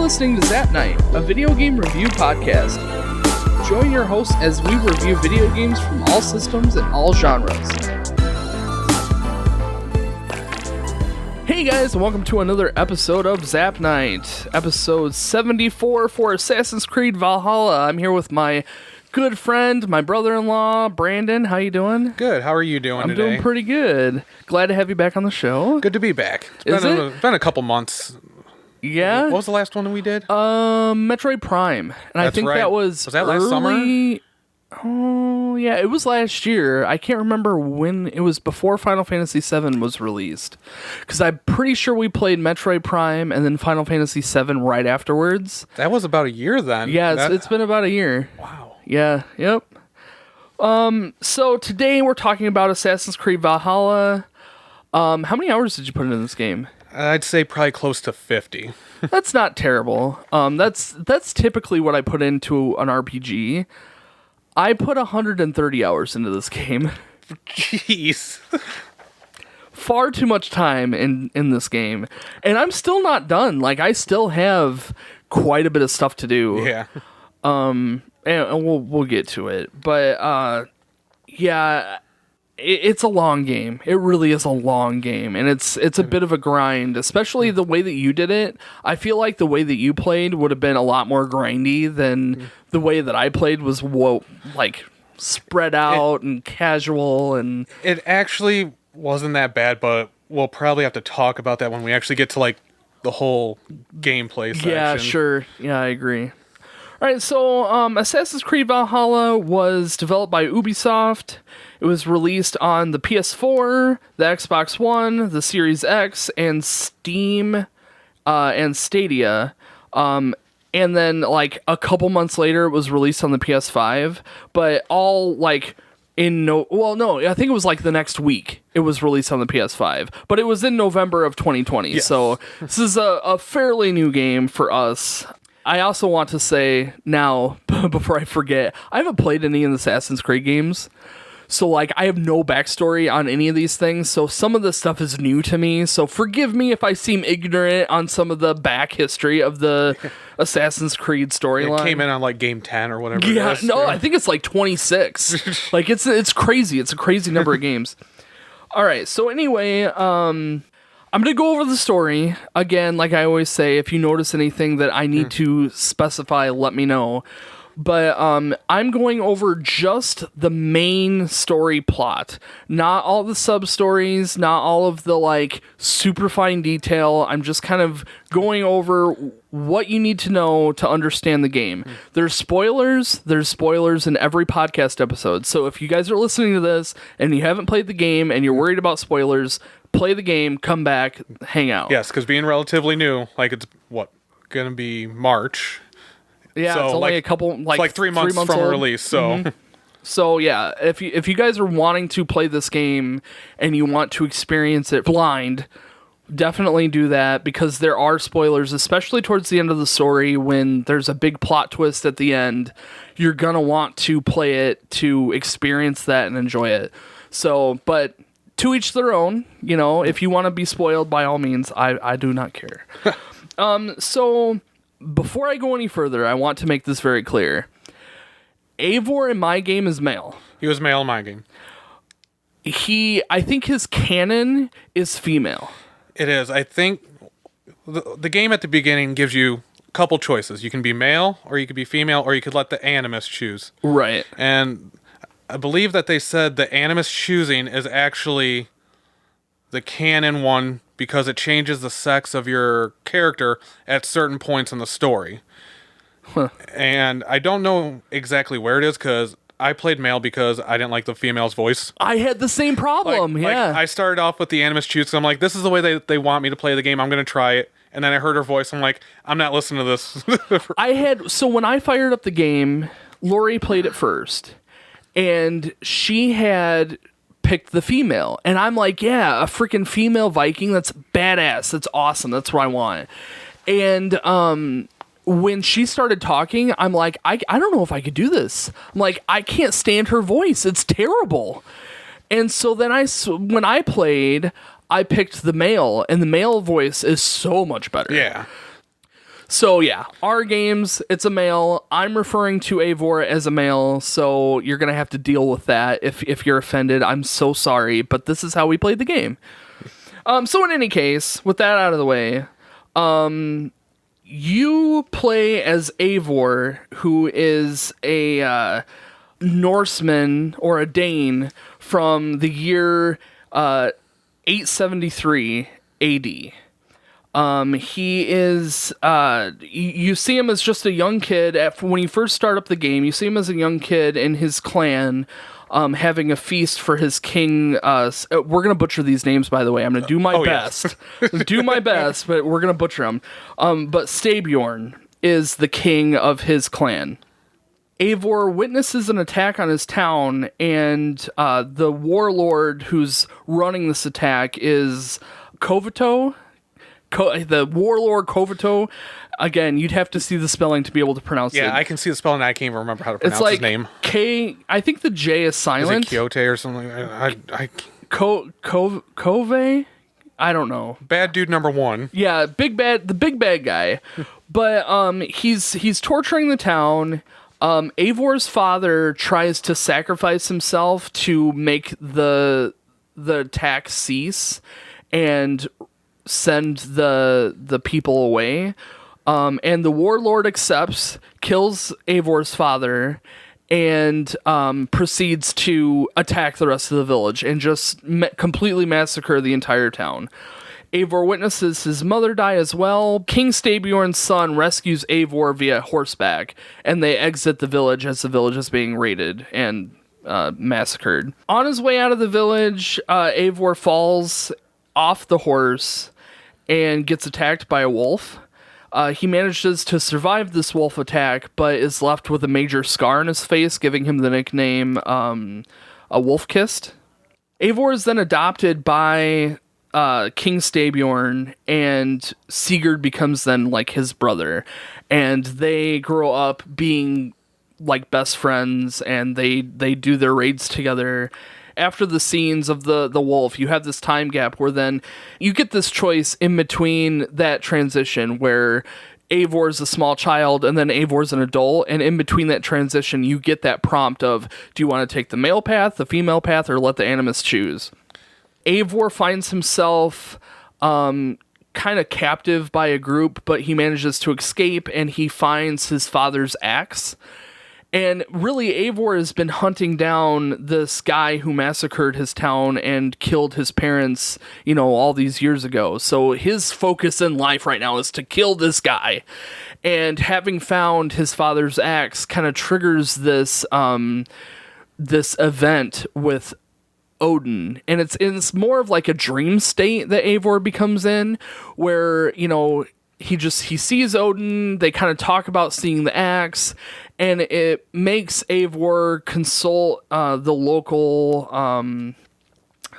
listening to Zap Night, a video game review podcast. Join your hosts as we review video games from all systems and all genres. Hey guys, and welcome to another episode of Zap Night, episode 74 for Assassin's Creed Valhalla. I'm here with my good friend, my brother-in-law, Brandon. How you doing? Good. How are you doing today? I'm doing pretty good. Glad to have you back on the show. Good to be back. It's been a couple months. Yeah. What was the last one we did? Metroid Prime. And I think that was that last summer? Oh, yeah. It was last year. I can't remember when. It was before Final Fantasy VII was released. Because I'm pretty sure we played Metroid Prime and then Final Fantasy VII right afterwards. That was about a year then. Yeah, it's been about a year. Wow. Yeah, yep. So today we're talking about Assassin's Creed Valhalla. How many hours did you put into this game? I'd say probably close to 50. That's not terrible. That's typically what I put into an RPG. I put 130 hours into this game. Jeez. Far too much time in this game. And I'm still not done. Like, I still have quite a bit of stuff to do. Yeah. And we'll get to it. But, yeah, it's a long game. It really is a long game. And it's a bit of a grind, especially the way that you did it. I feel like the way that you played would have been a lot more grindy than the way that I played was, spread out and casual. And it actually wasn't that bad, but we'll probably have to talk about that when we actually get to, the whole gameplay section. Yeah, sure. Yeah, I agree. All right, so Assassin's Creed Valhalla was developed by Ubisoft. It was released on the PS4, the Xbox One, the Series X, and Steam, and Stadia. And then, a couple months later, it was released on the PS5. But all, I think it was, the next week it was released on the PS5. But it was in November of 2020. Yes. So this is a fairly new game for us. I also want to say now, before I forget, I haven't played any of the Assassin's Creed games. So, I have no backstory on any of these things. So, some of this stuff is new to me. So, forgive me if I seem ignorant on some of the back history of the Assassin's Creed storyline. It came in on, game 10 or whatever. Yeah, it is. no, I think it's 26. It's crazy. It's a crazy number of games. All right, so anyway, I'm going to go over the story. Again, like I always say, if you notice anything that I need to specify, let me know. But I'm going over just the main story plot. Not all the sub-stories, not all of the, super fine detail. I'm just kind of going over what you need to know to understand the game. There's spoilers in every podcast episode. So if you guys are listening to this and you haven't played the game and you're worried about spoilers, play the game, come back, hang out. Yes, because being relatively new, it's going to be March. Yeah, so, it's only a couple, it's 3 months from old. release, so... Mm-hmm. So, yeah, if you guys are wanting to play this game and you want to experience it blind, definitely do that, because there are spoilers, especially towards the end of the story when there's a big plot twist at the end. You're going to want to play it to experience that and enjoy it. So, but to each their own, if you want to be spoiled, by all means, I do not care. So... Before I go any further, I want to make this very clear. Eivor in my game is male. He was male in my game. I think his canon is female. It is. I think the game at the beginning gives you a couple choices. You can be male, or you could be female, or you could let the animus choose. Right. And I believe that they said the animus choosing is actually the canon one, because it changes the sex of your character at certain points in the story. Huh. And I don't know exactly where it is, because I played male because I didn't like the female's voice. I had the same problem, yeah. I started off with the animus choose, because I'm like, this is the way they want me to play the game, I'm going to try it. And then I heard her voice, I'm like, I'm not listening to this. So when I fired up the game, Lori played it first, and she had... picked the female, and I'm like, yeah, a freaking female Viking, that's badass, that's awesome, that's what I want. And when she started talking, I'm like, I don't know if I could do this. I'm like, I can't stand her voice, it's terrible. And so then when I played, I picked the male, and the male voice is so much better. Yeah. So yeah, our games, it's a male. I'm referring to Eivor as a male, so you're gonna have to deal with that. If you're offended, I'm so sorry, but this is how we played the game. So in any case, with that out of the way, you play as Eivor, who is a Norseman or a Dane from the year 873 AD. He is, you see him as just a young kid. When you first start up the game, you see him as a young kid in his clan, having a feast for his king. We're going to butcher these names, by the way. I'm going to do my best. Do my best, but we're going to butcher them. But Stabjorn is the king of his clan. Eivor witnesses an attack on his town, and the warlord who's running this attack is Kovito. The warlord Kovito. Again, you'd have to see the spelling to be able to pronounce it. Yeah, I can see the spelling. I can't even remember how to pronounce his name. K. I think the J is silent. Is it Kyoto or something? Kove? I don't know. Bad dude number one. Yeah, the big bad guy. But he's torturing the town. Eivor's father tries to sacrifice himself to make the attack cease and send the people away. And the warlord accepts, kills Eivor's father, and proceeds to attack the rest of the village and just completely massacre the entire town. Eivor witnesses his mother die as well. King Stabjorn's son rescues Eivor via horseback, and they exit the village as the village is being raided and massacred. On his way out of the village, Eivor falls off the horse and gets attacked by a wolf. He manages to survive this wolf attack, but is left with a major scar on his face, giving him the nickname a wolf-kissed. Eivor is then adopted by King Stabjorn, and Sigurd becomes then like his brother, and they grow up being like best friends, and they do their raids together. After the scenes of the wolf, you have this time gap where then you get this choice in between that transition where Eivor's a small child and then Eivor's an adult, and in between that transition you get that prompt of, do you want to take the male path, the female path, or let the animus choose? Eivor finds himself kind of captive by a group, but he manages to escape, and he finds his father's axe. And really, Eivor has been hunting down this guy who massacred his town and killed his parents, all these years ago. So his focus in life right now is to kill this guy. And having found his father's axe kind of triggers this event with Odin, and it's more of like a dream state that Eivor becomes in, where he sees Odin, they kind of talk about seeing the axe, and it makes Eivor consult the local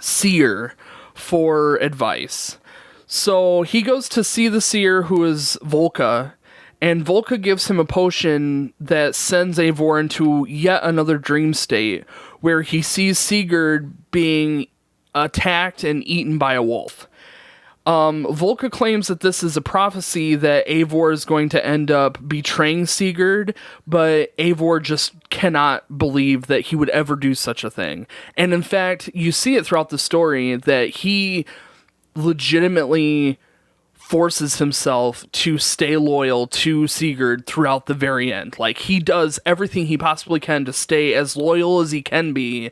seer for advice. So he goes to see the seer, who is Volka, and Volka gives him a potion that sends Eivor into yet another dream state, where he sees Sigurd being attacked and eaten by a wolf. Volka claims that this is a prophecy that Eivor is going to end up betraying Sigurd, but Eivor just cannot believe that he would ever do such a thing. And in fact, you see it throughout the story that he legitimately forces himself to stay loyal to Sigurd throughout the very end. Like, he does everything he possibly can to stay as loyal as he can be,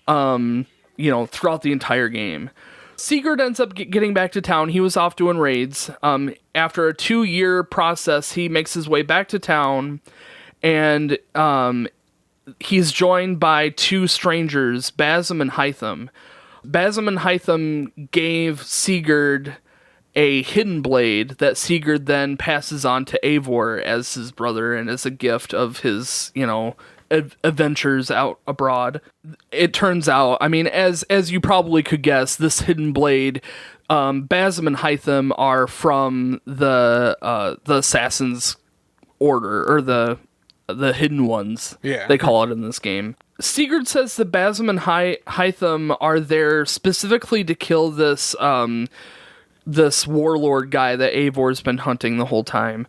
throughout the entire game. Sigurd ends up getting back to town. He was off doing raids. After a 2-year process, he makes his way back to town, and he's joined by 2 strangers, Basm and Hytham. Basm and Hytham gave Sigurd a hidden blade that Sigurd then passes on to Eivor as his brother and as a gift of his, adventures out abroad. It turns out, as you probably could guess, this hidden blade, Basm and Hytham are from the Assassin's Order, or the Hidden Ones, they call it in this game. Sigurd says that Basm and Hytham are there specifically to kill this warlord guy that Eivor's been hunting the whole time.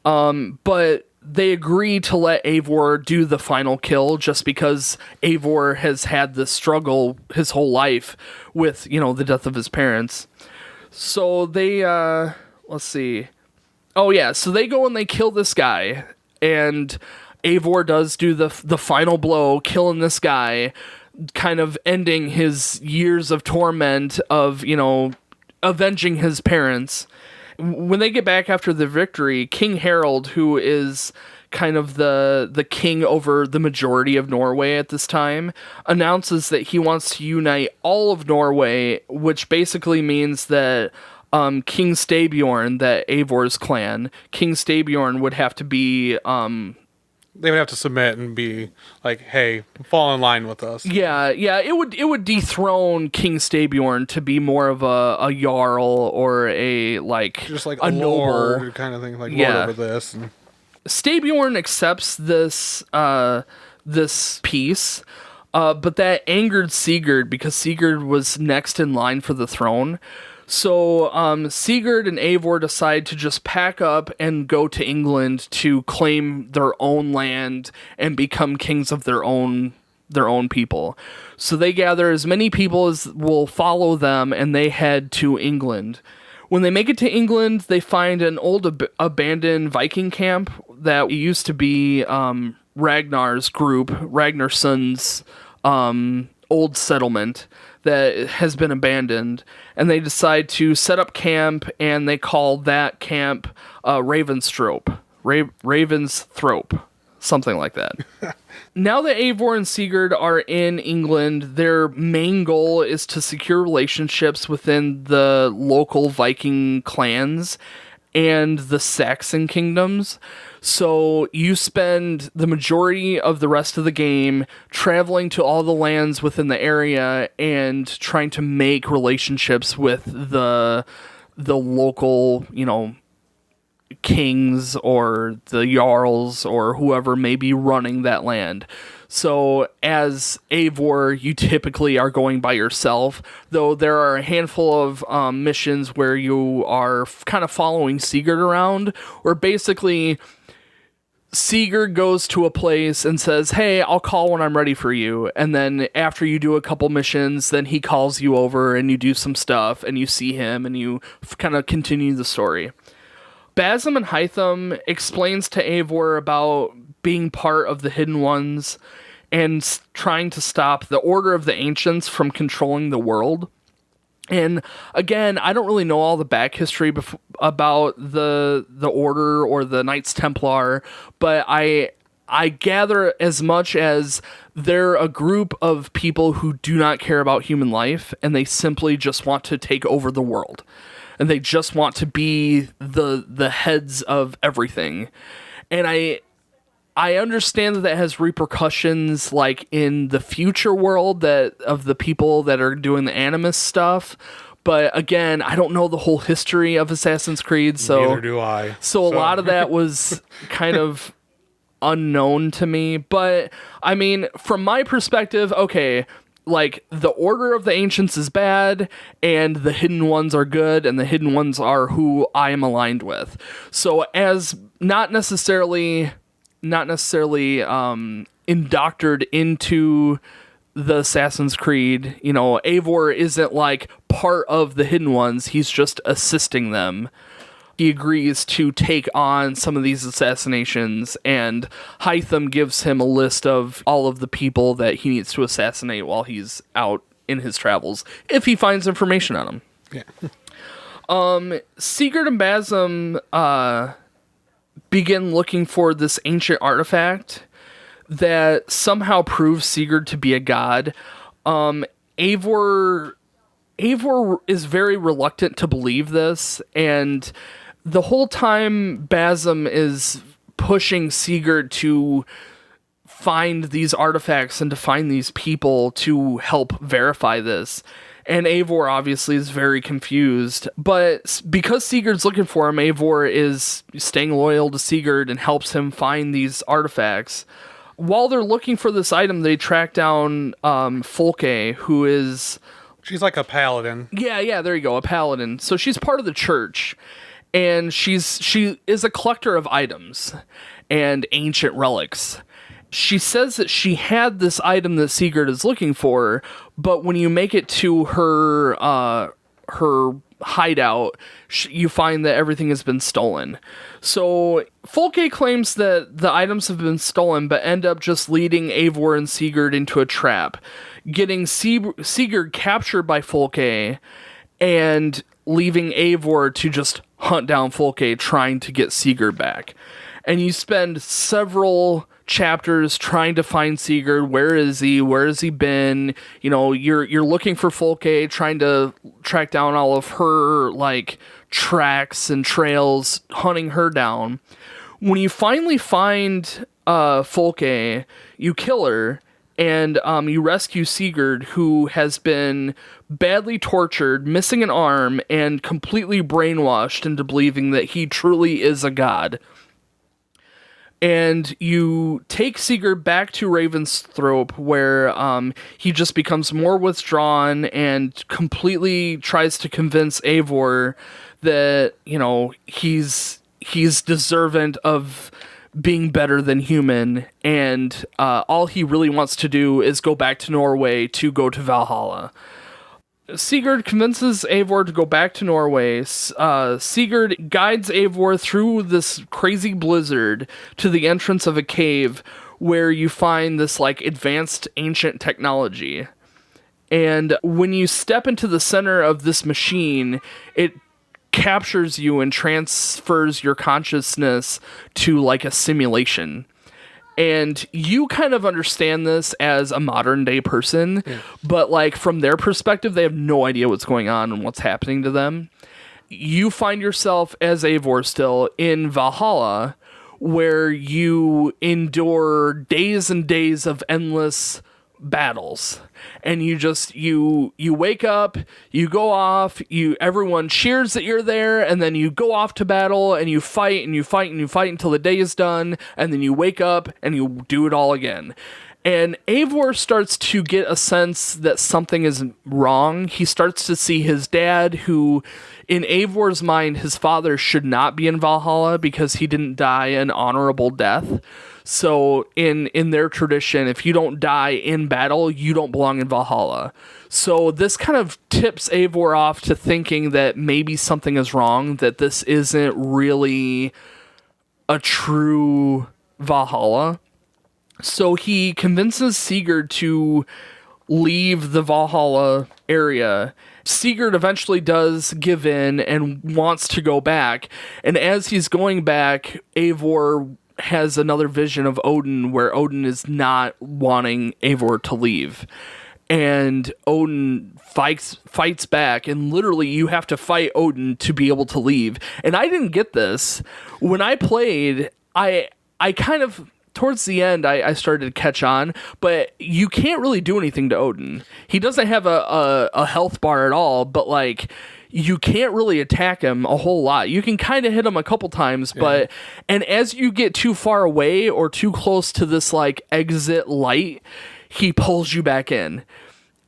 But they agree to let Eivor do the final kill just because Eivor has had this struggle his whole life with, the death of his parents. So they, let's see. Oh yeah, so they go and they kill this guy, and Eivor does do the final blow, killing this guy, kind of ending his years of torment of, avenging his parents. When they get back after the victory, King Harald, who is kind of the king over the majority of Norway at this time, announces that he wants to unite all of Norway, which basically means that King Styrbjorn, that Eivor's clan, King Styrbjorn would have to be... they would have to submit and be like, "Hey, fall in line with us." Yeah, it would dethrone King Styrbjorn to be more of a jarl or just like a lord noble kind of thing, like lord over this. And... Styrbjorn accepts this peace, but that angered Sigurd because Sigurd was next in line for the throne. So Sigurd and Eivor decide to just pack up and go to England to claim their own land and become kings of their own people. So they gather as many people as will follow them, and they head to England. When they make it to England, they find an old abandoned Viking camp that used to be Ragnar's group, Ragnarsson's old settlement that has been abandoned, and they decide to set up camp, and they call that camp Ravensthorpe, something like that. Now that Eivor and Sigurd are in England, their main goal is to secure relationships within the local Viking clans and the Saxon kingdoms. So you spend the majority of the rest of the game traveling to all the lands within the area and trying to make relationships with the local, kings or the jarls or whoever may be running that land. So as Eivor, you typically are going by yourself, though there are a handful of missions where you are kind of following Sigurd around, where basically Sigurd goes to a place and says, "Hey, I'll call when I'm ready for you." And then after you do a couple missions, then he calls you over and you do some stuff and you see him and you kind of continue the story. Basem and Hytham explains to Eivor about being part of the Hidden Ones and trying to stop the Order of the Ancients from controlling the world. And again, I don't really know all the back history about the Order or the Knights Templar, but I gather as much as they're a group of people who do not care about human life, and they simply just want to take over the world. And they just want to be the heads of everything. And I understand that has repercussions like in the future world that of the people that are doing the Animus stuff. But again, I don't know the whole history of Assassin's Creed, so neither do I. So a lot of that was kind of unknown to me. But I mean, from my perspective, okay, like the Order of the Ancients is bad and the Hidden Ones are good, and the Hidden Ones are who I am aligned with. So as not necessarily indoctored into the Assassin's Creed, Eivor isn't like part of the Hidden Ones, he's just assisting them. He agrees to take on some of these assassinations, and Hytham gives him a list of all of the people that he needs to assassinate while he's out in his travels, if he finds information on them. Yeah. Sigurd and Basem begin looking for this ancient artifact that somehow proves Sigurd to be a god. Eivor is very reluctant to believe this, and the whole time Basem is pushing Sigurd to find these artifacts and to find these people to help verify this. And Eivor obviously is very confused, but because Sigurd's looking for him, Eivor is staying loyal to Sigurd and helps him find these artifacts. While they're looking for this item, they track down Folke, who is... She's like a paladin. Yeah, there you go, a paladin. So she's part of the church. and she is a collector of items and ancient relics. She says that she had this item that Sigurd is looking for, but when you make it to her hideout, you find that everything has been stolen. So Folke claims that the items have been stolen, but end up just leading Eivor and Sigurd into a trap, getting Sigurd captured by Folke and leaving Eivor to just hunt down Folke, trying to get Sigurd back. And you spend several chapters trying to find Sigurd. Where is he? Where has he been? You know, you're looking for Folke, trying to track down all of her like tracks and trails, hunting her down. When you finally find Folke, you kill her, and you rescue Sigurd, who has been badly tortured, missing an arm, and completely brainwashed into believing that he truly is a god. And you take Sigurd back to Ravensthorpe, where he just becomes more withdrawn and completely tries to convince Eivor that, you know, he's deserving of being better than human, and all he really wants to do is go back to Norway to go to Valhalla. Sigurd convinces Eivor to go back to Norway. Sigurd guides Eivor through this crazy blizzard to the entrance of a cave where you find this like advanced ancient technology. And when you step into the center of this machine, it captures you and transfers your consciousness to like a simulation. And you kind of understand this as a modern day person, but like from their perspective, they have no idea what's going on and what's happening to them. You find yourself as Eivor still in Valhalla, where you endure days and days of endless battles, and you wake up, you go off, everyone cheers that you're there, and then you go off to battle, and you fight and you fight and you fight until the day is done, and then you wake up and you do it all again. And Eivor starts to get a sense that something is wrong. He starts to see his dad, who in Eivor's mind, his father should not be in Valhalla because he didn't die an honorable death. So in their tradition, if you don't die in battle, you don't belong in Valhalla. So this kind of tips Eivor off to thinking that maybe something is wrong, that this isn't really a true Valhalla. So he convinces Sigurd to leave the Valhalla area. Sigurd eventually does give in and wants to go back. And as he's going back, Eivor has another vision of Odin, where Odin is not wanting Eivor to leave. And Odin fights back, and literally you have to fight Odin to be able to leave. And I didn't get this. When I played, I kind of, towards the end, I started to catch on, but you can't really do anything to Odin. He doesn't have a health bar at all, but like, you can't really attack him a whole lot. You can kind of hit him a couple times, but and as you get too far away or too close to this like exit light, he pulls you back in.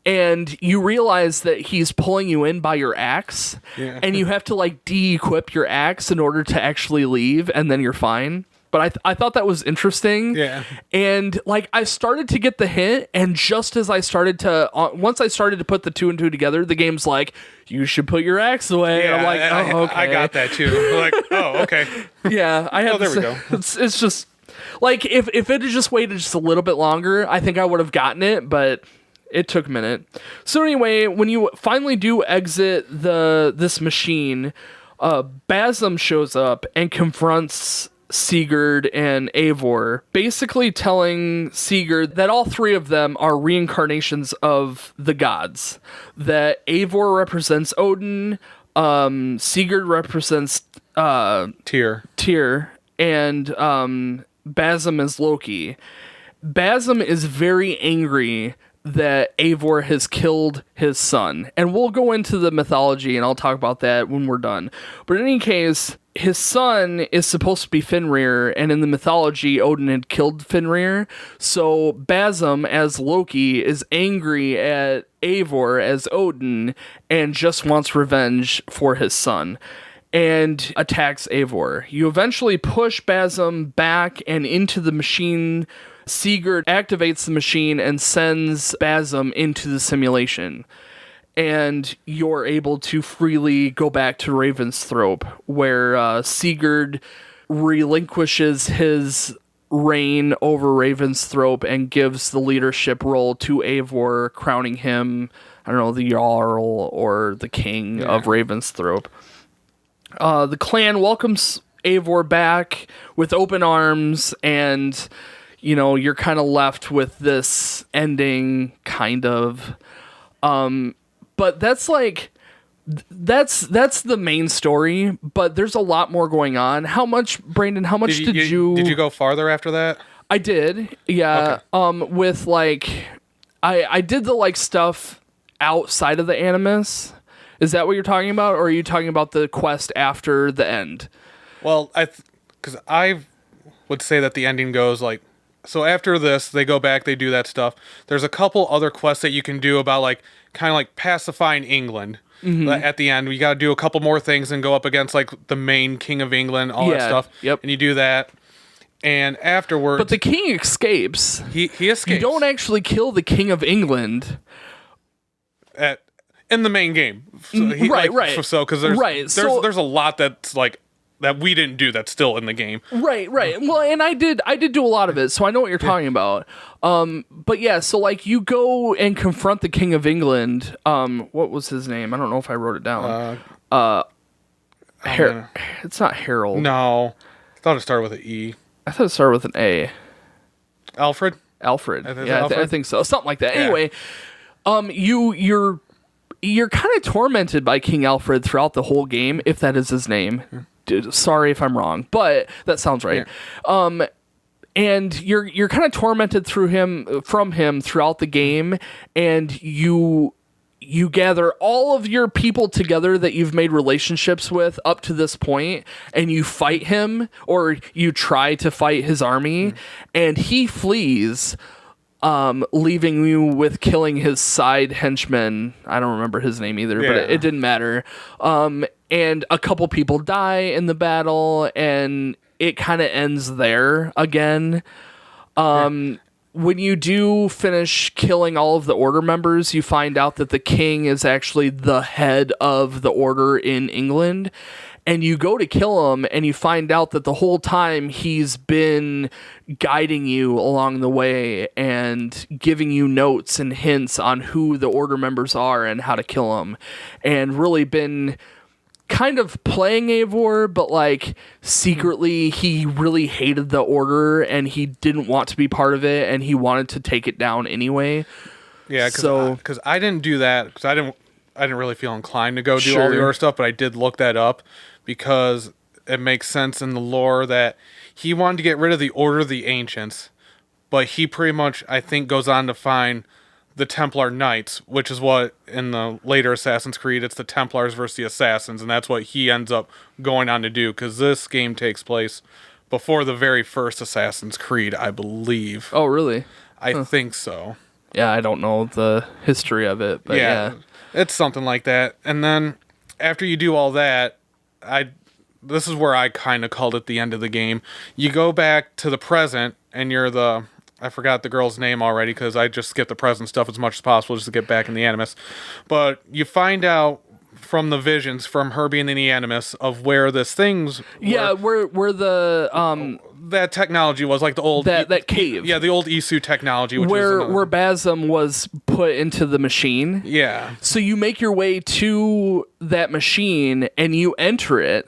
And you realize that he's pulling you in by your axe, and you have to like de-equip your axe in order to actually leave, and then you're fine. But I thought that was interesting. Yeah. And like I started to get the hint, and just as I started to, once I started to put the two and two together, the game's like, you should put your axe away. Yeah, I'm like, oh, okay. I got that too. Like, oh, okay. Yeah, I had. Oh, there we go. It's just like if it had just waited just a little bit longer, I think I would have gotten it, but it took a minute. So anyway, when you finally do exit this machine, Basm shows up and confronts Sigurd and Eivor, basically telling Sigurd that all three of them are reincarnations of the gods. That Eivor represents Odin, Sigurd represents Tyr, and Basm is Loki. Basm is very angry that Eivor has killed his son. And we'll go into the mythology, and I'll talk about that when we're done. But in any case, his son is supposed to be Fenrir, and in the mythology, Odin had killed Fenrir. So Basm, as Loki, is angry at Eivor as Odin and just wants revenge for his son. and attacks Eivor. You eventually push Basem back and into the machine. Sigurd activates the machine and sends Basem into the simulation. And you're able to freely go back to Ravensthorpe, where Sigurd relinquishes his reign over Ravensthorpe and gives the leadership role to Eivor, crowning him, I don't know, the Jarl or the king of Ravensthorpe. The clan welcomes Eivor back with open arms, and, you know, you're kind of left with this ending, kind of. But that's like, that's the main story, but there's a lot more going on. How much, Brandon, did you go farther after that? I did, yeah. Okay. With like, I did the like stuff outside of the Animus. Is that what you're talking about, or are you talking about the quest after the end? Well, because I would say that the ending goes like, so after this, they go back, they do that stuff. There's a couple other quests that you can do about like, kind of like pacifying England. Mm-hmm. At the end, we got to do a couple more things and go up against like the main king of England, all that stuff. Yep. And you do that. And afterwards, but the king escapes. He escapes. You don't actually kill the king of England in the main game. So right. So because there's a lot that's like that we didn't do that's still in the game. Right. Well, and I did do a lot of it, so I know what you're talking about. But yeah, so like you go and confront the king of England. What was his name? I don't know if I wrote it down. It's not Harold. No, I thought it started with an E. I thought it started with an A. Alfred. I think so. Something like that. Yeah. Anyway, you're kind of tormented by King Alfred throughout the whole game, if that is his name. Sorry if I'm wrong, but that sounds right. Yeah. And you're kind of tormented from him throughout the game, and you gather all of your people together that you've made relationships with up to this point, and you fight him, or you try to fight his army, and he flees, leaving you with killing his side henchman. I don't remember his name either, but it didn't matter. And a couple people die in the battle, and it kind of ends there again. When you do finish killing all of the order members, you find out that the king is actually the head of the order in England. And you go to kill him, and you find out that the whole time he's been guiding you along the way and giving you notes and hints on who the order members are and how to kill them. And really been kind of playing Eivor, but like secretly he really hated the order and he didn't want to be part of it, and he wanted to take it down anyway. Yeah, because I didn't do that because I didn't really feel inclined to go do all the order stuff, but I did look that up because it makes sense in the lore that he wanted to get rid of the Order of the Ancients, but he pretty much, I think, goes on to find the Templar Knights, which is what in the later Assassin's Creed, it's the Templars versus the Assassins, and that's what he ends up going on to do, because this game takes place before the very first Assassin's Creed, I believe. Oh, really? I think so. Yeah, I don't know the history of it, but yeah. It's something like that. And then after you do all that, this is where I kind of called it the end of the game. You go back to the present, and you're I forgot the girl's name already because I just skip the present stuff as much as possible just to get back in the Animus. But you find out from the visions, from her being in the Animus, of where this thing's... Yeah, where the... that technology was, like the old... That cave. Yeah, the old Isu technology. Which where Basem was put into the machine. Yeah. So you make your way to that machine, and you enter it.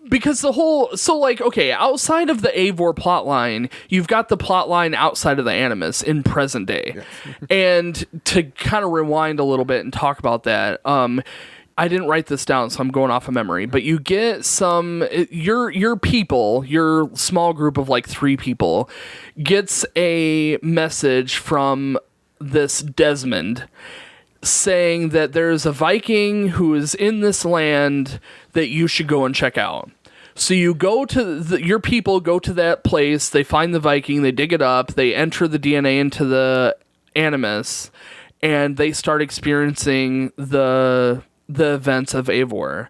Because the whole... So, like, okay, outside of the Eivor plotline, you've got the plotline outside of the Animus in present day. Yes. And to kind of rewind a little bit and talk about that... I didn't write this down, so I'm going off of memory, but you get your people, your small group of like 3 people, gets a message from this Desmond saying that there's a Viking who is in this land that you should go and check out. So you go to your people go to that place, they find the Viking, they dig it up, they enter the DNA into the Animus, and they start experiencing the events of Eivor.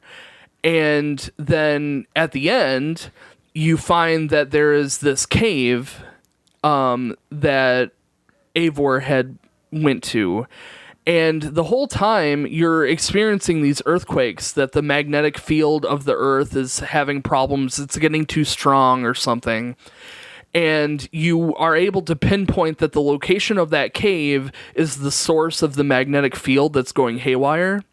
And then at the end, you find that there is this cave that Eivor had went to. And the whole time you're experiencing these earthquakes, that the magnetic field of the earth is having problems. It's getting too strong or something. And you are able to pinpoint that the location of that cave is the source of the magnetic field that's going haywire.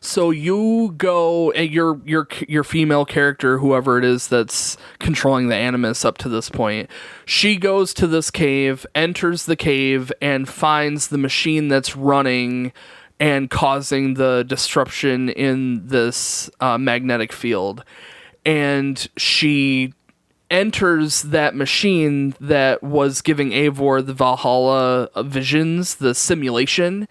So you go, and your female character, whoever it is that's controlling the animus up to this point, she goes to this cave, enters the cave, and finds the machine that's running and causing the disruption in this magnetic field. And she enters that machine that was giving Eivor the Valhalla visions, the simulation.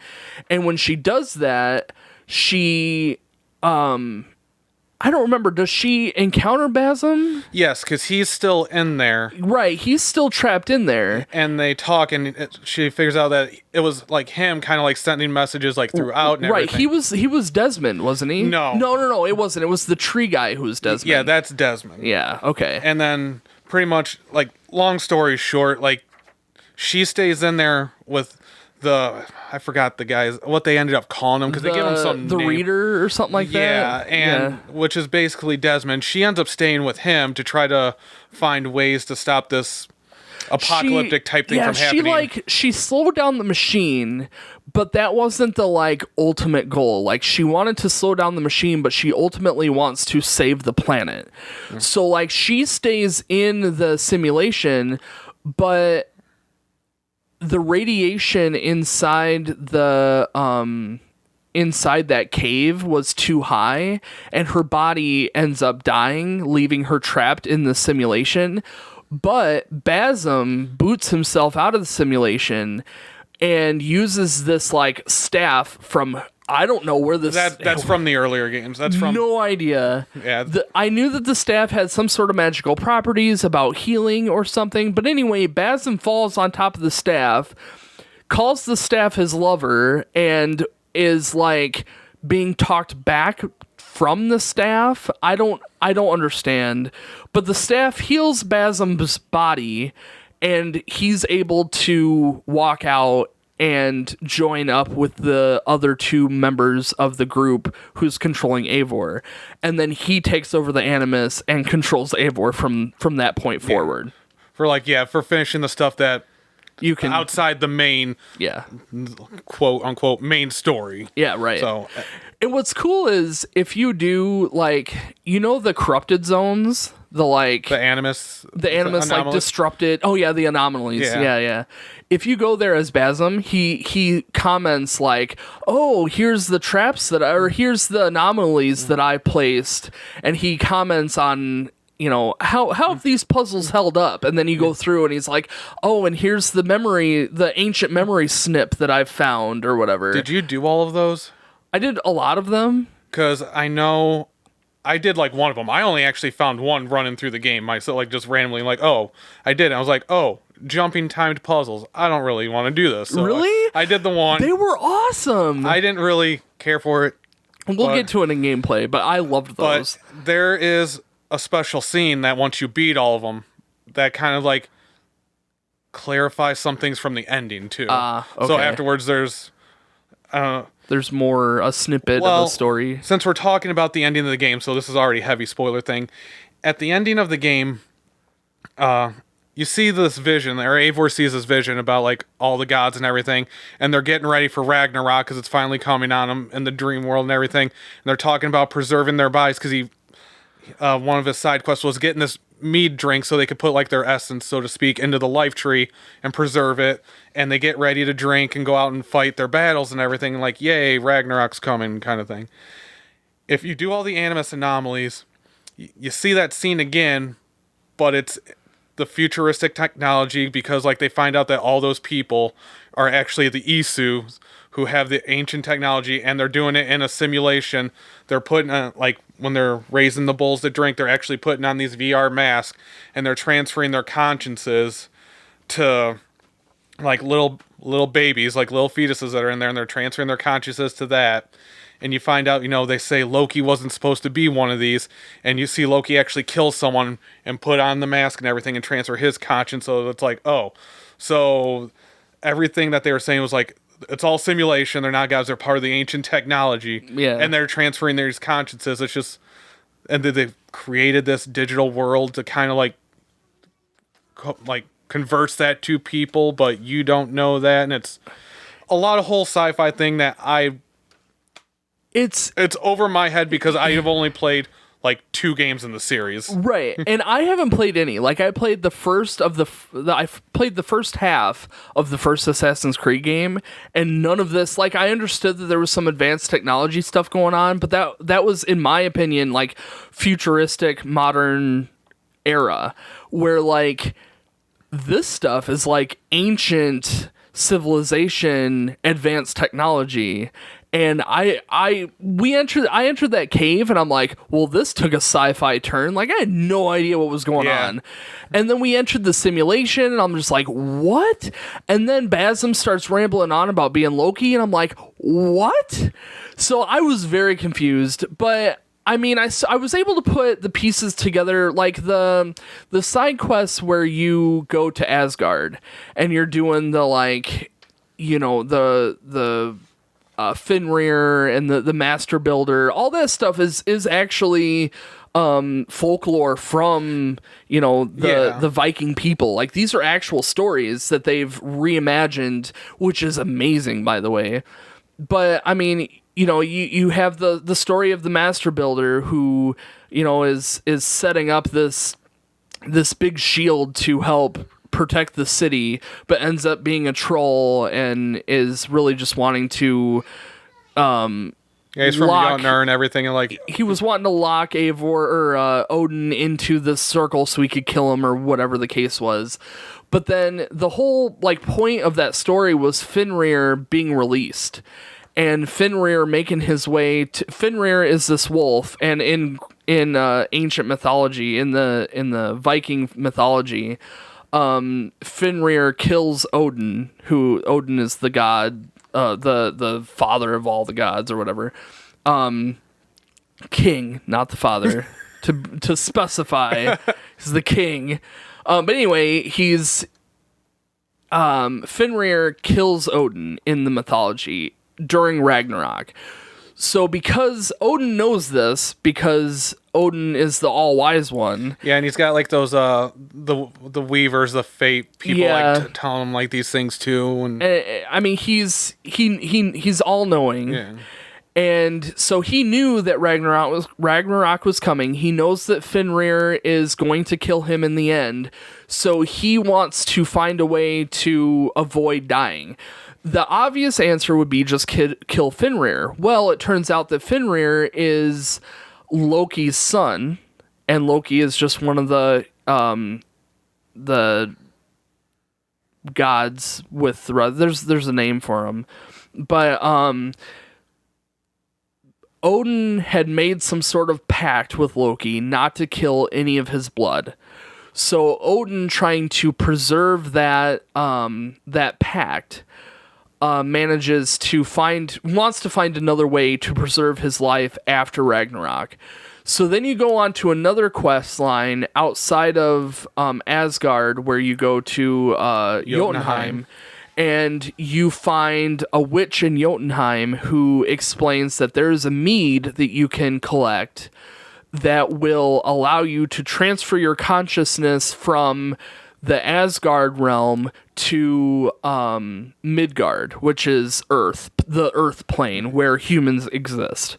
And when she does that, she I don't remember, does she encounter Basm? Yes, because he's still in there. Right, he's still trapped in there. And they talk, and she figures out that it was like him kind of like sending messages like throughout and everything. Right, he was Desmond, wasn't he? No, it wasn't. It was the tree guy who was Desmond. Yeah, that's Desmond. Yeah, okay. And then pretty much, like, long story short, like, she stays in there with I forgot the guys, what they ended up calling him, because they give him some The name. Reader or something like that? Which is basically Desmond. She ends up staying with him to try to find ways to stop this apocalyptic type thing from happening. She slowed down the machine, but that wasn't the, like, ultimate goal. Like, she wanted to slow down the machine, but she ultimately wants to save the planet. Mm-hmm. So, like, she stays in the simulation, but the radiation inside the inside that cave was too high, and her body ends up dying, leaving her trapped in the simulation. But Basm boots himself out of the simulation and uses this, like, staff from, I don't know where this... That's from the earlier games. That's from... No idea. Yeah. I knew that the staff had some sort of magical properties about healing or something, but anyway, Basm falls on top of the staff, calls the staff his lover, and is, like, being talked back from the staff. I don't understand. But the staff heals Basm's body, and he's able to walk out and join up with the other two members of the group who's controlling Eivor. And then he takes over the Animus and controls Eivor from that point forward. For finishing the stuff that you can outside the main, quote unquote, main story. Yeah, right. So, and what's cool is if you do, like, you know, the corrupted zones, the Animus, like, disrupted. Oh yeah, the anomalies. Yeah. If you go there as Basm, he comments like, "Oh, here's the traps here's the anomalies that I placed," and he comments on, you know, how have these puzzles held up? And then you go through and he's like, "Oh, and here's the ancient memory snip that I've found," or whatever. Did you do all of those? I did a lot of them. Because I know I did, like, one of them. I only actually found one running through the game myself, like, just randomly, like, oh, I did. And I was like, oh, jumping timed puzzles. I don't really want to do this. So really? I did the one. They were awesome. I didn't really care for it. We'll get to it in gameplay, but I loved those. But there is a special scene that once you beat all of them, that kind of, like, clarifies some things from the ending, too. Okay. So afterwards, there's more a snippet of the story. Since we're talking about the ending of the game, so this is already a heavy spoiler thing. At the ending of the game, you see this vision, or Eivor sees this vision about, like, all the gods and everything, and they're getting ready for Ragnarok because it's finally coming on them in the dream world and everything. And they're talking about preserving their bodies because one of his side quests was getting this mead drink so they could put, like, their essence, so to speak, into the life tree and preserve it. And they get ready to drink and go out and fight their battles and everything, like, yay, Ragnarok's coming, kind of thing. If you do all the Animus anomalies, you see that scene again, but it's the futuristic technology, because, like, they find out that all those people are actually the Isu who have the ancient technology, and they're doing it in a simulation. They're putting on, like, when they're raising the bulls to drink, they're actually putting on these VR masks, and they're transferring their consciences to, like, little babies, like little fetuses that are in there, and they're transferring their consciousness to that. and you find out, they say Loki wasn't supposed to be one of these, and you see Loki actually kill someone and put on the mask and everything and transfer his conscience. So it's like, oh, so everything that they were saying was like, it's all simulation. They're not gods. They're part of the ancient technology. Yeah. And they're transferring their consciences. It's just, and they've created this digital world to kind of like converts that to people, but you don't know that. And it's a lot of whole sci-fi thing that it's over my head because I have only played like 2 games in the series. Right. And I haven't played any. Like, I played the first half of the first Assassin's Creed game, and none of this, like, I understood that there was some advanced technology stuff going on, but that was, in my opinion, like, futuristic, modern era, where, like, this stuff is, like, ancient civilization, advanced technology. And I entered that cave, and I'm like, well, this took a sci-fi turn. Like, I had no idea what was going on. And then we entered the simulation, and I'm just like, what? And then Basm starts rambling on about being Loki, and I'm like, what? So I was very confused. But I mean, I was able to put the pieces together, like the side quests where you go to Asgard, and you're doing the, like, the Fenrir and the Master Builder. All that stuff is actually folklore from the Viking people. Like, these are actual stories that they've reimagined, which is amazing, by the way. But I mean, you have the story of the Master Builder who is setting up this big shield to help protect the city, but ends up being a troll and is really just wanting to he's from Jotnar and everything, and like he was wanting to lock Eivor or Odin into the circle so he could kill him or whatever the case was. But then the whole, like, point of that story was Fenrir being released, and Fenrir making his way to... Fenrir is this wolf, and in ancient mythology, in the Viking mythology, Fenrir kills Odin, who Odin is the god, the father of all the gods or whatever. King, not the father, to specify. He's the king. But anyway, Fenrir kills Odin in the mythology during Ragnarok. So because Odin knows this, because Odin is the all-wise one. Yeah, and he's got, like, those, the weavers, the fate people, like, telling him, like, these things, too. And I mean, he's all-knowing. Yeah. And so he knew that Ragnarok was coming. He knows that Fenrir is going to kill him in the end. So he wants to find a way to avoid dying. The obvious answer would be just kill Fenrir. Well, it turns out that Fenrir is Loki's son, and Loki is just one of the gods with there's a name for him. But Odin had made some sort of pact with Loki not to kill any of his blood. So Odin, trying to preserve that pact, wants to find another way to preserve his life after Ragnarok. So then you go on to another quest line outside of Asgard, where you go to Jotunheim, and you find a witch in Jotunheim who explains that there is a mead that you can collect that will allow you to transfer your consciousness from the Asgard realm to Midgard, which is Earth, the Earth plane where humans exist.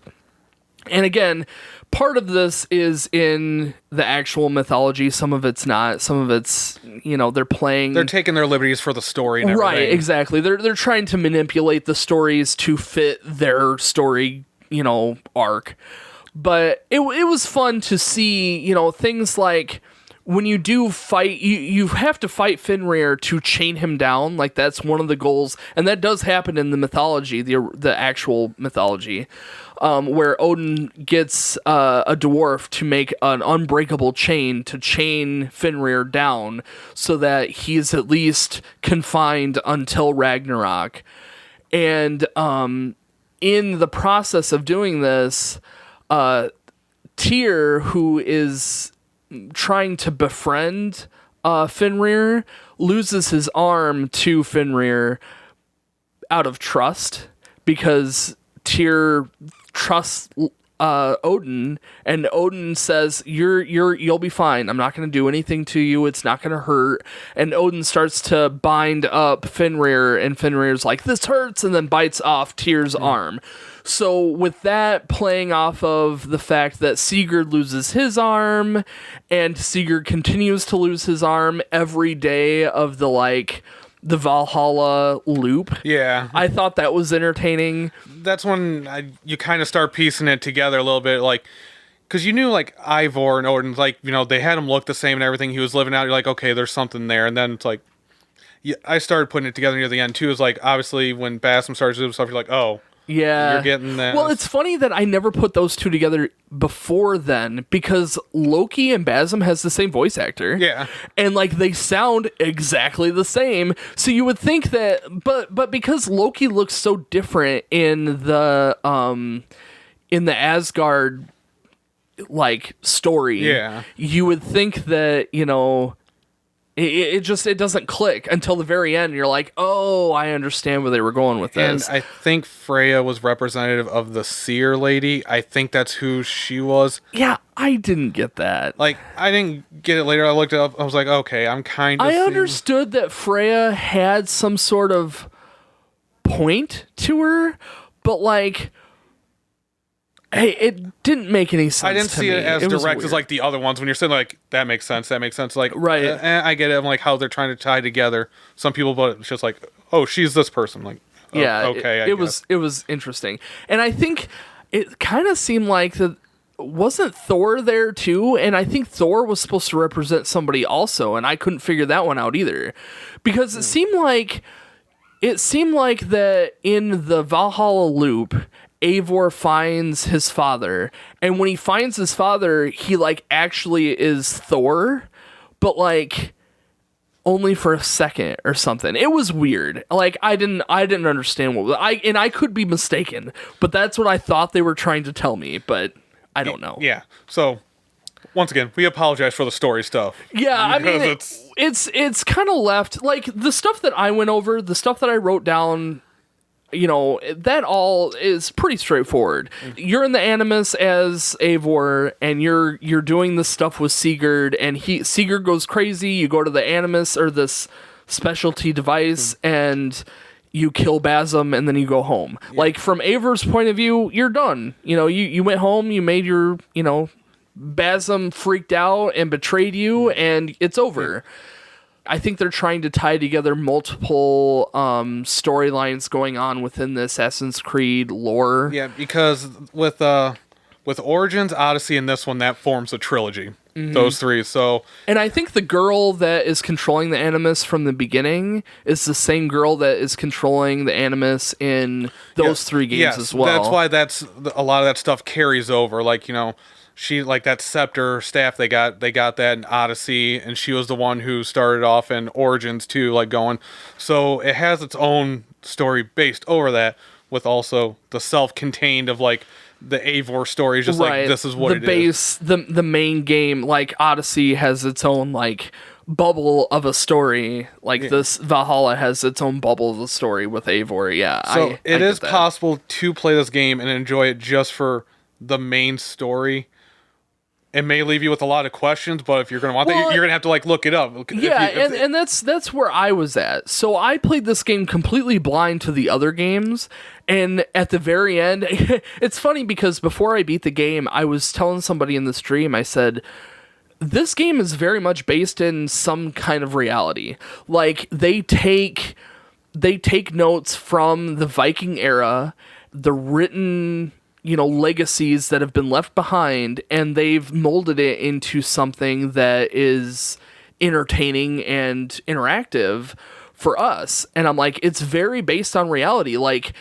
And again, part of this is in the actual mythology. Some of it's not. Some of it's, they're taking their liberties for the story and everything. Right, exactly. They're trying to manipulate the stories to fit their story, arc. But it was fun to see, things like when you do fight, you have to fight Fenrir to chain him down. Like, that's one of the goals. And that does happen in the mythology, the actual mythology, where Odin gets a dwarf to make an unbreakable chain to chain Fenrir down so that he's at least confined until Ragnarok. And in the process of doing this, Tyr, who is trying to befriend Fenrir, loses his arm to Fenrir out of trust, because Tyr trusts Odin, and Odin says, you'll be fine. I'm not going to do anything to you. It's not going to hurt. And Odin starts to bind up Fenrir, and Fenrir's like, this hurts, and then bites off Tyr's arm. So with that playing off of the fact that Sigurd loses his arm, and Sigurd continues to lose his arm every day of the Valhalla loop. Yeah. I thought that was entertaining. That's when you kind of start piecing it together a little bit, like, because you knew, like, Ivor and Odin, like, you know, they had him look the same and everything. He was living out. You're like, okay, there's something there. And then it's like, yeah, I started putting it together near the end, too. It's like, obviously, when Bassam starts doing stuff, you're like, oh, yeah, you're getting that. Well, it's funny that I never put those two together before then, because Loki and Bassam has the same voice actor. Yeah. And like they sound exactly the same. So you would think that, but because Loki looks so different in the Asgard like story, yeah, you would think that, you know, it doesn't click until the very end. And you're like, oh, I understand where they were going with this. And I think Freya was representative of the seer lady. I think that's who she was. Yeah, I didn't get that. Like, I didn't get it later. I looked it up. I was like, okay, I'm kind of... I understood that Freya had some sort of point to her, but like... Hey, it didn't make any sense. I didn't see it as direct weird. as like the other ones. When you're saying like that makes sense, like right. I get it. I'm like how they're trying to tie together some people, but it's just like, oh, she's this person. Like, oh, yeah, okay, it was interesting, and I think it kind of seemed like that wasn't Thor there too, and I think Thor was supposed to represent somebody also, and I couldn't figure that one out either, because it seemed like that in the Valhalla loop, Eivor finds his father, and when he finds his father, he like actually is Thor, but like only for a second or something. It was weird. Like I didn't understand what I could be mistaken, but that's what I thought they were trying to tell me, but I don't know. Yeah. So once again, we apologize for the story stuff. Yeah, I mean it's kind of left, like the stuff that I went over, the stuff that I wrote down, you know, that all is pretty straightforward. You're in the Animus as Eivor, and you're doing this stuff with Sigurd, and Sigurd goes crazy. You go to the Animus, or this specialty device, and you kill Bassam, and then you go home. Yeah. Like, from Eivor's point of view, you're done. You know, you went home, you made your, you know, Bassam freaked out and betrayed you, and it's over. I think they're trying to tie together multiple storylines going on within the Assassin's Creed lore. Yeah, because with Origins, Odyssey, and this one, that forms a trilogy. Mm-hmm. Those three. So, and I think the girl that is controlling the Animus from the beginning is the same girl that is controlling the Animus in those three games as well. That's why a lot of that stuff carries over. Like, you know, she, like, that scepter staff, they got that in Odyssey, and she was the one who started off in Origins too, like, going. So it has its own story based over that, with also the self-contained of, like, the Eivor story is just like, this is what it is. The main game, like Odyssey, has its own, like, bubble of a story. Like, this Valhalla has its own bubble of a story with Eivor. Yeah. So it is possible to play this game and enjoy it just for the main story. It may leave you with a lot of questions, but if you're going to want that, you're going to have to, like, look it up. Yeah, and that's where I was at. So I played this game completely blind to the other games, and at the very end, it's funny because before I beat the game, I was telling somebody in the stream, I said, this game is very much based in some kind of reality. Like, they take notes from the Viking era, the written, you know, legacies that have been left behind, and they've molded it into something that is entertaining and interactive for us. And I'm like, it's very based on reality. Like,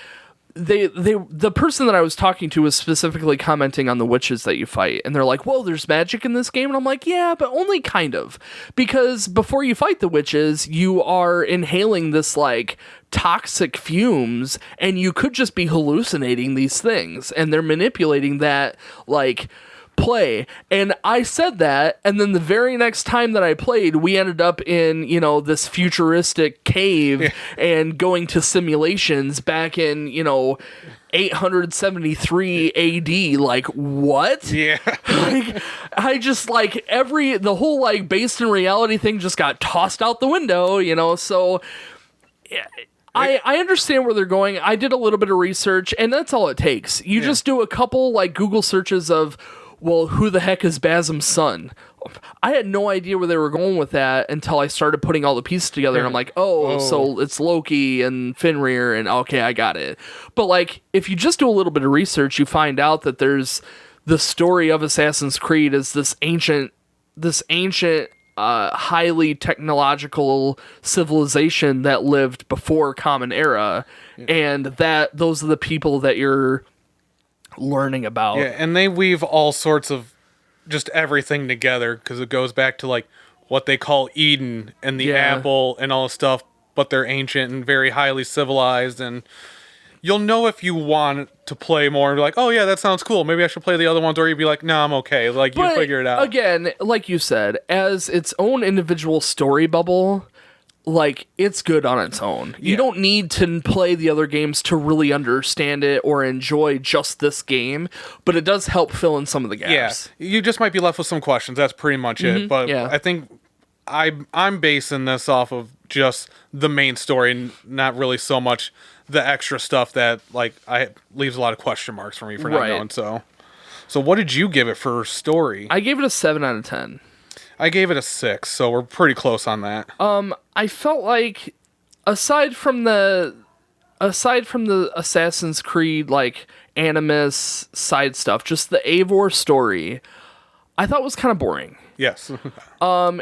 the person that I was talking to was specifically commenting on the witches that you fight, and they're like, "Whoa, there's magic in this game," and I'm like, "Yeah, but only kind of, because before you fight the witches, you are inhaling this like toxic fumes, and you could just be hallucinating these things, and they're manipulating that like." Play. And I said that, and then the very next time that I played, we ended up in, this futuristic cave and going to simulations back in, 873 AD. Like, what? Yeah. Like, I just, like, the whole, like, based in reality thing just got tossed out the window, so... I understand where they're going. I did a little bit of research, and that's all it takes. You just do a couple, like, Google searches of, well, who the heck is Basim's son? I had no idea where they were going with that until I started putting all the pieces together, and I'm like, so it's Loki and Fenrir, and okay, I got it. But, like, if you just do a little bit of research, you find out that there's the story of Assassin's Creed is this ancient, highly technological civilization that lived before Common Era, and that those are the people that you're learning about. Yeah, and they weave all sorts of just everything together, because it goes back to like what they call Eden and the apple and all this stuff, but they're ancient and very highly civilized, and you'll know if you want to play more and be like, oh yeah, that sounds cool, maybe I should play the other ones, or you'd be like, no, I'm okay, like, you figure it out. Again, like you said, as its own individual story bubble, like, it's good on its own. You don't need to play the other games to really understand it or enjoy just this game, but it does help fill in some of the gaps. Yeah, you just might be left with some questions, that's pretty much it, but I think I'm basing this off of just the main story, and not really so much the extra stuff that, like, leaves a lot of question marks for me for not knowing. So what did you give it for story? I gave it a 7 out of 10. I gave it a 6, so we're pretty close on that. I felt like, aside from the Assassin's Creed, like, Animus side stuff, just the Eivor story, I thought was kind of boring. Yes.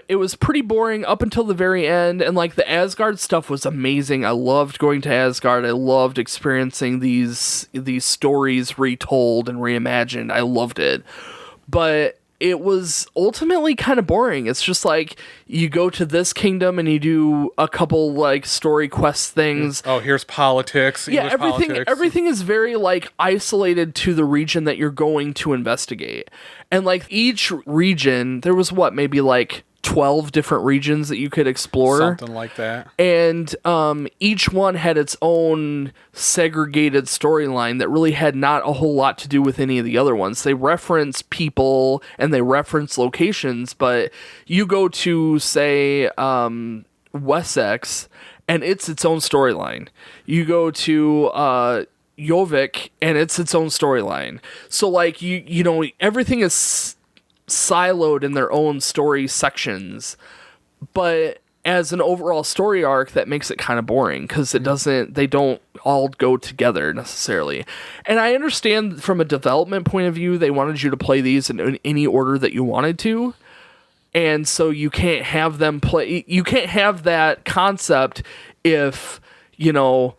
It was pretty boring up until the very end, and like the Asgard stuff was amazing. I loved going to Asgard. I loved experiencing these stories retold and reimagined. I loved it. But it was ultimately kind of boring. It's just like you go to this kingdom and you do a couple like story quest things. Oh, here's politics. Yeah, English everything is very like isolated to the region that you're going to investigate. And like each region, there was maybe like 12 different regions that you could explore. Something like that. And each one had its own segregated storyline that really had not a whole lot to do with any of the other ones. They reference people and they reference locations, but you go to, say, Wessex, and it's its own storyline. You go to Jorvik, and it's its own storyline. So, like, you know, everything is siloed in their own story sections, but as an overall story arc, that makes it kind of boring because they don't all go together necessarily. And I understand from a development point of view, they wanted you to play these in any order that you wanted to, and so you can't have that concept if, you know,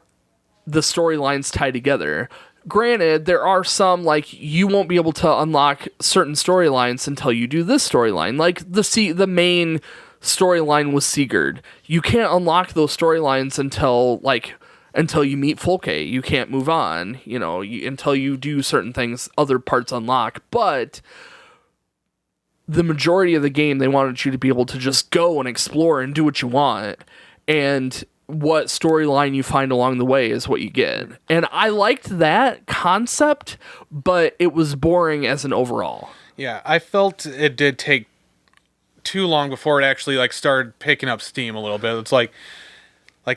the storylines tie together. Granted, there are some, like, you won't be able to unlock certain storylines until you do this storyline. Like, the main storyline with Sigurd. You can't unlock those storylines until you meet Folke. You can't move on, you know, until you do certain things, other parts unlock. But the majority of the game, they wanted you to be able to just go and explore and do what you want. And what storyline you find along the way is what you get. And I liked that concept, but it was boring as an overall. Yeah, I felt it did take too long before it actually like started picking up steam a little bit. It's like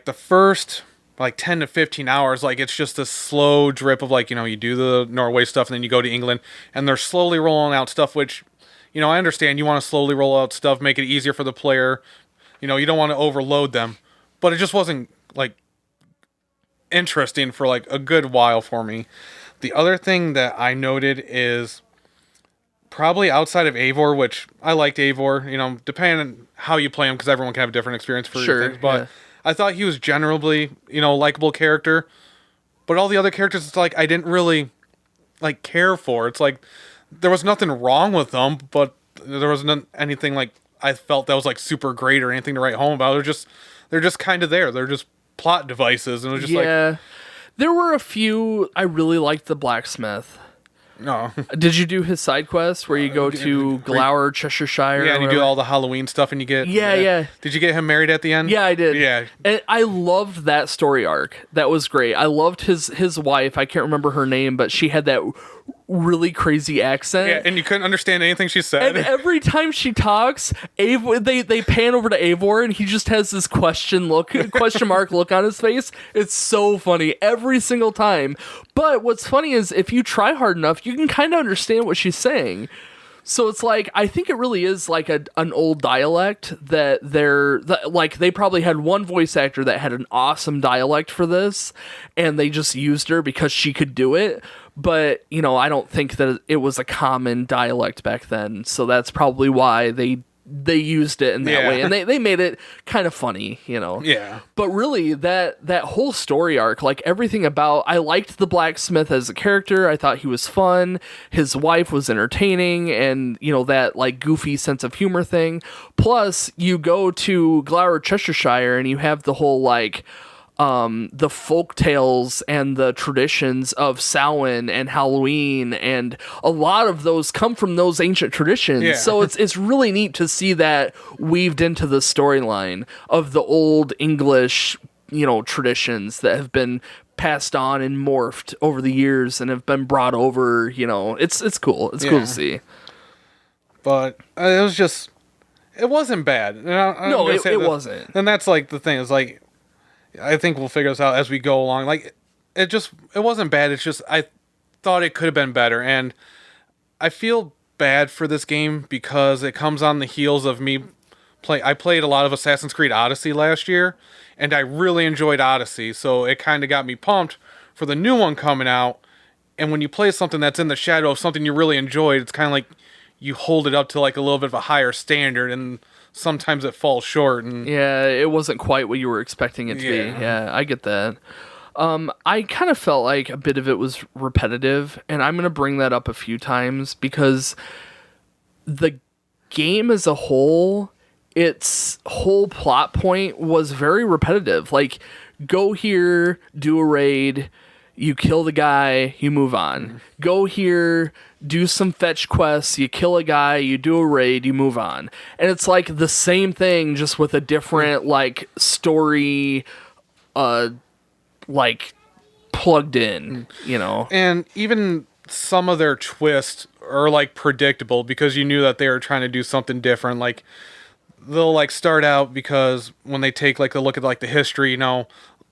the first like 10 to 15 hours, like it's just a slow drip of like, you know, you do the Norway stuff and then you go to England and they're slowly rolling out stuff, which, you know, I understand you want to slowly roll out stuff, make it easier for the player. You know, you don't want to overload them. But it just wasn't, like, interesting for, like, a good while for me. The other thing that I noted is probably outside of Eivor, which I liked Eivor, you know, depending on how you play him, because everyone can have a different experience for things. But I thought he was generally, you know, a likable character. But all the other characters, it's like I didn't really like care for. It's like there was nothing wrong with them, but there wasn't anything like I felt that was like super great or anything to write home about. They're just kind of there. They're just plot devices, and it was just like there were a few. I really liked the blacksmith. no. Did you do his side quest where you go to Glower, Cheshire? Yeah, and you do all the Halloween stuff, and you get yeah. Did you get him married at the end? Yeah, I did. Yeah, and I loved that story arc. That was great. I loved his wife. I can't remember her name, but she had that really crazy accent. yeah, and you couldn't understand anything she said. And every time she talks, they pan over to Eivor, and he just has this question mark look on his face. It's so funny every single time. But what's funny is if you try hard enough, you can kind of understand what she's saying. So it's like, I think it really is like an old dialect that they probably had one voice actor that had an awesome dialect for this, and they just used her because she could do it. But, I don't think that it was a common dialect back then. So that's probably why they used it in that way. And they made it kind of funny, Yeah. But really, that whole story arc, like everything about, I liked the blacksmith as a character. I thought he was fun. His wife was entertaining, and, that like goofy sense of humor thing. Plus, you go to Glower, Cheshire, and you have the whole like the folk tales and the traditions of Samhain and Halloween, and a lot of those come from those ancient traditions. Yeah. So it's really neat to see that weaved into the storyline of the old English, traditions that have been passed on and morphed over the years and have been brought over. It's cool. It's cool to see. But it wasn't bad. No, it wasn't. And that's like the thing is like, I think we'll figure this out as we go along. Like, it wasn't bad. It's just, I thought it could have been better. And I feel bad for this game because it comes on the heels of me I played a lot of Assassin's Creed Odyssey last year, and I really enjoyed Odyssey. So it kind of got me pumped for the new one coming out. And when you play something that's in the shadow of something you really enjoyed, it's kind of like you hold it up to like a little bit of a higher standard, and sometimes it falls short. And yeah, it wasn't quite what you were expecting it to be. Yeah, I get that. I kind of felt like a bit of it was repetitive, and I'm going to bring that up a few times because the game as a whole, its whole plot point was very repetitive. Like, go here, do a raid, you kill the guy, you move on. Go here, do some fetch quests, you kill a guy, you do a raid, you move on. And it's like the same thing, just with a different, like, story, like, plugged in, And even some of their twists are, like, predictable because you knew that they were trying to do something different. Like, they'll, like, start out because when they take, like, a look at, like, the history,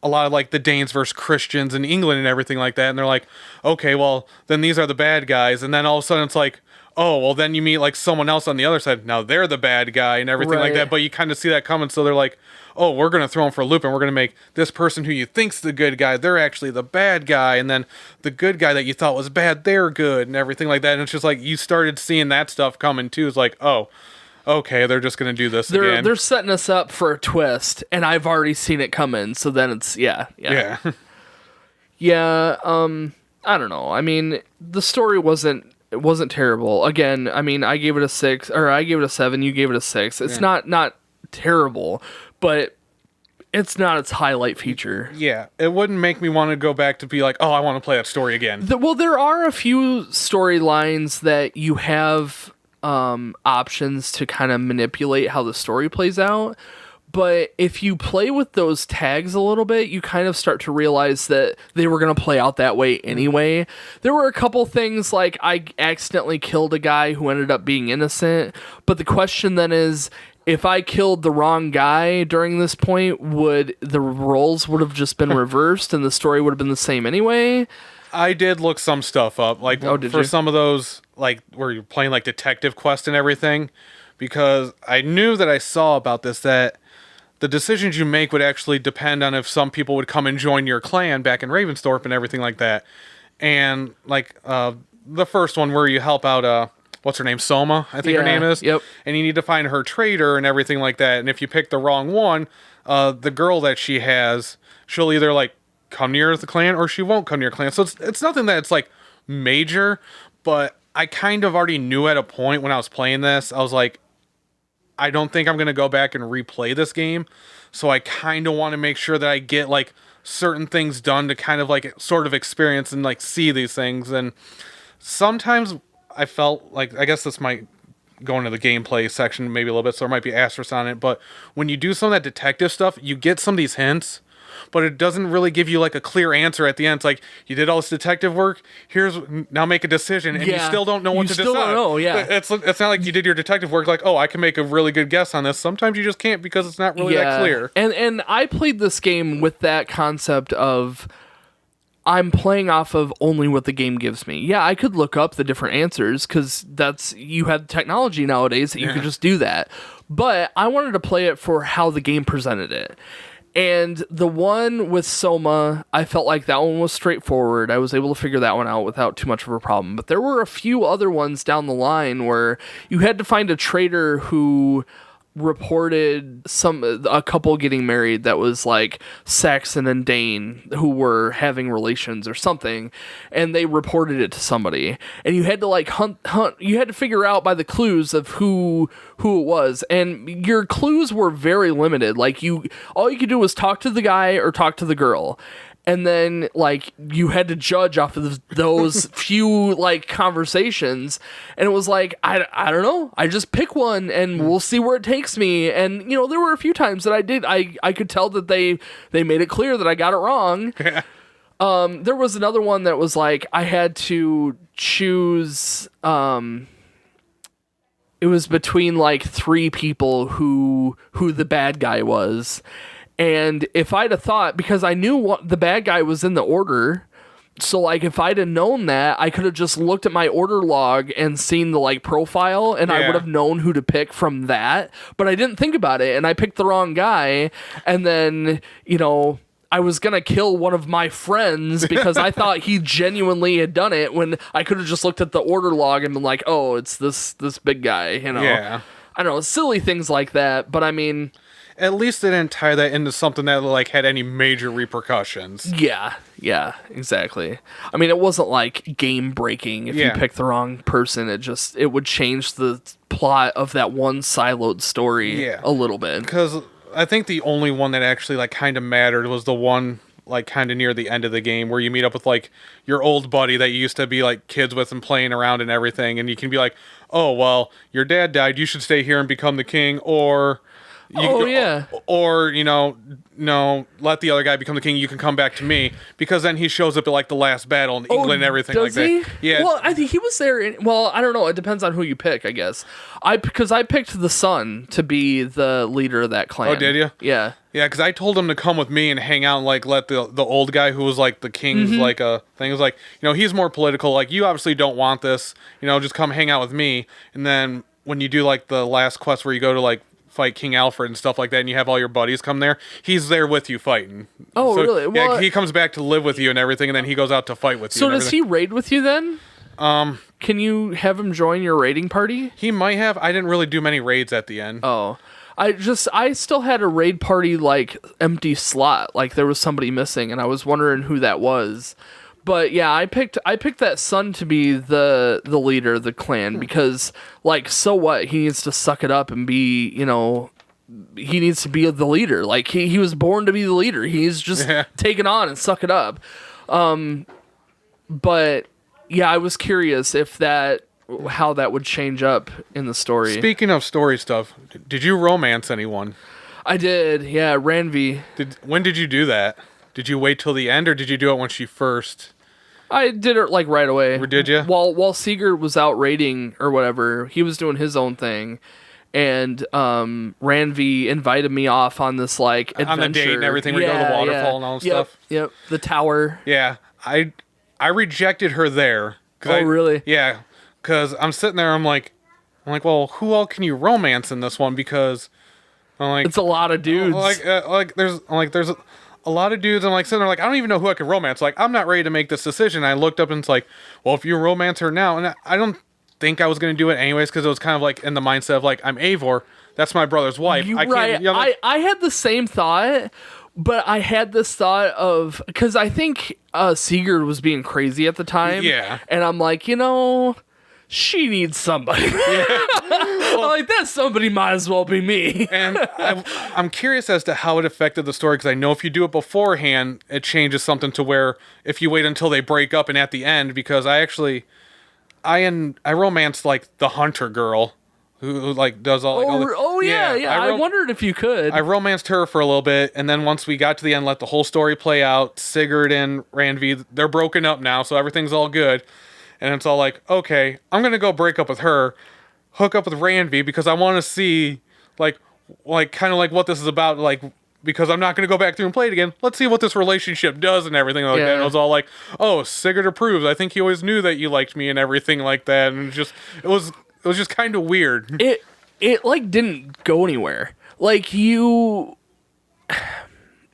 a lot of like the Danes versus Christians in England and everything like that. And they're like, okay, well then these are the bad guys. And then all of a sudden it's like, oh, well then you meet like someone else on the other side. Now they're the bad guy and everything like that. But you kind of see that coming. So they're like, oh, we're going to throw them for a loop and we're going to make this person who you think's the good guy, they're actually the bad guy. And then the good guy that you thought was bad, they're good and everything like that. And it's just like, you started seeing that stuff coming too. It's like, oh, okay, they're just going to do this again. They're setting us up for a twist, and I've already seen it coming, so then it's, yeah. Yeah, I don't know. I mean, the story wasn't terrible. Again, I mean, I gave it a 6, or I gave it a 7, you gave it a 6. It's not terrible, but it's not its highlight feature. Yeah, it wouldn't make me want to go back to be like, oh, I want to play that story again. Well, there are a few storylines that you have options to kind of manipulate how the story plays out, but if you play with those tags a little bit, you kind of start to realize that they were going to play out that way anyway. There were a couple things like I accidentally killed a guy who ended up being innocent, but the question then is, if I killed the wrong guy during this point, would the roles would have just been reversed and the story would have been the same anyway? I did look some stuff up, like for some of those, like where you're playing like detective quest and everything, because I knew that I saw about this, that the decisions you make would actually depend on if some people would come and join your clan back in Ravensthorpe and everything like that. And like the first one where you help out, what's her name? Soma, I think her name is. Yep. And you need to find her traitor and everything like that. And if you pick the wrong one, the girl that she has, she'll either like come near the clan or she won't come near clan. So it's nothing that it's like major, but I kind of already knew at a point when I was playing this, I was like, I don't think I'm going to go back and replay this game. So I kind of want to make sure that I get like certain things done to kind of like sort of experience and like see these things. And sometimes I felt like, I guess this might go into the gameplay section maybe a little bit, so there might be asterisks on it, but when you do some of that detective stuff, you get some of these hints, but it doesn't really give you like a clear answer at the end. It's like, you did all this detective work, now make a decision, and you still don't know what to decide. You still don't know, It's not like you did your detective work like, oh, I can make a really good guess on this. Sometimes you just can't because it's not really that clear. And I played this game with that concept of, I'm playing off of only what the game gives me. Yeah, I could look up the different answers because you have technology nowadays that you could just do that. But I wanted to play it for how the game presented it. And the one with Soma, I felt like that one was straightforward. I was able to figure that one out without too much of a problem. But there were a few other ones down the line where you had to find a trader who reported a couple getting married that was like Saxon and Dane who were having relations or something, and they reported it to somebody, and you had to like hunt you had to figure out by the clues of who it was, and your clues were very limited. Like all you could do was talk to the guy or talk to the girl. And then, like, you had to judge off of those few, like, conversations. And it was like, I don't know. I just pick one, and we'll see where it takes me. And, you know, there were a few times that I could tell that they made it clear that I got it wrong. There was another one that was like, I had to choose, it was between, like, 3 people who the bad guy was. And if I'd have thought, because I knew what the bad guy was in the order, so like if I'd have known that, I could have just looked at my order log and seen the like profile, and I would have known who to pick from that. But I didn't think about it, and I picked the wrong guy. And then, you know, I was gonna kill one of my friends because I thought he genuinely had done it, when I could have just looked at the order log and been like, oh, it's this big guy, you know. I don't know, silly things like that. But I mean, at least they didn't tie that into something that like had any major repercussions. Yeah, exactly. I mean, it wasn't like game breaking if you picked the wrong person. It would change the plot of that one siloed story a little bit. Because I think the only one that actually like kind of mattered was the one like kind of near the end of the game where you meet up with like your old buddy that you used to be like kids with and playing around and everything, and you can be like, oh well, your dad died, you should stay here and become the king, or or, you know, no, let the other guy become the king. You can come back to me, because then he shows up at like the last battle in England and everything like that. Yeah. Well, I think he was there. I don't know. It depends on who you pick, I guess. Because I picked the son to be the leader of that clan. Oh, did you? Yeah. Yeah, because I told him to come with me and hang out and like let the old guy who was like the king's like a thing, was like, you know, he's more political. Like, you obviously don't want this. You know, just come hang out with me. And then when you do like the last quest where you go to like fight King Alfred and stuff like that, and you have all your buddies come there, he's there with you fighting. Oh, so, really? Well, he comes back to live with you and everything, and then he goes out to fight with you. So does he raid with you then? Can you have him join your raiding party? He might have. I didn't really do many raids at the end. Oh. I still had a raid party, like, empty slot. Like, there was somebody missing, and I was wondering who that was. But yeah, I picked that son to be the leader of the clan, because, like, so what? He needs to suck it up and be, you know, he needs to be the leader. Like, he was born to be the leader. He's just take it on and suck it up. But yeah, I was curious how that would change up in the story. Speaking of story stuff, did you romance anyone? I did, yeah, Ranvi. When did you do that? Did you wait till the end, or did you do it when she first? I did it like right away. Or did you? While Sigurd was out raiding or whatever, he was doing his own thing, and Ranvi invited me off on this like adventure. On the date and everything, where you go to the waterfall and all that stuff. Yep, the tower. Yeah, I rejected her there. Oh, really? Yeah, because I'm sitting there, I'm like, well, who all can you romance in this one? Because I'm like, it's a lot of dudes. There's a lot of dudes. I'm like sitting there like, I don't even know who I can romance. Like, I'm not ready to make this decision. I looked up and it's like, well, if you romance her now, and I don't think I was going to do it anyways, because it was kind of like in the mindset of like, I'm Eivor, that's my brother's wife. I had the same thought, But I had this thought of, because I think Sigurd was being crazy at the time. Yeah. And I'm like, she needs somebody. Yeah. I'm like, that somebody might as well be me. And I'm curious as to how it affected the story, because I know if you do it beforehand, it changes something to where if you wait until they break up and at the end, because I romanced like the hunter girl who like does all. Yeah. I wondered if you could. I romanced her for a little bit, and then once we got to the end, let the whole story play out. Sigurd and Randvi, they're broken up now, so everything's all good. And it's all like, okay, I'm gonna go break up with her, hook up with Randvi, because I want to see like kind of like what this is about, like, because I'm not gonna go back through and play it again. Let's see what this relationship does and everything like that. And it was all like, oh, Sigurd approves. I think he always knew that you liked me and everything like that. And it was just kind of weird. It like didn't go anywhere. Like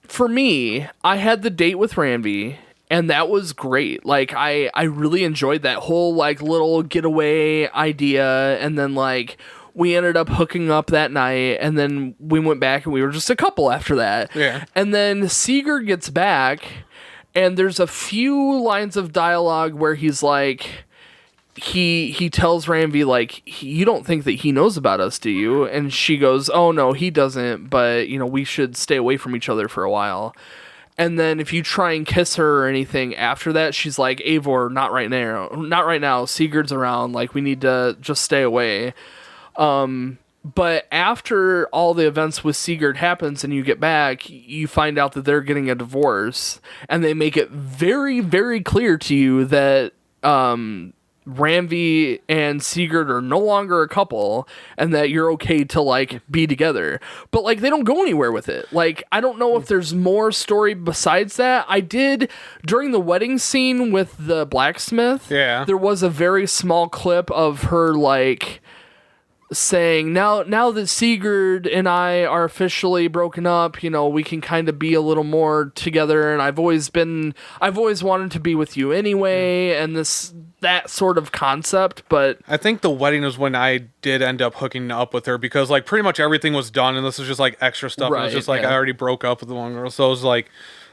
for me, I had the date with Randvi. And that was great. Like, I really enjoyed that whole, like, little getaway idea. And then, like, we ended up hooking up that night. And then we went back and we were just a couple after that. Yeah. And then Sigurd gets back. And there's a few lines of dialogue where he's like... He tells Randvi, like, you don't think that he knows about us, do you? And she goes, oh, no, he doesn't. But, we should stay away from each other for a while. And then if you try and kiss her or anything after that, she's like, Eivor, not right now. Not right now. Sigurd's around. Like, we need to just stay away. But after all the events with Sigurd happens and you get back, you find out that they're getting a divorce. And they make it very, very clear to you that Randvi and Sigurd are no longer a couple and that you're okay to like be together. But like they don't go anywhere with it. Like I don't know if there's more story besides that. I did during the wedding scene with the blacksmith. Yeah. There was a very small clip of her like saying now that Sigurd and I are officially broken up, we can kind of be a little more together, and I've always wanted to be with you anyway, and that sort of concept. But I think the wedding was when I did end up hooking up with her, because like pretty much everything was done and this was just like extra stuff. Right, and it was just like I already broke up with the one girl, so it was like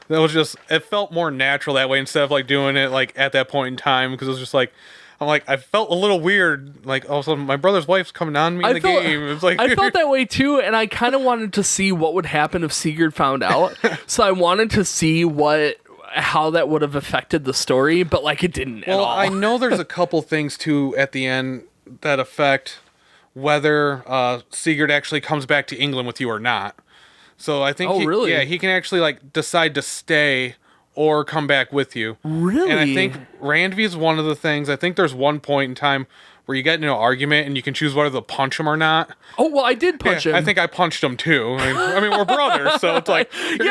it felt more natural that way instead of like doing it like at that point in time, because it was just like I felt a little weird, like, all of a sudden, my brother's wife's coming on me in the game. It was like, I felt that way, too, and I kind of wanted to see what would happen if Sigurd found out. So I wanted to see how that would have affected the story, but, like, it didn't at all. Well, I know there's a couple things, too, at the end that affect whether Sigurd actually comes back to England with you or not. So I think really? Yeah, he can actually, like, decide to stay or come back with you. Really? And I think Randvi is one of the things. I think there's one point in time where you get into an argument and you can choose whether to punch him or not. Oh, well, I did punch him. I think I punched him too. I mean we're brothers, so it's like, you're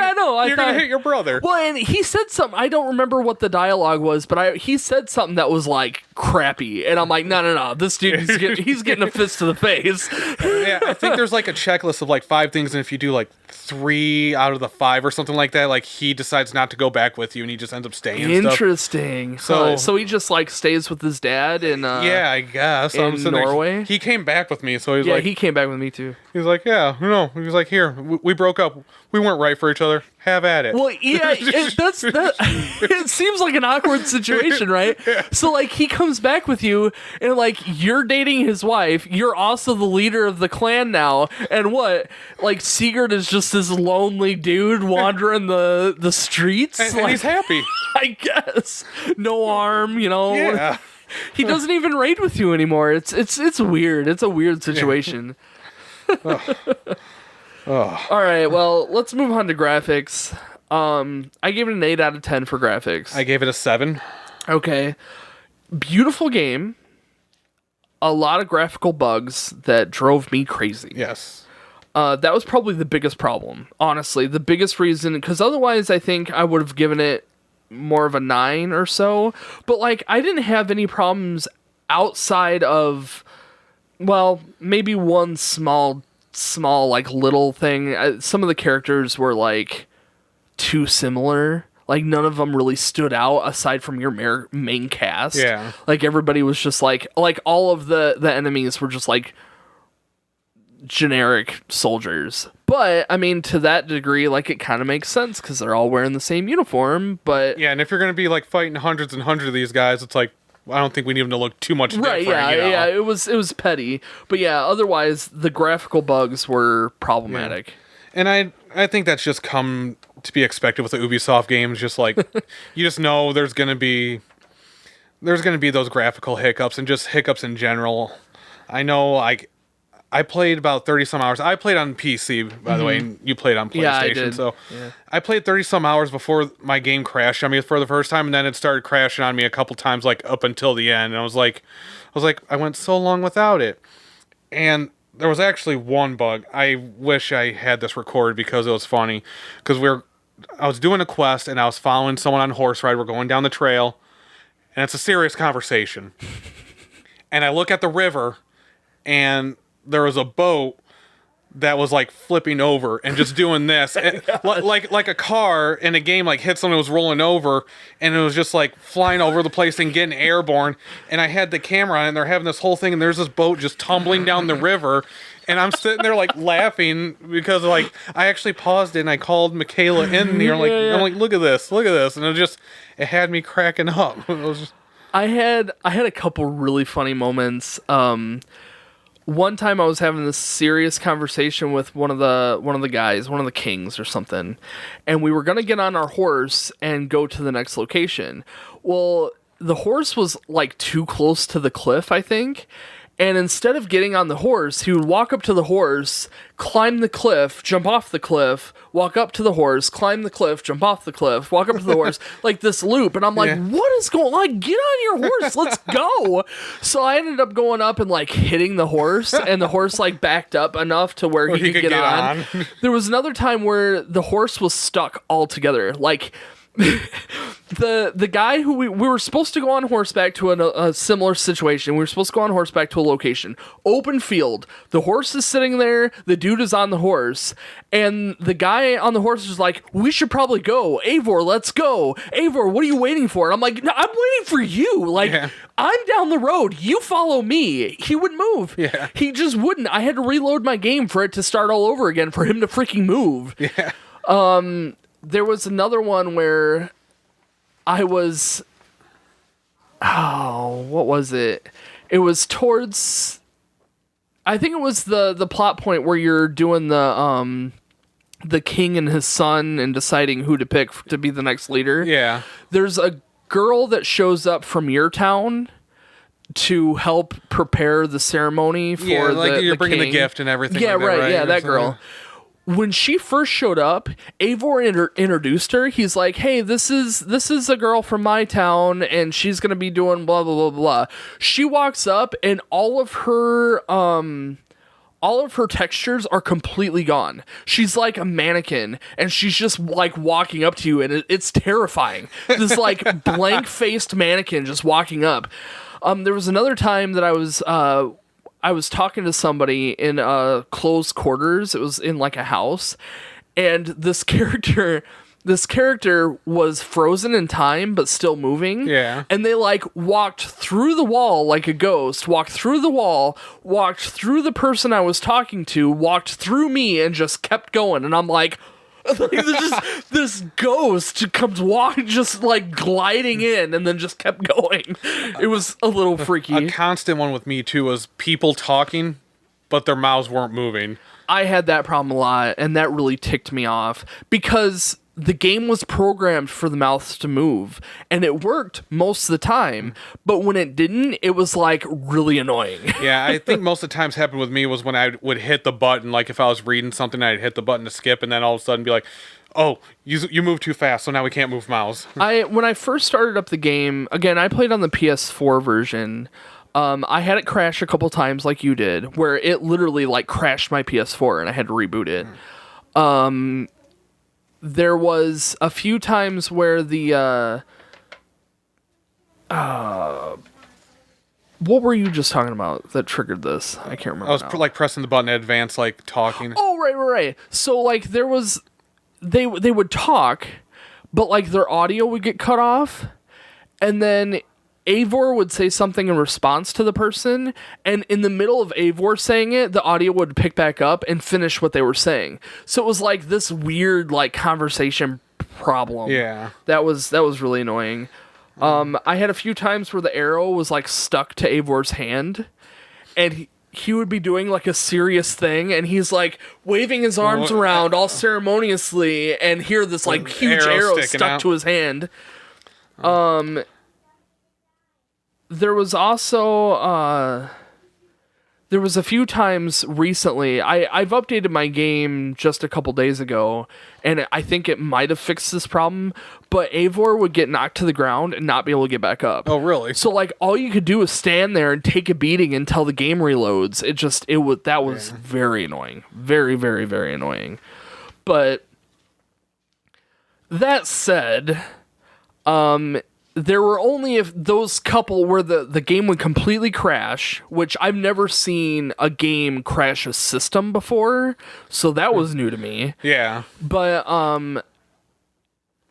gonna hit your brother. Well, and he said something. I don't remember what the dialogue was, but he said something that was like crappy, and I'm like, no, this dude he's getting a fist to the face. Yeah, I think there's like a checklist of like 5 things, and if you do like 3 out of the 5 or something like that, like he decides not to go back with you, and he just ends up staying. Interesting. So he just like stays with his dad in yeah, I guess in Norway. He came back with me, so he's yeah, like, he came back with me too. He's like, yeah, no. He was like, here, we broke up. We weren't right for each other. Have at it. Well, yeah, it seems like an awkward situation, right? Yeah. So, like, he comes back with you, and, like, you're dating his wife. You're also the leader of the clan now. And what? Like, Sigurd is just this lonely dude wandering the streets? And he's happy. I guess. No arm, Yeah. He doesn't even raid with you anymore. It's weird. It's a weird situation. Oh. All right, well, let's move on to graphics. I gave it an 8 out of 10 for graphics. I gave it a 7. Okay. Beautiful game. A lot of graphical bugs that drove me crazy. Yes. That was probably the biggest problem, honestly. The biggest reason, because otherwise I think I would have given it more of a 9 or so. But, like, I didn't have any problems outside of, well, maybe one small like little thing. Some of the characters were like too similar. Like none of them really stood out aside from your main cast. Yeah. Like everybody was just like all of the enemies were just like generic soldiers. But I mean, to that degree, like, it kind of makes sense because they're all wearing the same uniform. But yeah, and if you're going to be like fighting hundreds and hundreds of these guys, it's like, I don't think we need them to look too much different. Right, yeah, you know? yeah, it was petty. But yeah, otherwise the graphical bugs were problematic. Yeah. And I think that's just come to be expected with the Ubisoft games. Just like, you just know there's gonna be those graphical hiccups and just hiccups in general. I know, like, I played about 30 some hours. I played on PC, by the way, and you played on PlayStation. Yeah, I did. So I played 30 some hours before my game crashed on me for the first time, and then it started crashing on me a couple times, like up until the end. And I went so long without it. And there was actually one bug. I wish I had this recorded because it was funny. Because I was doing a quest and I was following someone on horse ride. We're going down the trail, and it's a serious conversation. And I look at the river, and there was a boat that was like flipping over and just doing this, and, like a car in a game, like hit someone who was rolling over, and it was just like flying over the place and getting airborne. And I had the camera on, and they're having this whole thing, and there's this boat just tumbling down the river, and I'm sitting there like laughing because like I actually paused it and I called Michaela in there, like I'm like, look at this, and it had me cracking up. It was just... I had a couple really funny moments. One time I was having this serious conversation with one of the guys, one of the kings or something, and we were going to get on our horse and go to the next location. Well, the horse was like too close to the cliff, I think. And instead of getting on the horse, he would walk up to the horse, climb the cliff, jump off the cliff, walk up to the horse, climb the cliff, jump off the cliff, walk up to the horse, like this loop. And I'm like, what is going on? Like, get on your horse. Let's go. So I ended up going up and like hitting the horse, and the horse like backed up enough to where he could get on. There was another time where the horse was stuck altogether. Like, the guy who we were supposed to go on horseback to a similar situation. We were supposed to go on horseback to a location, open field. The horse is sitting there. The dude is on the horse, and the guy on the horse is like, "We should probably go, Eivor. Let's go, Eivor. What are you waiting for?" And I'm like, "No, I'm waiting for you. Like, I'm down the road. You follow me." He wouldn't move. Yeah, he just wouldn't. I had to reload my game for it to start all over again for him to freaking move. Yeah. There was another one where I was... Oh, what was it? It was towards... I think it was the plot point where you're doing the king and his son and deciding who to pick to be the next leader. Yeah. There's a girl that shows up from your town to help prepare the ceremony for you're bringing king. The gift and everything. Yeah, like that, right? Yeah, that girl. When she first showed up, Eivor introduced her. He's like, "Hey, this is a girl from my town, and she's gonna be doing blah blah blah blah." She walks up, and all of her textures are completely gone. She's like a mannequin, and she's just like walking up to you, and it's terrifying. This like blank-faced mannequin just walking up. There was another time that I was talking to somebody in close quarters. It was in like a house, and this character was frozen in time but still moving. Yeah. And they like walked through the wall like a ghost, walked through the wall, walked through the person I was talking to, walked through me, and just kept going. And I'm like, this ghost comes walking, just like gliding in, and then just kept going. It was a little freaky. A constant one with me too was people talking, but their mouths weren't moving. I had that problem a lot, and that really ticked me off because the game was programmed for the mouths to move, and it worked most of the time, but when it didn't, it was like really annoying. Yeah, I think most of the times happened with me was when I would hit the button, like if I was reading something, I'd hit the button to skip, and then all of a sudden be like, "Oh, you moved too fast, so now we can't move mouse." When I first started up the game, again, I played on the PS4 version. I had it crash a couple times like you did, where it literally like crashed my PS4 and I had to reboot it. There was a few times where the what were you just talking about that triggered this? I can't remember. I was like pressing the button in advance, like talking. Oh, right. So like there was, they would talk, but like their audio would get cut off, and then Eivor would say something in response to the person, and in the middle of Eivor saying it, the audio would pick back up and finish what they were saying. So it was like this weird like conversation problem. Yeah. That was really annoying. I had a few times where the arrow was like stuck to Eivor's hand, and he would be doing like a serious thing, and he's like waving his arms around all ceremoniously, and hear this like huge arrow stuck to his hand. There was also there was a few times recently. I've updated my game just a couple days ago, and I think it might have fixed this problem. But Eivor would get knocked to the ground and not be able to get back up. Oh, really? So like all you could do is stand there and take a beating until the game reloads. That was very annoying, very very very annoying. But that said, there were only those couple where the game would completely crash, which I've never seen a game crash a system before, so that was new to me. Yeah. But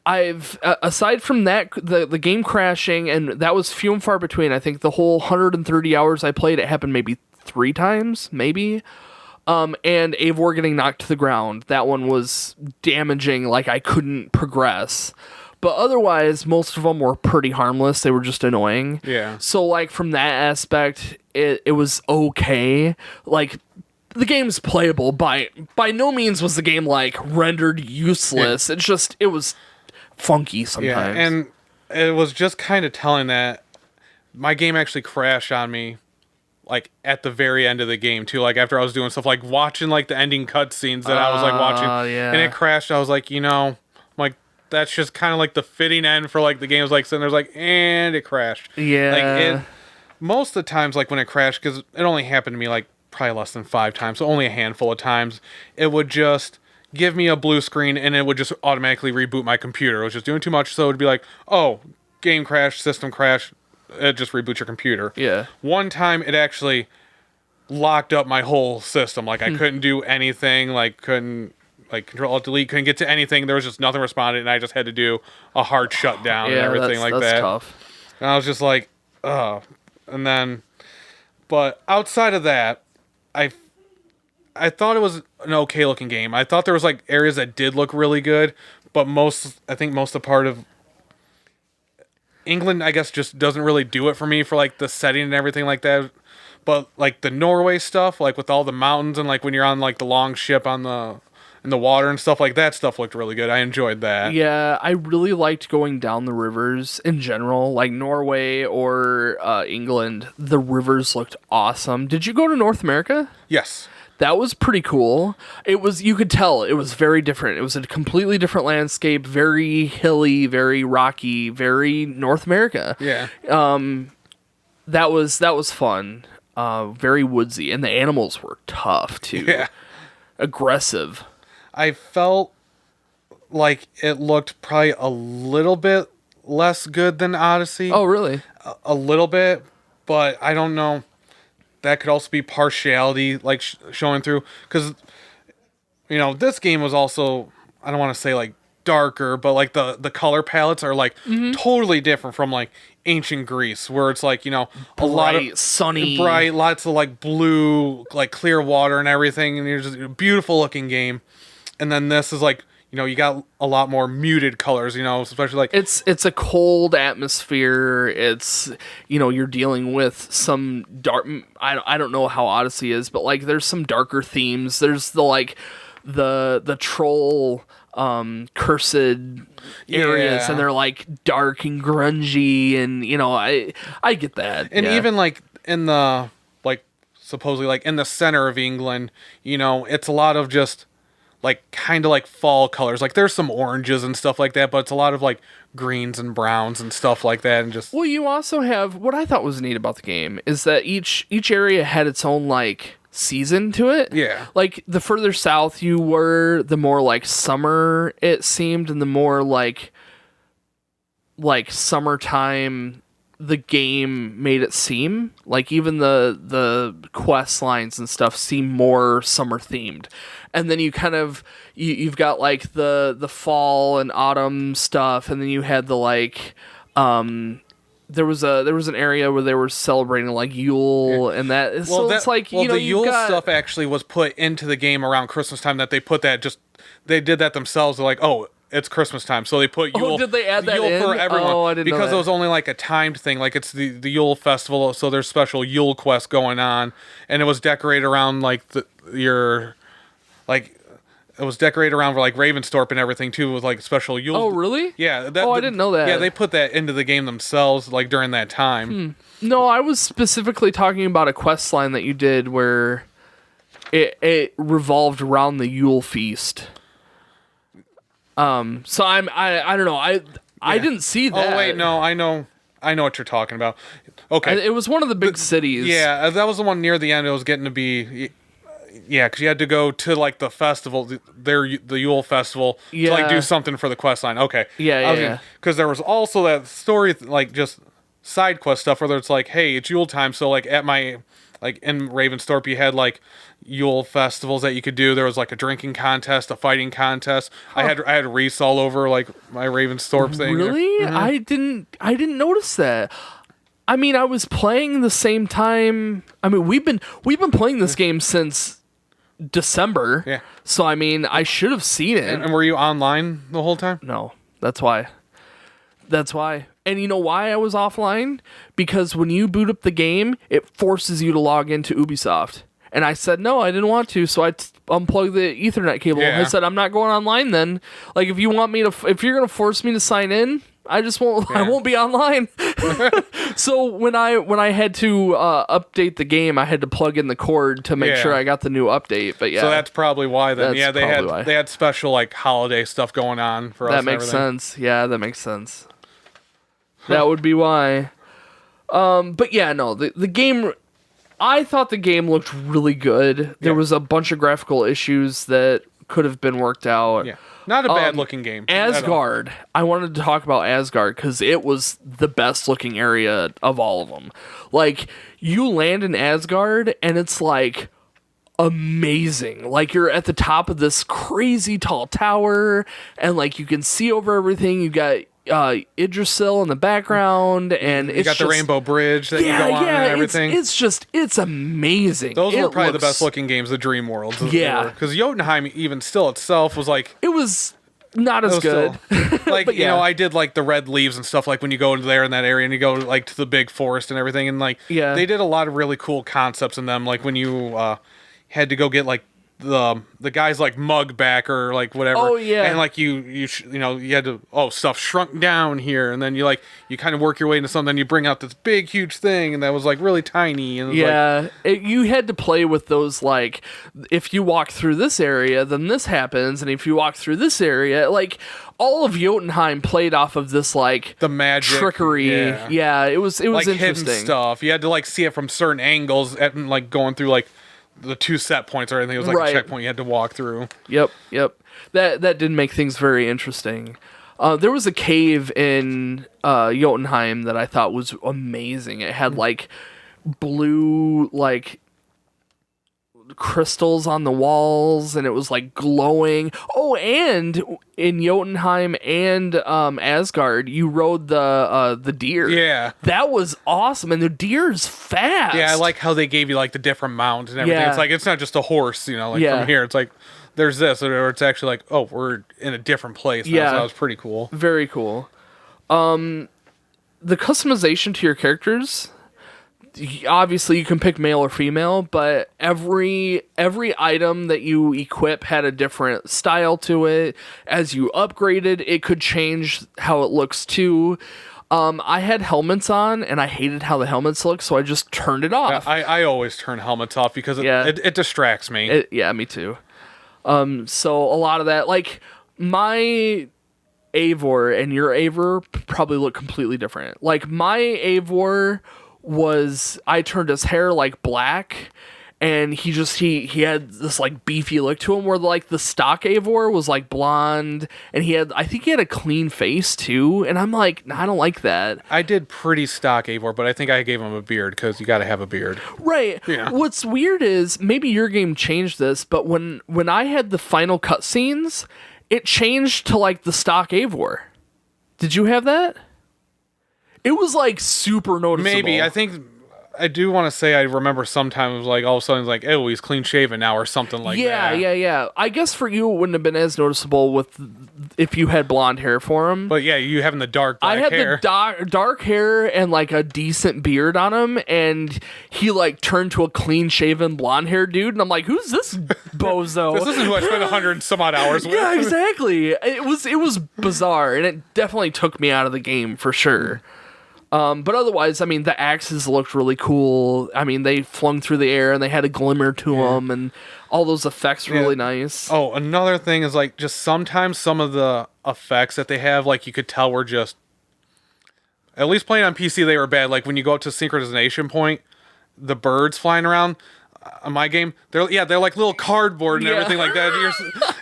I've aside from that, the game crashing, and that was few and far between. I think the whole 130 hours I played, it happened maybe 3 times, maybe. And Eivor getting knocked to the ground, that one was damaging, like I couldn't progress. But otherwise, most of them were pretty harmless. They were just annoying. Yeah. So, like, from that aspect, it was okay. Like, the game's playable. By no means was the game, like, rendered useless. Yeah. It was funky sometimes. Yeah, and it was just kind of telling that my game actually crashed on me, like, at the very end of the game, too. Like, after I was doing stuff, like, watching, like, the ending cutscenes that I was, like, watching. Yeah. And it crashed. I was like, that's just kind of like the fitting end for like the game was like sitting there's like, and it crashed. Yeah. Like most of the times, like when it crashed, because it only happened to me like probably less than 5 times, so only a handful of times, it would just give me a blue screen and it would just automatically reboot my computer. It was just doing too much, so it would be like, oh, game crash, system crash, it just reboots your computer. Yeah. One time it actually locked up my whole system. Like I couldn't do anything, like couldn't like Control-Alt-Delete, couldn't get to anything. There was just nothing responded, and I just had to do a hard shutdown and everything like that's that. Tough. And I was just like, ugh. And then, but outside of that, I thought it was an okay looking game. I thought there was like areas that did look really good, but I think most of the part of England, I guess, just doesn't really do it for me for like the setting and everything like that. But like the Norway stuff, like with all the mountains and like when you're on like the long ship in the water and stuff like that, stuff looked really good. I enjoyed that. Yeah, I really liked going down the rivers in general, like Norway or England. The rivers looked awesome. Did you go to North America? Yes. That was pretty cool. You could tell it was very different. It was a completely different landscape, very hilly, very rocky, very North America. Yeah. That was fun. Very woodsy, and the animals were tough too. Yeah. Aggressive. I felt like it looked probably a little bit less good than Odyssey. Oh, really? A little bit, but I don't know. That could also be partiality, like showing through, because this game was also, I don't want to say like darker, but like the color palettes are like totally different from like ancient Greece, where it's like a lot of sunny, bright, lots of like blue, like clear water and everything, and it's just a beautiful looking game. And then this is like, you got a lot more muted colors, especially like... It's a cold atmosphere. It's, you're dealing with some dark... I don't know how Odyssey is, but like there's some darker themes. There's the troll cursed areas, and they're like dark and grungy, and I get that. And even like in the, like supposedly like in the center of England, it's a lot of just... like kind of like fall colors. Like there's some oranges and stuff like that, but it's a lot of like greens and browns and stuff like that. And just you also have what I thought was neat about the game is that each area had its own like season to it. Yeah. Like the further south you were, the more like summer it seemed, and the more like summertime the game made it seem. Like even the quest lines and stuff seem more summer themed. And then you kind of you've got like the fall and autumn stuff, and then you had the like there was an area where they were celebrating like Yule and that. Well, so it's like, you know, the Yule got stuff actually was put into the game around Christmas time. That they did that themselves. They're like, oh, it's Christmas time, so they put Yule. Oh, did they add that Yule in? for everyone? Oh, I didn't know because that. it was only like a timed thing. Like it's the Yule festival, so there's special Yule quests going on, and it was decorated around like it was decorated around like Ravensthorpe and everything too, with like special Yule. Oh, really? Yeah. I didn't know that. Yeah, they put that into the game themselves, like during that time. No, I was specifically talking about a quest line that you did where it revolved around the Yule feast. So I don't know. I didn't see that. Oh wait, no, I know what you're talking about. Okay. It was one of the big cities. Yeah, that was the one near the end. It was getting to be, yeah, because you had to go to like the festival, the Yule festival, to like do something for the quest line. Okay. Yeah. Because there was also that story, like just side quest stuff, where it's like, hey, it's Yule time, so like in Ravensthorpe, you had like Yule festivals that you could do. There was like a drinking contest, a fighting contest. I had wreaths all over like my Ravensthorpe thing. Really? Mm-hmm. I didn't notice that. I mean, I was playing the same time. I mean, we've been playing this game since December. Yeah. So I mean, I should have seen it. And were you online the whole time? No, that's why. And you know why I was offline? Because when you boot up the game, it forces you to log into Ubisoft. And I said, no, I didn't want to. So I unplugged the Ethernet cable. Yeah. I said, I'm not going online then. Like, if you're going to force me to sign in, I just won't, I won't be online. So when I had to update the game, I had to plug in the cord to make sure I got the new update. But yeah. So that's probably why then. That's They had special like holiday stuff going on for us. That makes sense. Yeah, that makes sense. That would be why. But yeah, no, the game, I thought the game looked really good. There was a bunch of graphical issues that could have been worked out. Yeah. Not a bad looking game. Asgard. I wanted to talk about Asgard because it was the best looking area of all of them. Like, you land in Asgard and it's like amazing. Like, you're at the top of this crazy tall tower and like you can see over everything. You got Yggdrasil in the background, and you got the Rainbow Bridge that you go on and everything. It's amazing. Those were probably the best looking games, the Dream Worlds. Yeah, because Jotunheim even still itself was like, it was not as good. Like, but you know, I did like the red leaves and stuff, like when you go into there in that area and you go like to the big forest and everything, and like they did a lot of really cool concepts in them, like when you had to go get like the guy's like mug back or like whatever. Oh yeah. And like you had to stuff shrunk down here, and then you kind of work your way into something. Then you bring out this big huge thing, and that was like really tiny. And you had to play with those, like, if you walk through this area, then this happens, and if you walk through this area, like all of Jotunheim played off of this like the magic trickery. Yeah, it was like interesting hidden stuff. You had to like see it from certain angles and like going through like the two set points or anything. It was like a checkpoint you had to walk through. Yep. That did make things very interesting. There was a cave in Jotunheim that I thought was amazing. It had like blue like crystals on the walls, and it was like glowing. Oh, and in Jotunheim and Asgard, you rode the deer. Yeah, that was awesome, and the deer is fast. Yeah, I like how they gave you like the different mounts and everything. It's like it's not just a horse, like from here. It's like there's this, or it's actually like, oh, we're in a different place now. So that was pretty cool. Very cool. The customization to your characters, obviously you can pick male or female, but every item that you equip had a different style to it. As you upgraded, it could change how it looks too. I had helmets on, and I hated how the helmets looked, so I just turned it off. I always turn helmets off because it distracts me. Me too. So a lot of that, like my Eivor and your Eivor probably look completely different. Like my Eivor I turned his hair like black, and he had this like beefy look to him, where like the stock Eivor was like blonde, and I think he had a clean face too, and I'm like, nah, I don't like that. I did pretty stock Eivor, but I think I gave him a beard because you got to have a beard. Right. Yeah. What's weird is, maybe your game changed this, but when I had the final cutscenes, it changed to like the stock Eivor. Did you have that? It was like super noticeable. Maybe. I think I do want to say I remember sometimes like all of a sudden it's like, oh, he's clean shaven now or something like that. Yeah. I guess for you it wouldn't have been as noticeable with if you had blonde hair for him. But yeah, you having the dark black hair. I had the dark hair and like a decent beard on him, and he like turned to a clean shaven blonde haired dude, and I'm like, who's this bozo? This isn't who I spent 100 some odd hours with. Yeah, exactly. It was bizarre, and it definitely took me out of the game for sure. But otherwise, I mean, the axes looked really cool. I mean, they flung through the air and they had a glimmer to them, and all those effects were really nice. Oh, another thing is like just sometimes some of the effects that they have, like you could tell were just, at least playing on PC, they were bad. Like when you go up to synchronization point, the birds flying around. On my game, they're like little cardboard and everything like that.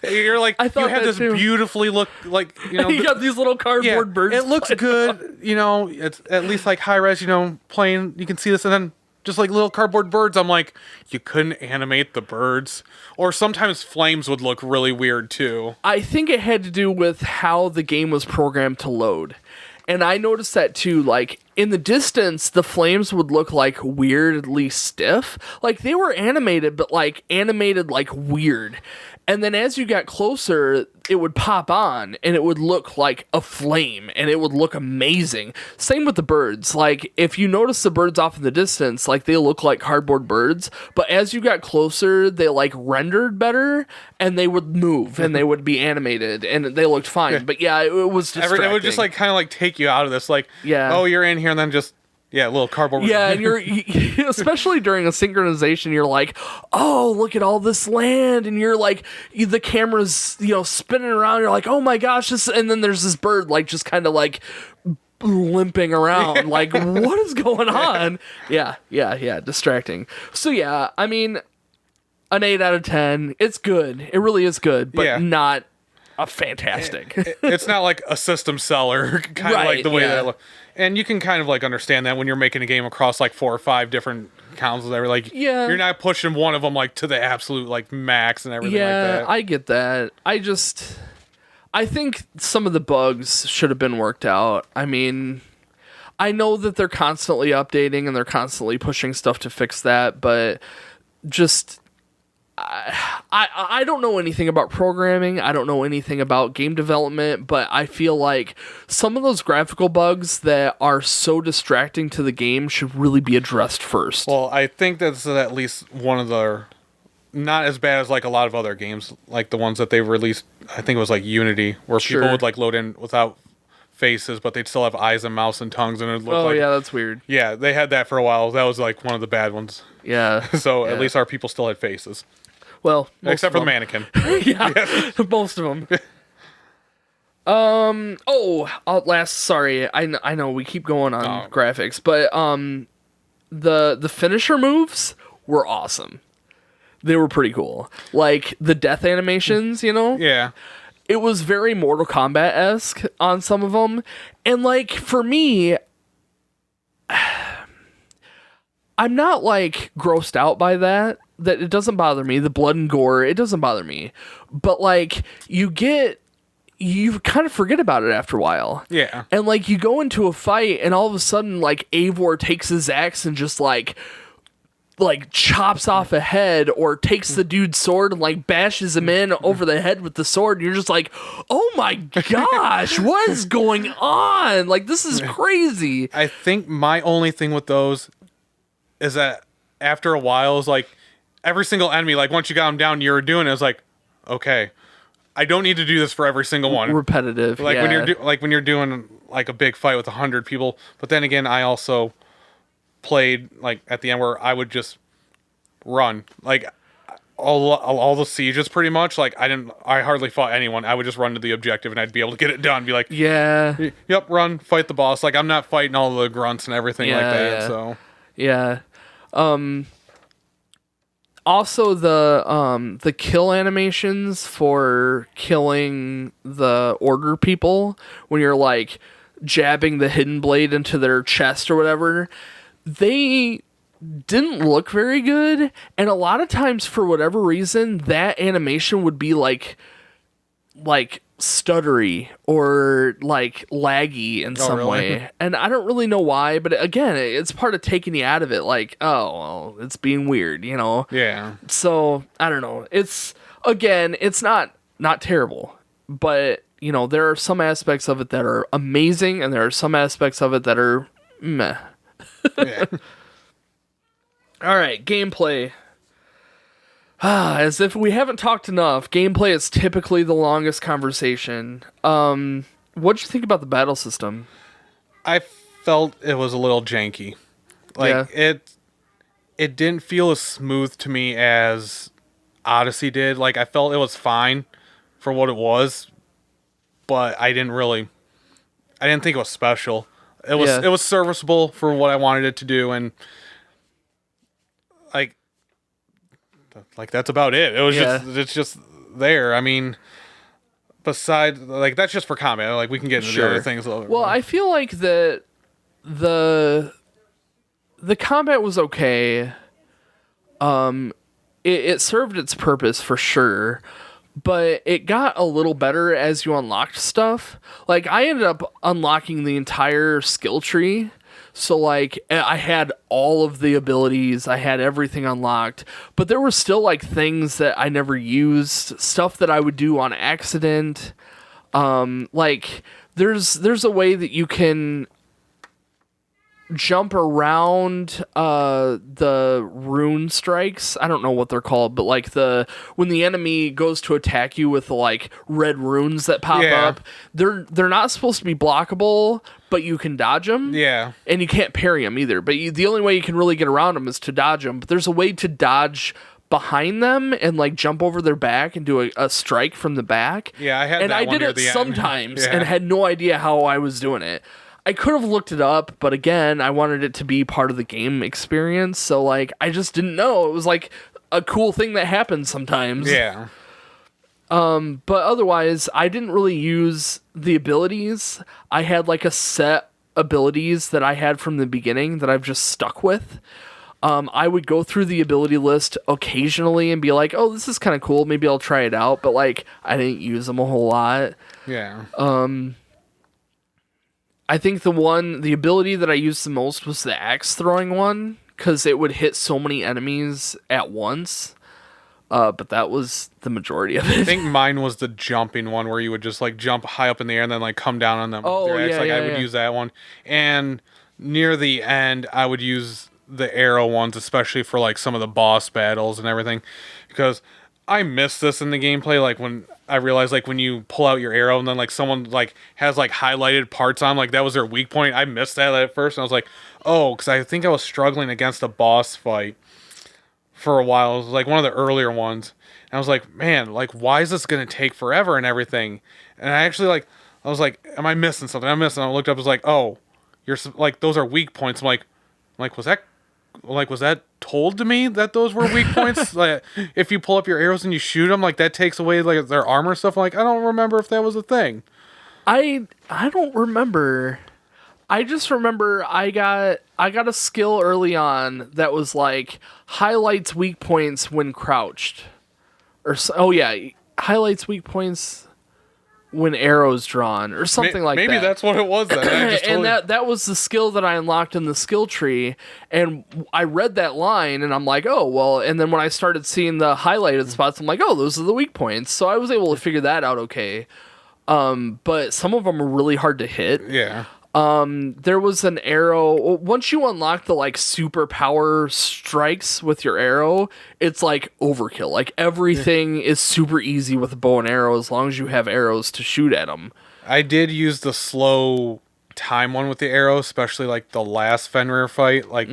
You're like, you have this beautifully look like, you got these little cardboard birds. It looks good, it's at least like high res, playing, you can see this, and then just like little cardboard birds. I'm like, you couldn't animate the birds, or sometimes flames would look really weird too. I think it had to do with how the game was programmed to load. And I noticed that too, like, in the distance, the flames would look, like, weirdly stiff. Like, they were animated, but, like, animated, like, weird. And then as you got closer, it would pop on, and it would look like a flame, and it would look amazing. Same with the birds. Like, if you notice the birds off in the distance, like, they look like cardboard birds, but as you got closer, they, like, rendered better, and they would move, and they would be animated, and they looked fine. Yeah. But, yeah, it was distracting. It would just, like, kind of, like, take you out of this, like, oh, you're in here, and then just... Yeah, a little cardboard. Yeah, and you're especially during a synchronization, you're like, oh, look at all this land, and you're like, the camera's spinning around. You're like, oh my gosh, and then there's this bird like just kind of like limping around, like what is going on? Yeah, distracting. So yeah, I mean, an 8 out of 10. It's good. It really is good, but not a fantastic. It's not like a system seller, kind of like the way that. And you can kind of like understand that when you're making a game across like 4 or 5 different consoles, like you're not pushing one of them like to the absolute like max and everything like that. Yeah, I get that. I think some of the bugs should have been worked out. I mean, I know that they're constantly updating and they're constantly pushing stuff to fix that, but just I don't know anything about programming. I don't know anything about game development, but I feel like some of those graphical bugs that are so distracting to the game should really be addressed first. Well, I think that's at least one of the, not as bad as like a lot of other games, like the ones that they've released. I think it was like Unity, where people would like load in without faces, but they'd still have eyes and mouths and tongues, and it would look like... Oh, yeah, that's weird. Yeah, they had that for a while. That was like one of the bad ones. Yeah. So at least our people still had faces. Well, except for the mannequin. Most of them. Sorry. I know we keep going on graphics, but the finisher moves were awesome. They were pretty cool. Like the death animations, Yeah. It was very Mortal Kombat-esque on some of them, and like for me, I'm not like grossed out by that it doesn't bother me. The blood and gore, it doesn't bother me. But like you kind of forget about it after a while. Yeah. And like you go into a fight and all of a sudden like Eivor takes his axe and just like chops off a head, or takes the dude's sword and like bashes him in over the head with the sword, and you're just like, oh my gosh, what is going on? Like, this is crazy. I think my only thing with those is that after a while is like every single enemy, like once you got them down, you were doing it, was like, okay, I don't need to do this for every single one. Repetitive. Like when you're doing like a big fight with 100 people. But then again, I also played like at the end where I would just run like all the sieges pretty much. Like I hardly fought anyone. I would just run to the objective and I'd be able to get it done. Be like, yep, run, fight the boss. Like I'm not fighting all the grunts and everything like that. Yeah. So yeah. Also, the kill animations for killing the order people, when you're like jabbing the hidden blade into their chest or whatever, they didn't look very good. And a lot of times, for whatever reason, that animation would be like stuttery or like laggy in some really? way. And I don't really know why, but again, it's part of taking you out of it. Like, oh, well, it's being weird, you know? Yeah. So I don't know. It's not terrible, but you know, there are some aspects of it that are amazing and there are some aspects of it that are meh. Yeah. All right, gameplay. As if we haven't talked enough, gameplay is typically the longest conversation. What'd you think about the battle system? I felt it was a little janky. Like it didn't feel as smooth to me as Odyssey did. Like I felt it was fine for what it was, but I didn't think it was special. It was serviceable for what I wanted it to do, and like that's about it. It was it's just there. I mean, besides like that's just for combat. Like we can get into the other things a little bit. Well, I feel like that the combat was okay. It served its purpose for sure, but it got a little better as you unlocked stuff. Like I ended up unlocking the entire skill tree. So like I had all of the abilities, I had everything unlocked, but there were still like things that I never used, stuff that I would do on accident. Like there's a way that you can jump around the rune strikes. I don't know what they're called, but like when the enemy goes to attack you with the like red runes that pop up, they're not supposed to be blockable, but you can dodge them. Yeah. And you can't parry them either. But the only way you can really get around them is to dodge them. But there's a way to dodge behind them and like jump over their back and do a strike from the back. Yeah, I had and that I one did near it the end. sometimes and had no idea how I was doing it. I could have looked it up, but again, I wanted it to be part of the game experience. So like I just didn't know. It was like a cool thing that happens sometimes. Yeah. But otherwise, I didn't really use the abilities. I had like a set abilities that I had from the beginning that I've just stuck with. I would go through the ability list occasionally and be like, oh, this is kind of cool. Maybe I'll try it out. But like, I didn't use them a whole lot. Yeah. I think the ability that I used the most was the axe throwing one, because it would hit so many enemies at once. But that was the majority of it. I think mine was the jumping one where you would just like jump high up in the air and then like come down on them. Oh, I would use that one. And near the end, I would use the arrow ones, especially for like some of the boss battles and everything, because I missed this in the gameplay. Like when I realized like when you pull out your arrow and then like someone like has like highlighted parts on, like that was their weak point. I missed that at first and I was like, oh, because I think I was struggling against a boss fight for a while. It was like one of the earlier ones. And I was like, man, like why is this going to take forever and everything? And I actually I was like, am I missing something? I'm missing. I looked up, it was like, oh, you're like, those are weak points. I'm like, was that told to me that those were weak points? Like, if you pull up your arrows and you shoot them, like that takes away like their armor stuff. Like, I don't remember if that was a thing. I don't remember. I just remember I got a skill early on that was like highlights weak points when crouched, highlights weak points when arrows drawn or something like that. Maybe that's what it was then. And that was the skill that I unlocked in the skill tree, and I read that line and I'm like, oh well, and then when I started seeing the highlighted spots, I'm like, oh, those are the weak points. So I was able to figure that out okay. But some of them are really hard to hit. Yeah. There was an arrow. Once you unlock the like super power strikes with your arrow, it's like overkill. Like everything is super easy with a bow and arrow as long as you have arrows to shoot at them. I did use the slow time one with the arrow, especially like the last Fenrir fight, like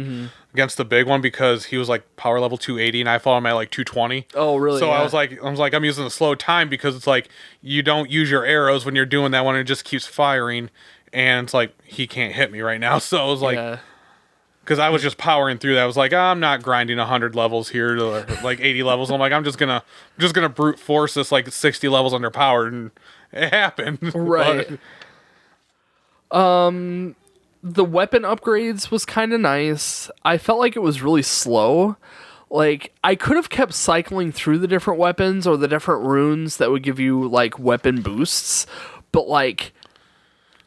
against the big one, because he was like power level 280 and I fought him at like 220. Oh, really? So Yeah. I was like, I'm using the slow time because it's like you don't use your arrows when you're doing that one. It just keeps firing. And it's like, he can't hit me right now. So I was like, because I was just powering through that. I was like, I'm not grinding 100 levels here to like 80 levels. I'm like, I'm just gonna brute force this like 60 levels underpowered, and it happened. Right. The weapon upgrades was kind of nice. I felt like it was really slow. Like, I could have kept cycling through the different weapons or the different runes that would give you, like, weapon boosts, but, like,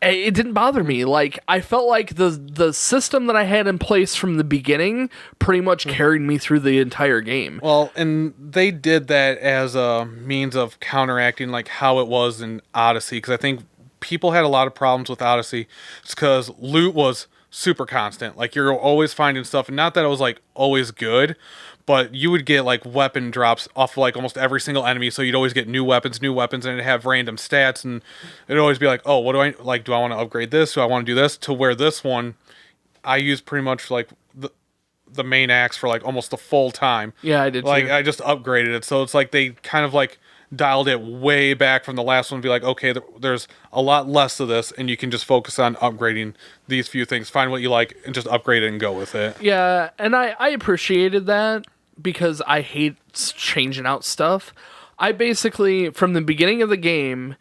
it didn't bother me. Like, I felt like the system that I had in place from the beginning pretty much carried me through the entire game. Well, and they did that as a means of counteracting, like, how it was in Odyssey, because I think people had a lot of problems with Odyssey. It's because loot was super constant. Like, you're always finding stuff, and not that it was, like, always good, but you would get, like, weapon drops off of, like, almost every single enemy, so you'd always get new weapons, and it'd have random stats, and it'd always be like, oh, what do I, like, do I want to upgrade this? Do I want to do this? To where this one, I use pretty much, like, the main axe for, like, almost the full time. Yeah, I did Like, too. I just upgraded it, so it's like they kind of, like, dialed it way back from the last one to be like, okay, there's a lot less of this, and you can just focus on upgrading these few things, find what you like, and just upgrade it and go with it. Yeah, and I appreciated that because I hate changing out stuff. I basically, from the beginning of the game,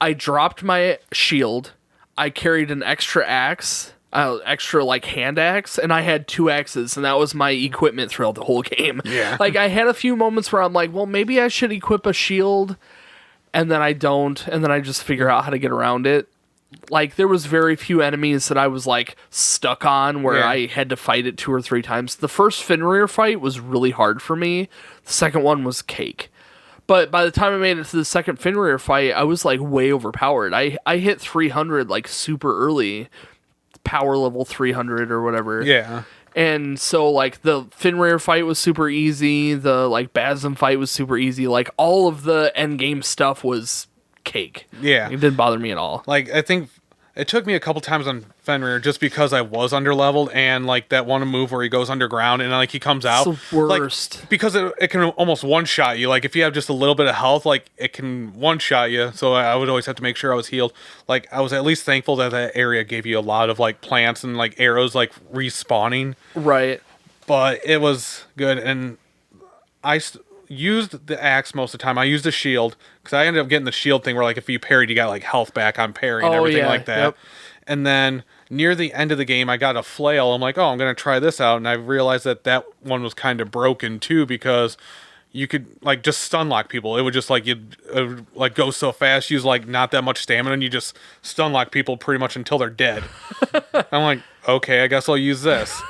I dropped my shield, I carried an extra axe, extra, like, hand axe, and I had 2 axes, and that was my equipment throughout the whole game. Yeah. Like, I had a few moments where I'm like, well, maybe I should equip a shield, and then I don't, and then I just figure out how to get around it. Like, there was very few enemies that I was, like, stuck on where Yeah. I had to fight it 2 or 3 times. The first Fenrir fight was really hard for me. The second one was cake. But by the time I made it to the second Fenrir fight, I was, like, way overpowered. I hit 300, like, super early. Power level 300 or whatever. Yeah. And so, like, the Fenrir fight was super easy. The, like, Basm fight was super easy. Like, all of the endgame stuff was cake. Yeah. It didn't bother me at all. Like, I think it took me a couple times on Fenrir just because I was underleveled, and, like, that one move where he goes underground and, like, he comes out. It's the worst. Like, because it can almost one-shot you. Like, if you have just a little bit of health, like, it can one-shot you. So I would always have to make sure I was healed. Like, I was at least thankful that area gave you a lot of, like, plants and, like, arrows, like, respawning. Right. But it was good, and I used the axe most of the time. I used the shield, because I ended up getting the shield thing where, like, if you parried, you got, like, health back on parry and everything like that. Yep. And then near the end of the game, I got a flail. I'm like, oh, I'm going to try this out. And I realized that one was kind of broken, too, because you could, like, just stun lock people. It would just, like, you'd, like, go so fast, use, like, not that much stamina, and you just stun lock people pretty much until they're dead. I'm like, okay, I guess I'll use this.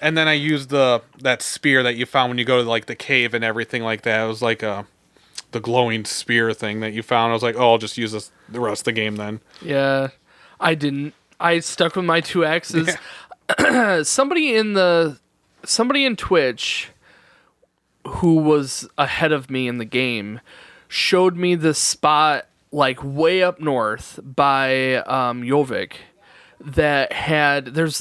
And then I used that spear that you found when you go to, like, the cave and everything like that. It was like the glowing spear thing that you found. I was like, oh, I'll just use this the rest of the game then. Yeah. I didn't. I stuck with my 2 axes. Yeah. Somebody in Twitch who was ahead of me in the game showed me this spot, like, way up north by Jovik that had there's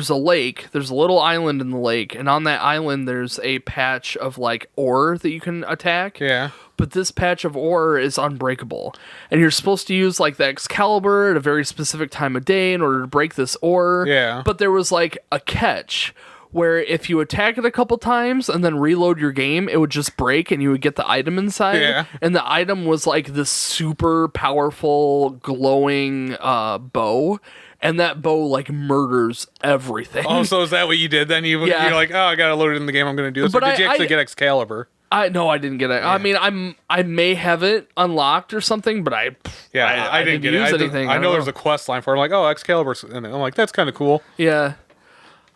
a lake, there's a little island in the lake, and on that island there's a patch of, like, ore that you can attack. Yeah. But this patch of ore is unbreakable. And you're supposed to use, like, the Excalibur at a very specific time of day in order to break this ore. Yeah. But there was, like, a catch where if you attack it a couple times and then reload your game, it would just break and you would get the item inside. Yeah. And the item was, like, this super powerful glowing bow. And that bow, like, murders everything. Oh, so is that what you did then? You're like, oh, I got to load it in the game. I'm going to do this. But Or did you actually get Excalibur? No, I didn't get it. Yeah. I mean, I may have it unlocked or something, but I didn't get use it. anything. I know there's a quest line for it. I'm like, oh, Excalibur's in it. I'm like, that's kind of cool. Yeah.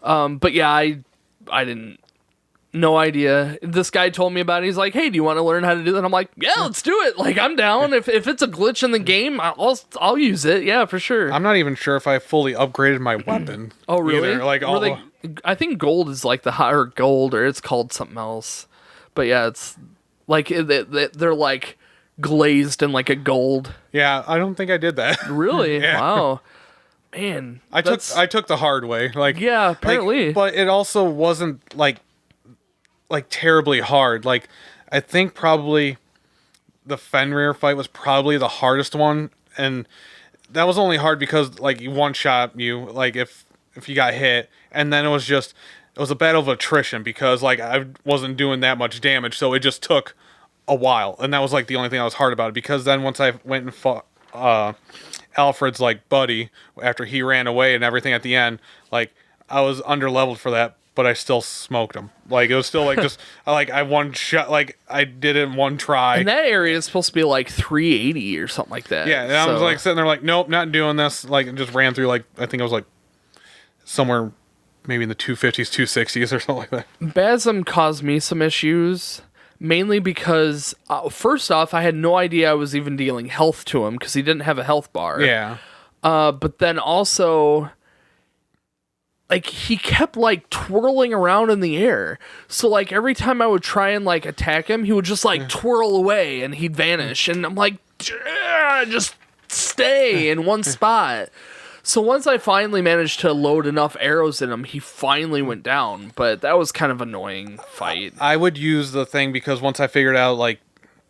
But yeah, I didn't. No idea. This guy told me about it. He's like, hey, do you want to learn how to do that? I'm like, yeah, let's do it. Like, I'm down. If it's a glitch in the game, I'll use it. Yeah, for sure. I'm not even sure if I fully upgraded my weapon. Oh, really? Either. Like, I think gold is like the higher gold, or it's called something else. But yeah, it's like they're like glazed in like a gold. Yeah, I don't think I did that. Really? Yeah. Wow. Man, I took the hard way. Like, yeah, apparently. But it also wasn't like terribly hard. Like, I think probably the Fenrir fight was probably the hardest one, and that was only hard because, like, you one shot you, like, if you got hit, and then it was a battle of attrition because, like, I wasn't doing that much damage, so it just took a while, and that was, like, the only thing that was hard about it, because then once I went and fought Alfred's, like, buddy, after he ran away and everything at the end, like, I was underleveled for that but I still smoked him. Like, it was still like just I one shot, like I did it in one try. And that area is supposed to be like 380 or something like that. Yeah, and I was like sitting there like, nope, not doing this. Like, it just ran through, like, I think it was like somewhere maybe in the 250s, 260s or something like that. Basm caused me some issues, mainly because, first off, I had no idea I was even dealing health to him because he didn't have a health bar. Yeah. But then also, like, he kept, like, twirling around in the air. So, like, every time I would try and, like, attack him, he would just, like, twirl away and he'd vanish. And I'm like, just stay in one spot. So once I finally managed to load enough arrows in him, he finally went down. But that was kind of annoying fight. I would use the thing because once I figured out, like,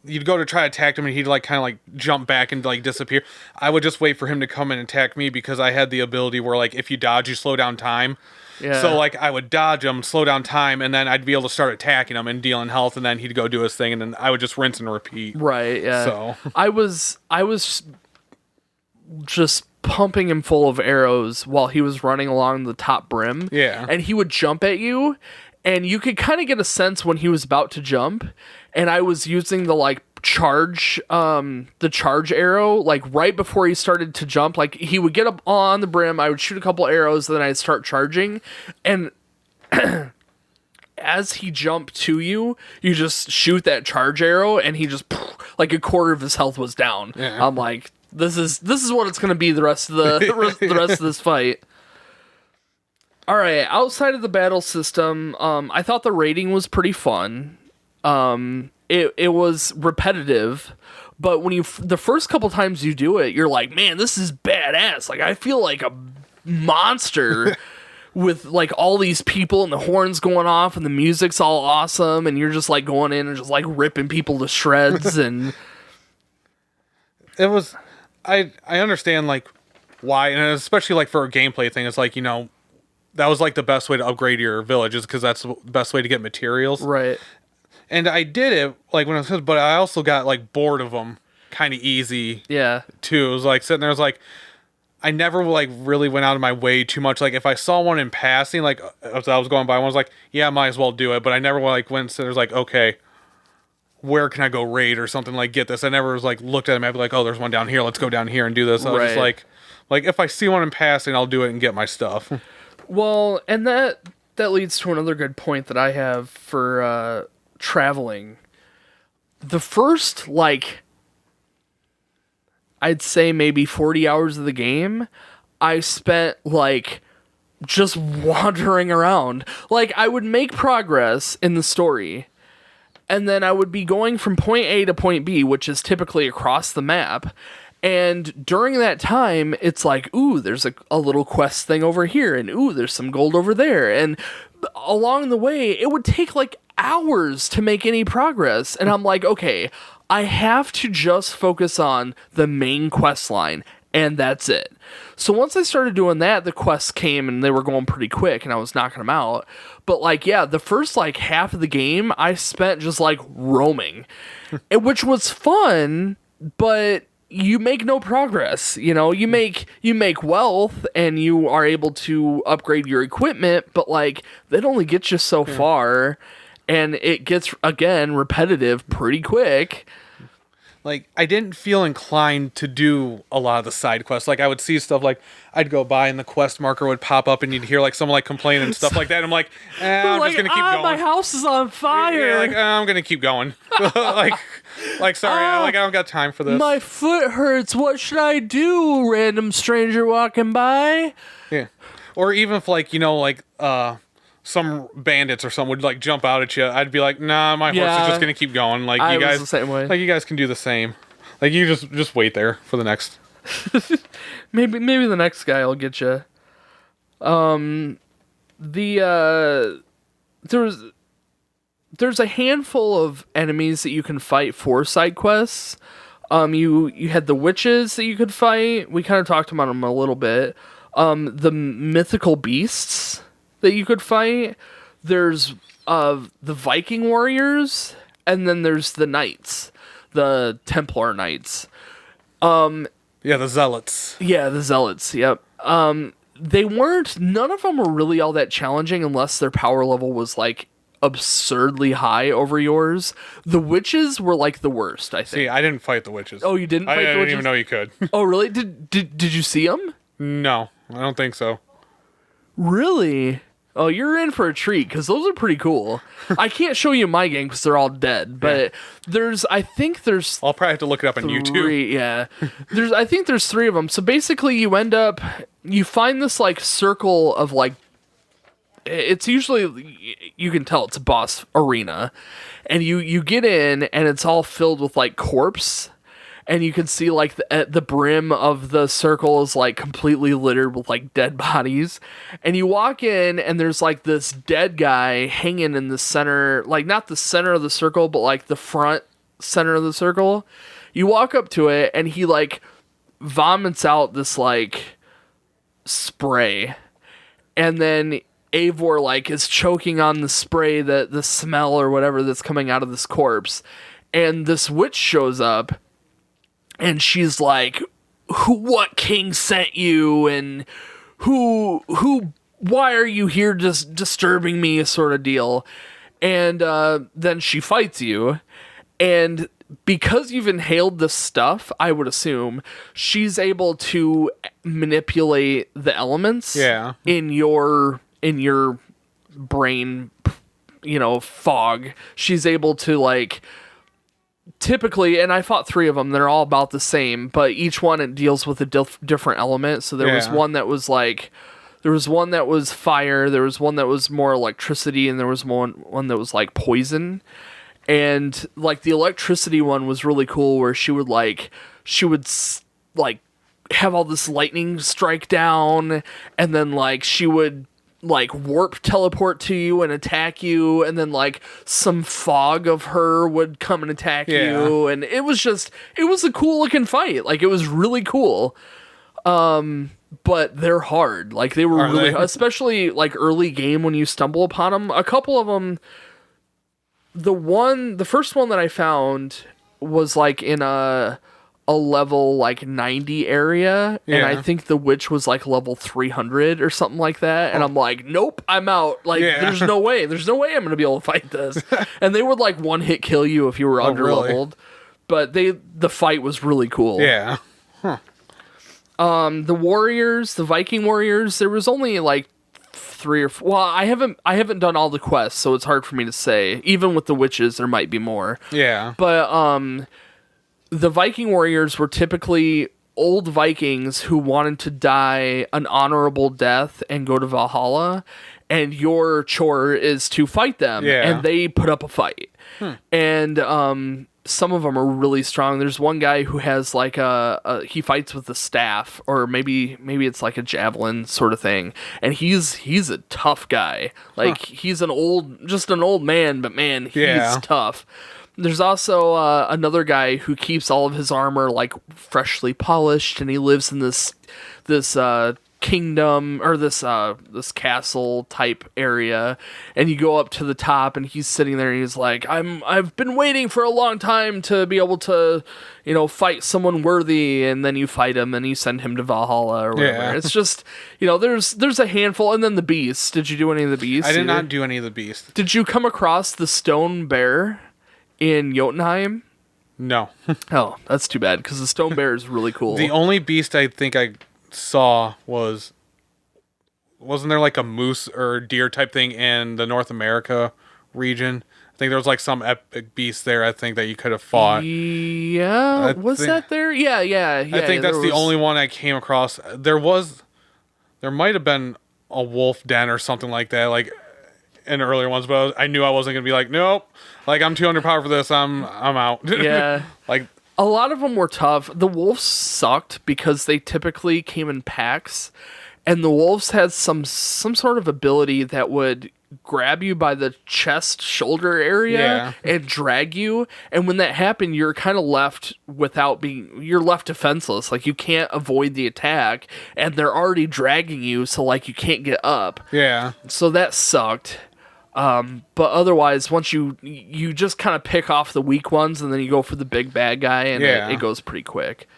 you'd go to try to attack him and he'd, like, kind of, like, jump back and, like, disappear. I would just wait for him to come and attack me because I had the ability where, like, if you dodge, you slow down time. Yeah. So, like, I would dodge him, slow down time, and then I'd be able to start attacking him and dealing health, and then he'd go do his thing, and then I would just rinse and repeat. Right, yeah. So I was just pumping him full of arrows while he was running along the top brim. Yeah. And he would jump at you, and you could kind of get a sense when he was about to jump, and I was using the, like, charge arrow, like, right before he started to jump. Like, he would get up on the brim, I would shoot a couple arrows, then I'd start charging, and as he jumped to you, you just shoot that charge arrow, and he just, like, a quarter of his health was down. Yeah. I'm like, this is what it's gonna be the rest of the rest of this fight. All right, outside of the battle system, I thought the raiding was pretty fun. It was repetitive, but when the first couple times you do it, you're like, man, this is badass. Like, I feel like a monster with, like, all these people and the horns going off and the music's all awesome, and you're just, like, going in and just, like, ripping people to shreds. And it was, I understand, like, why, and especially, like, for a gameplay thing, it's like, you know, that was, like, the best way to upgrade your villages because that's the best way to get materials. right. And I did it, like, when I was, but I also got, like, bored of them kind of easy, Yeah. too. It was, like, sitting there, I was, like, I never, like, really went out of my way too much. Like, if I saw one in passing, like, as I was going by, I was like, yeah, I might as well do it. But I never, like, went, so there's, like, okay, where can I go raid or something, like, get this? I never was, like, looked at them, I'd be like, oh, there's one down here, let's go down here and do this. I was just, Right. like, if I see one in passing, I'll do it and get my stuff. Well, and that leads to another good point that I have for traveling. The first, like, I'd say maybe 40 hours of the game, I spent, like, just wandering around. Like, I would make progress in the story, and then I would be going from point A to point B, which is typically across the map. And during that time, it's like, ooh, there's a little quest thing over here, and ooh, there's some gold over there. And along the way, it would take, like, hours to make any progress. And I'm like, okay, I have to just focus on the main quest line, and that's it. So once I started doing that, the quests came, and they were going pretty quick, and I was knocking them out. But, like, yeah, the first, like, half of the game, I spent just, like, roaming, which was fun, but you make no progress. You know, you make wealth and you are able to upgrade your equipment, but, like, that only gets you so far, and it gets, again, repetitive pretty quick. Like, I didn't feel inclined to do a lot of the side quests. Like, I would see stuff, like, I'd go by and the quest marker would pop up and you'd hear, like, someone, like, complain and stuff like that. And I'm like, I'm like, just gonna keep going. My house is on fire. Yeah, like, I'm gonna keep going. like, sorry, I don't got time for this. My foot hurts. What should I do? Random stranger walking by. Yeah. Or even if, like, you know, like, some bandits or something would, like, jump out at you, I'd be like, nah, my horse is just gonna keep going. Like, I you guys, was the same way. Like, you guys can do the same. Like, you just wait there for the next. Maybe the next guy will get you. There's a handful of enemies that you can fight for side quests. You had the witches that you could fight. We kind of talked about them a little bit. The mythical beasts that you could fight. There's the Viking Warriors, and then there's the knights, the Templar knights. Yeah, the zealots. Yeah, the zealots. Yep. none of them were really all that challenging unless their power level was like absurdly high over yours. The witches were like the worst, I think. See, I didn't fight the witches. Oh, you didn't fight the witches? I didn't even know you could. Oh, really? Did you see them? No, I don't think so. Really? Oh, you're in for a treat, because those are pretty cool. I can't show you my game because they're all dead, but I think there's I'll probably have to look it up on YouTube. Yeah. I think there's 3 of them. So basically you find this like circle of like, it's usually, you can tell it's a boss arena, and you get in and it's all filled with like corpse. And you can see like the brim of the circle is like completely littered with like dead bodies. And you walk in and there's like this dead guy hanging in the center, like not the center of the circle, but like the front center of the circle. You walk up to it and he like vomits out this like spray. And then Eivor like is choking on the spray, the smell or whatever that's coming out of this corpse. And this witch shows up. And she's like, what king sent you? And why are you here just disturbing me? Sort of deal. And then she fights you. And because you've inhaled this stuff, I would assume, she's able to manipulate the elements in your brain, fog. She's able to like... Typically, and I fought 3 of them, they're all about the same, but each one it deals with a different element. So there was one that was like, there was one that was fire, there was one that was more electricity, and there was one that was like poison. And like the electricity one was really cool, where she would have all this lightning strike down, and then like she would like warp teleport to you and attack you, and then like some fog of her would come and attack you, and it was a cool looking fight. Like it was really cool. But they're hard. Like they were especially like early game when you stumble upon them. A couple of them, the first one that I found was like in a level like 90 area, and I think the witch was like level 300 or something like that, and I'm like, nope, I'm out. Like there's no way I'm gonna be able to fight this. And they would like one hit kill you if you were under leveled. But the fight was really cool. The warriors, the Viking warriors, there was only like 3 or 4. Well, I haven't done all the quests, so it's hard for me to say. Even with the witches, there might be more. But the Viking warriors were typically old Vikings who wanted to die an honorable death and go to Valhalla, and your chore is to fight them, and they put up a fight. And some of them are really strong. There's one guy who has like he fights with a staff, or maybe it's like a javelin sort of thing, and he's a tough guy. Like he's just an old man, but man, he's tough. There's also another guy who keeps all of his armor like freshly polished, and he lives in this kingdom, or this castle type area. And you go up to the top, and he's sitting there, and he's like, I've been waiting for a long time to be able to, fight someone worthy. And then you fight him, and you send him to Valhalla or whatever. It's just, there's a handful. And then the beasts. Did you do any of the beasts? I did not do any of the beasts. Did you come across the stone bear in Jotunheim? No. Oh, that's too bad, because the stone bear is really cool. The only beast I think I saw wasn't there like a moose or deer type thing in the North America region? I think there was like some epic beast there, I think, that you could have fought. Yeah, that there? Yeah. I think that's the only one I came across. There might have been a wolf den or something like that, like in earlier ones, but I knew I wasn't gonna be like, nope, like I'm 200 power for this, I'm out. Yeah. Like a lot of them were tough. The wolves sucked because they typically came in packs, and the wolves had some sort of ability that would grab you by the chest shoulder area and drag you. And when that happened, you're kind of left you're left defenseless. Like you can't avoid the attack, and they're already dragging you, so like you can't get up. Yeah. So that sucked. But otherwise, once you just kind of pick off the weak ones, and then you go for the big bad guy, and it goes pretty quick.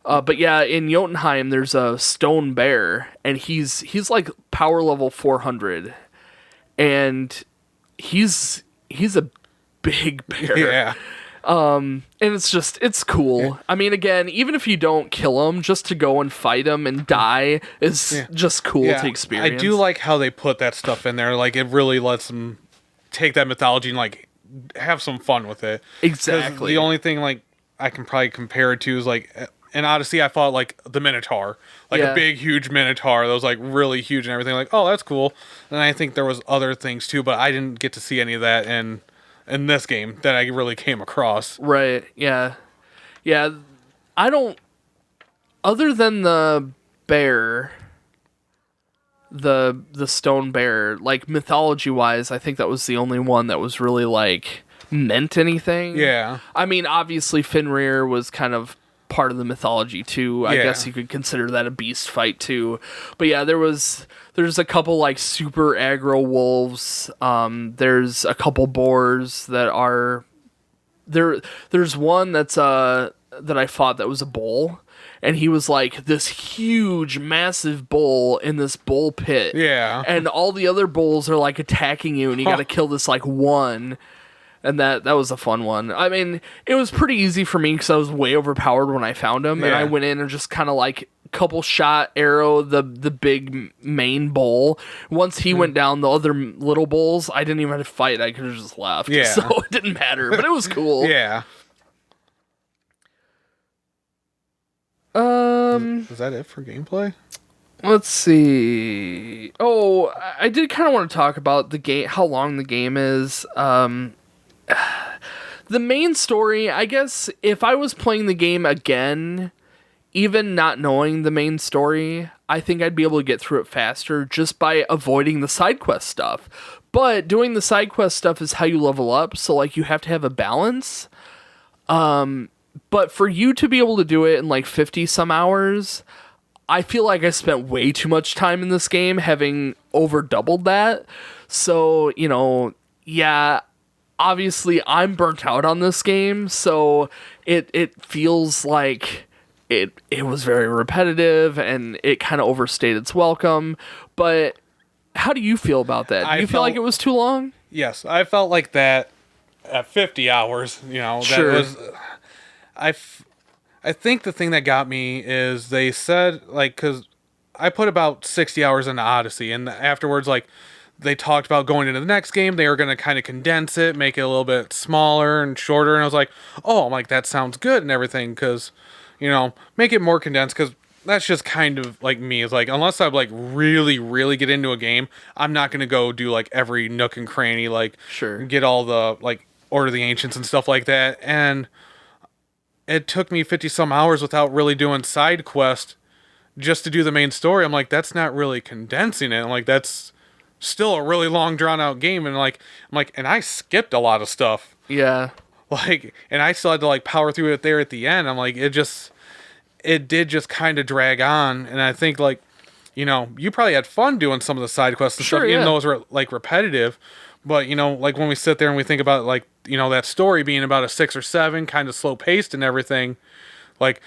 But yeah, in Jotunheim, there's a stone bear, and he's like power level 400, and he's a big bear. Yeah. And it's cool. Yeah. I mean, again, even if you don't kill him, just to go and fight him and die is just cool to experience. I do like how they put that stuff in there. Like, it really lets them take that mythology and, like, have some fun with it. Exactly. The only thing, like, I can probably compare it to is, like, in Odyssey, I fought, like, the Minotaur. Like, a big, huge Minotaur that was, like, really huge and everything. Like, oh, that's cool. And I think there was other things, too, but I didn't get to see any of that in this game that I really came across. Right, yeah. Yeah, I don't... Other than the bear, the stone bear, like, mythology-wise, I think that was the only one that was really, like, meant anything. Yeah. I mean, obviously, Fenrir was kind of part of the mythology, too. I guess you could consider that a beast fight, too. But yeah, there's a couple, like, super aggro wolves. There's a couple boars that are... There's one that's that I fought that was a bull, and he was like this huge, massive bull in this bull pit. Yeah. And all the other bulls are, like, attacking you, and you gotta kill this, like, one. And that was a fun one. I mean, it was pretty easy for me because I was way overpowered when I found him, and I went in and just kind of, like, couple shot arrow the big main bull. Once he went down, the other little bulls, I didn't even have to fight. I could have just left. Yeah. So it didn't matter, but it was cool. Yeah. Is that it for gameplay? Let's see. Oh, I did kind of want to talk about the game, how long the game is. The main story, I guess, if I was playing the game again, even not knowing the main story, I think I'd be able to get through it faster just by avoiding the side quest stuff. But doing the side quest stuff is how you level up, so, like, you have to have a balance. But for you to be able to do it in, like, 50 some hours, I feel like I spent way too much time in this game, having over doubled that. So, you know, yeah, obviously I'm burnt out on this game, so it feels like it was very repetitive and it kind of overstayed its welcome. But how do you feel about that? Do you feel like it was too long? Yes, I felt like that at 50 hours, you know. Sure. That was... I think the thing that got me is they said, like, because I put about 60 hours into Odyssey, and afterwards, like, they talked about going into the next game. They were going to kind of condense it, make it a little bit smaller and shorter. And I was like, oh, I'm like, that sounds good and everything. Because, you know, make it more condensed. Because that's just kind of like me. It's like, unless I like really, really get into a game, I'm not going to go do like every nook and cranny, like get all the like Order of the Ancients and stuff like that. And it took me 50 some hours without really doing side quest just to do the main story. I'm like, that's not really condensing it. I'm like, that's still a really long drawn out game. And like, I'm like, and I skipped a lot of stuff. Yeah. Like, and I still had to like power through it there at the end. I'm like, it did just kind of drag on. And I think like, you know, you probably had fun doing some of the side quests and stuff, even though it was like repetitive. But, you know, like when we sit there and we think about like, you know, that story being about a 6 or 7, kind of slow paced and everything, like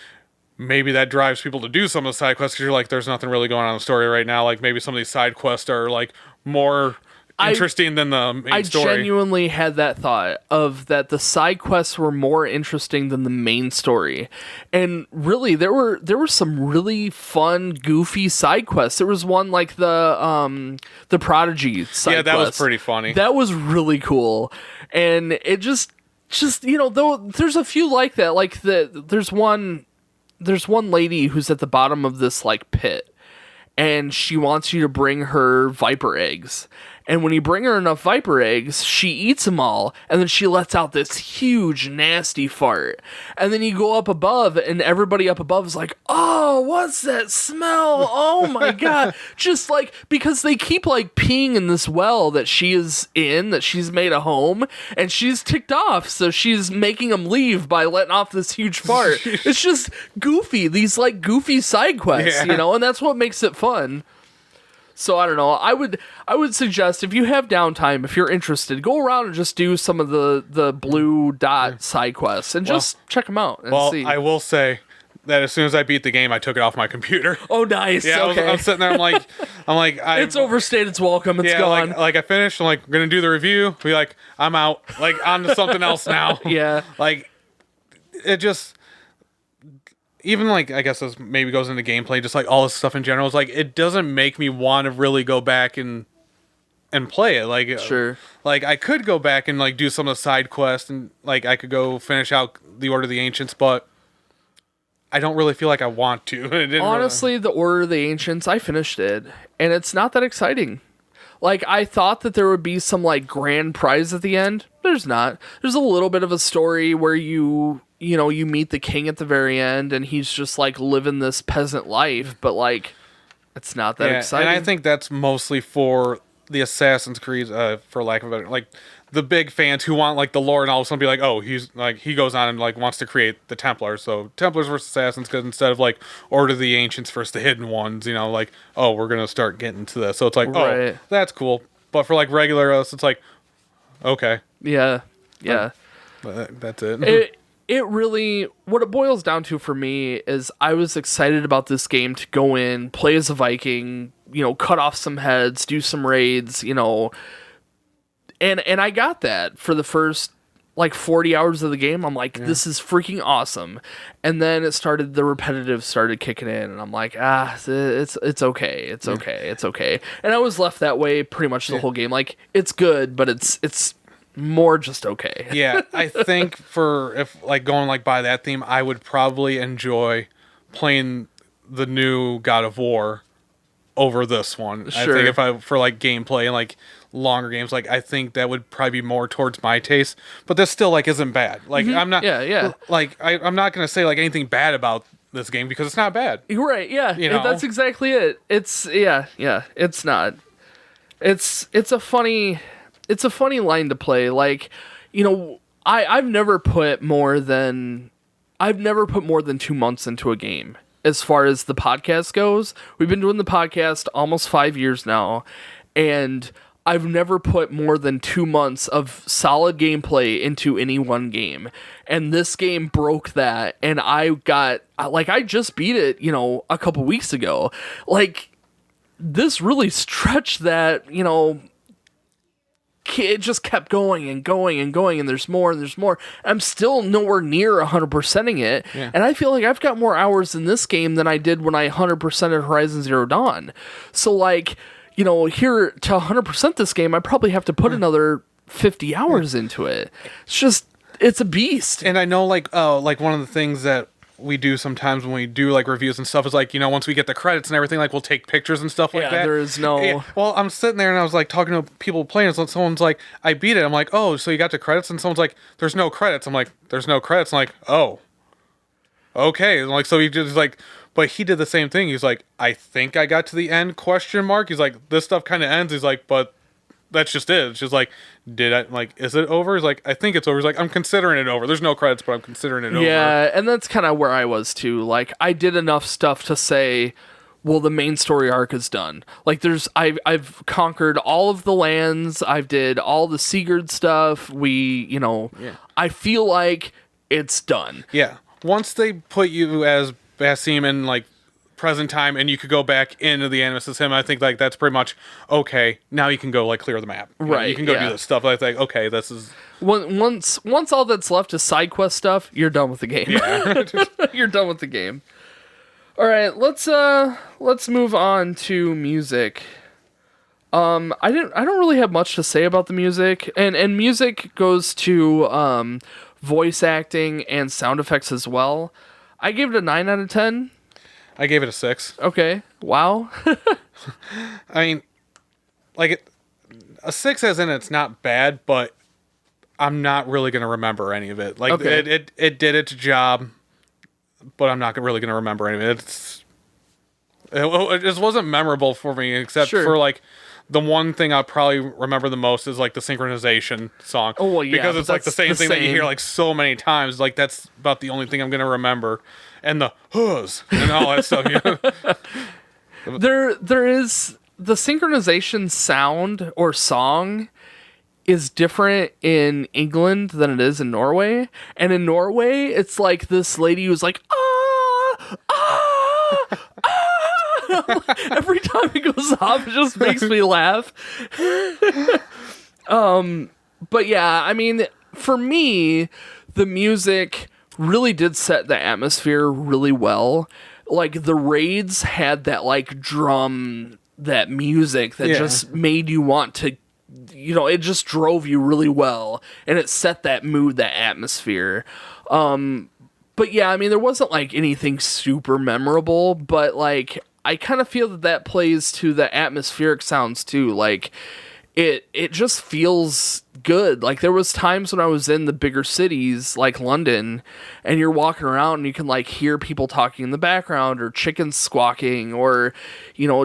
maybe that drives people to do some of the side quests because you're like, there's nothing really going on in the story right now. Like maybe some of these side quests are like more interesting than the main story. I genuinely had that thought of that the side quests were more interesting than the main story. And really there were some really fun, goofy side quests. There was one like the Prodigy side quest. Yeah, that was pretty funny. That was really cool. And it just you know, though there's a few like that. Like there's one lady who's at the bottom of this like pit, and she wants you to bring her viper eggs. And when you bring her enough viper eggs, she eats them all, and then she lets out this huge, nasty fart. And then you go up above, and everybody up above is like, oh, what's that smell? Oh my god. Just like, because they keep like peeing in this well that she is in, that she's made a home, and she's ticked off, so she's making them leave by letting off this huge fart. It's just goofy, these like goofy side quests, you know, and that's what makes it fun. So I don't know. I would suggest if you have downtime, if you're interested, go around and just do some of the blue dot side quests and just check them out and see. I will say, that as soon as I beat the game, I took it off my computer. Oh, nice. Yeah, Okay. I'm sitting there. I'm like, It's overstayed its welcome. It's gone. Like I finished. I'm like, gonna do the review. Be like, I'm out. Like on to something else now. Yeah. Like it just. Even like I guess this maybe goes into gameplay, just like all this stuff in general. It's like it doesn't make me want to really go back and play it. Like Sure. Like I could go back and like do some of the side quests and like I could go finish out the Order of the Ancients, but I don't really feel like I want to. Honestly, the Order of the Ancients, I finished it, and it's not that exciting. Like, I thought that there would be some, like, grand prize at the end. There's not. There's a little bit of a story where you meet the king at the very end, and he's just, like, living this peasant life, but, like, it's not that exciting. And I think that's mostly for the Assassin's Creed, for lack of a better, like, the big fans who want, like, the lore and all of a sudden be like, oh, he's, like, he goes on and, like, wants to create the Templars. So, Templars versus Assassins, because instead of, like, Order of the Ancients versus the Hidden Ones, like, oh, we're going to start getting to this. So, it's like, oh, that's cool. But for, like, regular us, it's like, okay. Yeah. That's it. It really, what it boils down to for me is I was excited about this game to go in, play as a Viking, cut off some heads, do some raids, And I got that for the first, like, 40 hours of the game. I'm like, this is freaking awesome. And then the repetitive started kicking in, and I'm like, it's okay. It's okay. It's okay. And I was left that way pretty much the whole game. Like, it's good, but it's more just okay. Yeah, I think if like going like by that theme, I would probably enjoy playing the new God of War over this one. Sure. I think for like gameplay and like longer games, like I think that would probably be more towards my taste. But this still like isn't bad. Like I'm not. Yeah. Like I'm not gonna say like anything bad about this game because it's not bad. You're right. Yeah. That's exactly it. It's It's not. It's a funny line to play. Like, I've never put more than 2 months into a game. As far as the podcast goes, we've been doing the podcast almost 5 years now, and I've never put more than 2 months of solid gameplay into any one game. And this game broke that, and I just beat it, a couple weeks ago. Like, this really stretched that, it just kept going and going and going, and there's more and there's more. I'm still nowhere near 100%ing it, and I feel like I've got more hours in this game than I did when I 100%ed Horizon Zero Dawn. So, like, here to 100% this game, I probably have to put another 50 hours into it. It's a beast. And I know, like one of the things that we do sometimes when we do like reviews and stuff is like, once we get the credits and everything, like we'll take pictures and stuff like that. There is no. Yeah. Well, I'm sitting there and I was like talking to people playing, and someone's like, I beat it. I'm like, oh, so you got the credits? And someone's like, there's no credits. I'm like, there's no credits. I'm like, oh, okay. And like, so he just like, but he did the same thing. He's like, I think I got to the end ? He's like, this stuff kind of ends. He's like, but that's just it. It's just like, is it over? He's like, I think it's over. He's like, I'm considering it over. There's no credits, but I'm considering it over. Yeah, and that's kind of where I was too. Like, I did enough stuff to say, well, the main story arc is done. Like, I've conquered all of the lands. I've did all the Sigurd stuff. I feel like it's done. Yeah. Once they put you as Basim in like present time and you could go back into the Animus as him, I think like that's pretty much okay. Now you can go like clear the map. You can go do this stuff. I think okay, this is once all that's left is side quest stuff, you're done with the game. Yeah. You're done with the game. All right, let's move on to music. I don't really have much to say about the music, and music goes to voice acting and sound effects as well. I gave it a 9 out of 10. I gave it a 6. Okay. Wow. I mean, like a 6 as in it's not bad, but I'm not really going to remember any of it. Like it did its job, but I'm not really going to remember any of it. It just wasn't memorable for me, except for like the one thing I'll probably remember the most is like the synchronization song. Oh, well, yeah. Because it's like the same thing that you hear like so many times. Like that's about the only thing I'm going to remember. And the hooves and all that stuff. There is the synchronization sound or song is different in England than it is in Norway. And in Norway, it's like this lady who's like, ah, Every time it goes off, it just makes me laugh. But yeah, I mean, for me, the music really did set the atmosphere really well. Like, the raids had that, like, drum, that music that just made you want to, it just drove you really well. And it set that mood, that atmosphere. But yeah, I mean, there wasn't, like, anything super memorable, but, like, I kind of feel that plays to the atmospheric sounds, too. Like, it just feels good. Like, there was times when I was in the bigger cities, like London, and you're walking around and you can, like, hear people talking in the background, or chickens squawking, or,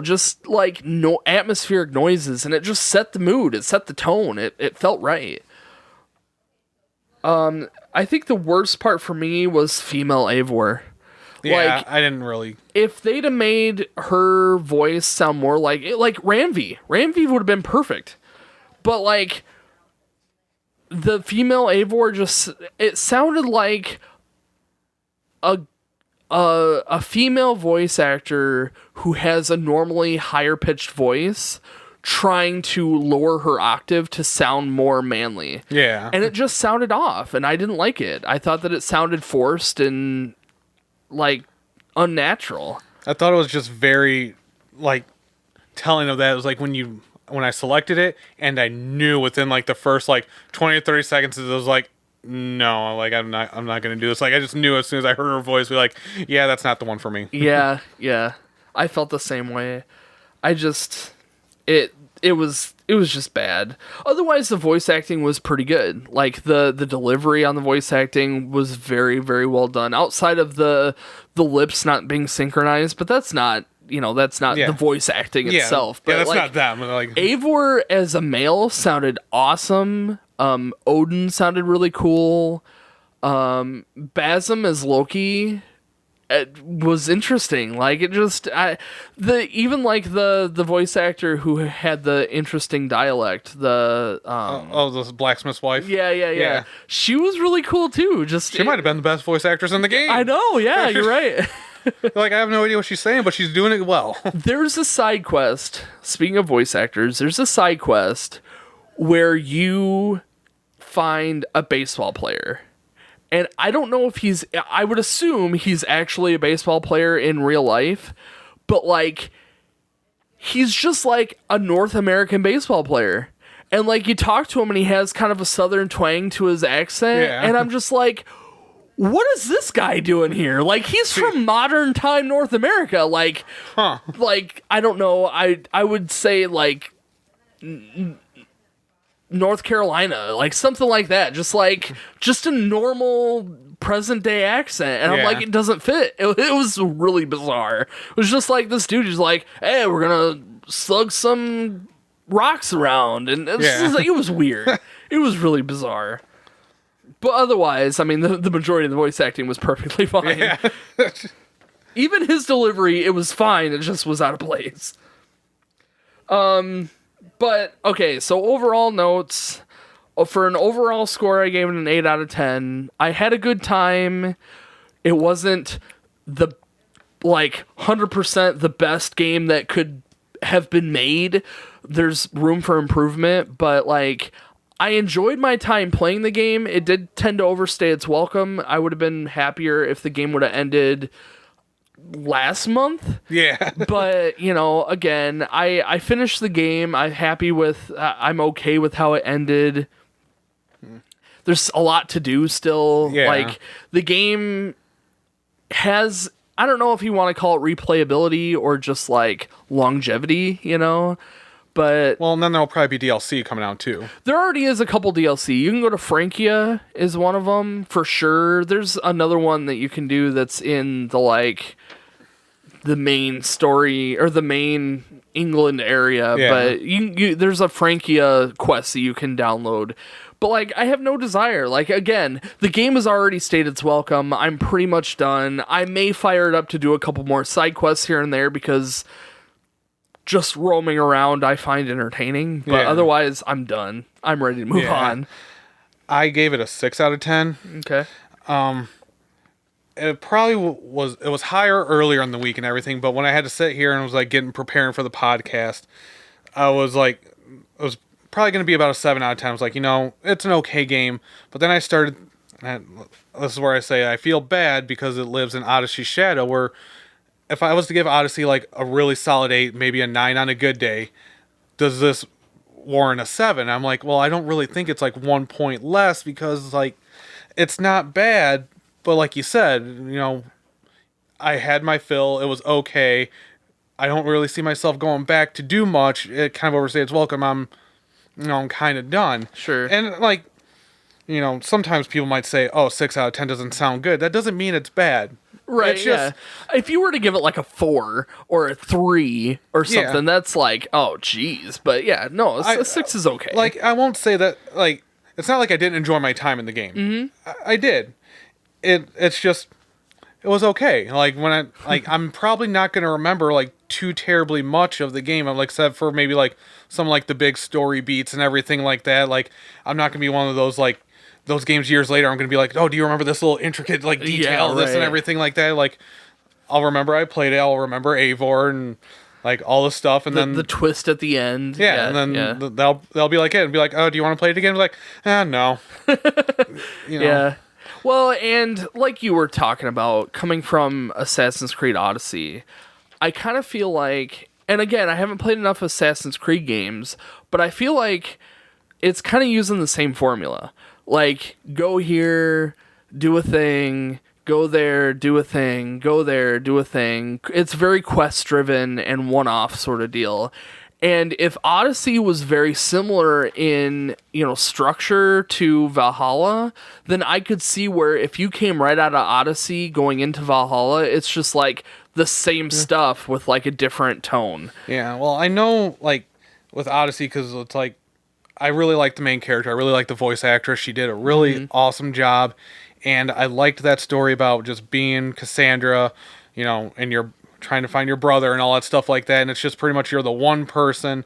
just, like, no atmospheric noises, and it just set the mood. It set the tone. It felt right. I think the worst part for me was female Eivor. Yeah, Like, I didn't really. If they'd have made her voice sound more like Randvi would have been perfect. But, like, the female Eivor it sounded like a female voice actor who has a normally higher pitched voice trying to lower her octave to sound more manly. Yeah. And it just sounded off, and I didn't like it. I thought that it sounded forced and, like, unnatural. I thought it was just very, like, telling of that. It was like when I selected it, and I knew within, like, the first, like, 20 or 30 seconds, it was like, no, like, I'm not going to do this. Like, I just knew as soon as I heard her voice, be like, yeah, that's not the one for me. Yeah. I felt the same way. It was just bad. Otherwise, the voice acting was pretty good. Like, the delivery on the voice acting was very, very well done. Outside of the lips not being synchronized, but that's not the voice acting itself. But, that's like, not them. Like, Eivor as a male sounded awesome. Odin sounded really cool. Basm as Loki, it was interesting. Like, it just, the voice actor who had the interesting dialect, the blacksmith's wife. Yeah. She was really cool too. She might have been the best voice actress in the game. I know. Yeah, you're right. Like, I have no idea what she's saying, but she's doing it well. There's a side quest. Speaking of voice actors, there's a side quest where you find a baseball player. And I don't know if I would assume he's actually a baseball player in real life, but, like, he's just, like, a North American baseball player. And, like, you talk to him and he has kind of a southern twang to his accent. Yeah. And I'm just like, what is this guy doing here? Like, he's from modern time North America. Like, like, I don't know. I would say, like, North Carolina, like, something like that. Just a normal present day accent. And I'm like, it doesn't fit. It was really bizarre. It was just like, this dude is like, hey, we're gonna slug some rocks around. And it was weird. It was really bizarre. But otherwise, I mean, the majority of the voice acting was perfectly fine. Yeah. Even his delivery, it was fine. It just was out of place. But, okay, so overall notes. For an overall score, I gave it an 8 out of 10. I had a good time. It wasn't the, like, 100% the best game that could have been made. There's room for improvement, but, like, I enjoyed my time playing the game. It did tend to overstay its welcome. I would have been happier if the game would have ended last month. Yeah. But, again, I finished the game. I'm okay with how it ended. There's a lot to do still. Yeah. Like, the game has, I don't know if you want to call it replayability or just, like, longevity, But well, and then there'll probably be DLC coming out too. There already is a couple DLC. You can go to Francia is one of them for sure. There's another one that you can do that's in the main story or the main England area. Yeah. But there's a Francia quest that you can download. But, like, I have no desire. Like, again, the game has already stated its welcome. I'm pretty much done. I may fire it up to do a couple more side quests here and there because just roaming around I find entertaining, but otherwise I'm done. I'm ready to move on. I gave it a 6 out of 10. Okay. it probably was. It was higher earlier in the week and everything, but when I had to sit here and was like preparing for the podcast, I was like, it was probably going to be about a 7 out of 10. I was like, it's an okay game. But then I started, and this is where I say I feel bad because it lives in Odyssey's shadow, where if I was to give Odyssey like a really solid 8, maybe a 9 on a good day, does this warrant a 7? I'm like, well, I don't really think it's like 1 point less because like it's not bad, but like you said, I had my fill. It was okay. I don't really see myself going back to do much. It kind of overstays its welcome. I'm kind of done. Sure. And like, sometimes people might say, oh, 6 out of 10 doesn't sound good. That doesn't mean it's bad. Right, it's just, if you were to give it like a 4 or a 3 or something, that's like, oh, geez. But yeah, no, a 6 is okay. Like, I won't say that, like, it's not like I didn't enjoy my time in the game. Mm-hmm. I did. It's just, it was okay. Like, I'm probably not going to remember, like, too terribly much of the game. I'm like, except for maybe, like, some, like, the big story beats and everything like that. Like, I'm not going to be one of those, like, those games years later, I'm going to be like, oh, do you remember this little intricate, like, detail, this and everything like that? Like, I'll remember I played it. I'll remember Eivor and, like, all this stuff. And then the twist at the end. Yeah, and then they'll be like it and be like, oh, do you want to play it again? Be like, no. Yeah. Well, and like you were talking about, coming from Assassin's Creed Odyssey, I kind of feel like, and again, I haven't played enough Assassin's Creed games, but I feel like it's kind of using the same formula. Like, go here, do a thing, go there, do a thing, go there, do a thing. It's very quest-driven and one-off sort of deal. And if Odyssey was very similar in, structure to Valhalla, then I could see where if you came right out of Odyssey going into Valhalla, it's just like the same stuff with like a different tone. Yeah, well, I know, like, with Odyssey, because it's like, I really like the main character. I really like the voice actress. She did a really awesome job. And I liked that story about just being Cassandra, and you're trying to find your brother and all that stuff like that. And it's just pretty much you're the one person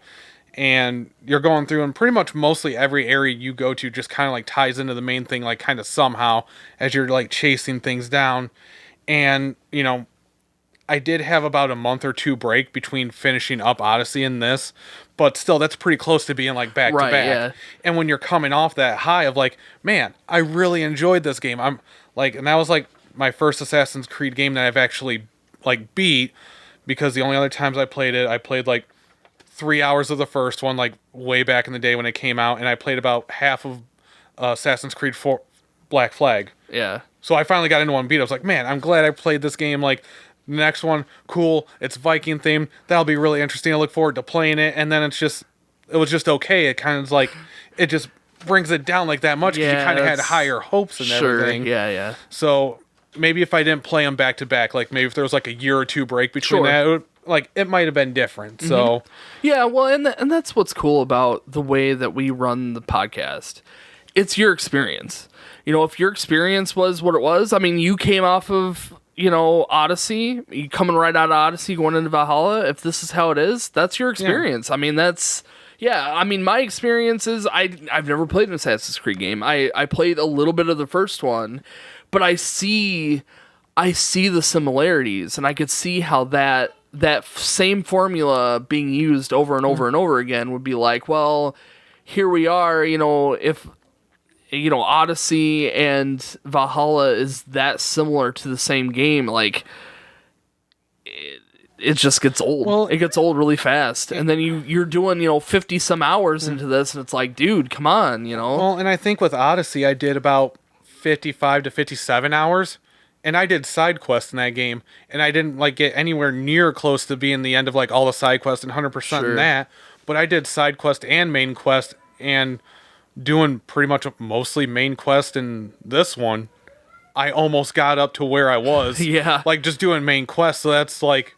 and you're going through, and pretty much mostly every area you go to just kind of like ties into the main thing, like kind of somehow as you're like chasing things down. And, I did have about a month or 2 break between finishing up Odyssey and this, but still, that's pretty close to being like back to back. Yeah. And when you're coming off that high of like, man, I really enjoyed this game. I'm like, and that was like my first Assassin's Creed game that I've actually like beat, because the only other times I played it, I played like 3 hours of the first one, like way back in the day when it came out, and I played about half of Assassin's Creed 4 Black Flag. Yeah. So I finally got into one beat. I was like, man, I'm glad I played this game. Like, next one, cool. It's Viking themed. That'll be really interesting. I look forward to playing it. And then it was just okay. It kind of like, it just brings it down like that much because you kind of had higher hopes and everything. Yeah. So maybe if I didn't play them back to back, like maybe if there was like a year or 2 break between that, it might have been different. So yeah, well, and that's what's cool about the way that we run the podcast. It's your experience. If your experience was what it was, I mean, you came off of, Odyssey, you coming right out of Odyssey, going into Valhalla. If this is how it is, that's your experience. Yeah. I mean, my experience is I've never played an Assassin's Creed game. I played a little bit of the first one, but I see the similarities, and I could see how that same formula being used over and over and over again would be like, well, here we are, if Odyssey and Valhalla is that similar to the same game, like it just gets old. Well, it gets old really fast, and then you're doing 50 some hours into this, and it's like, dude, come on, Well, and I think with Odyssey, I did about 55 to 57 hours, and I did side quests in that game, and I didn't like get anywhere near close to being the end of like all the side quests and 100% in that, but I did side quest and main quest and doing pretty much mostly main quest in this one. I almost got up to where I was. Yeah. Like just doing main quest. So that's like,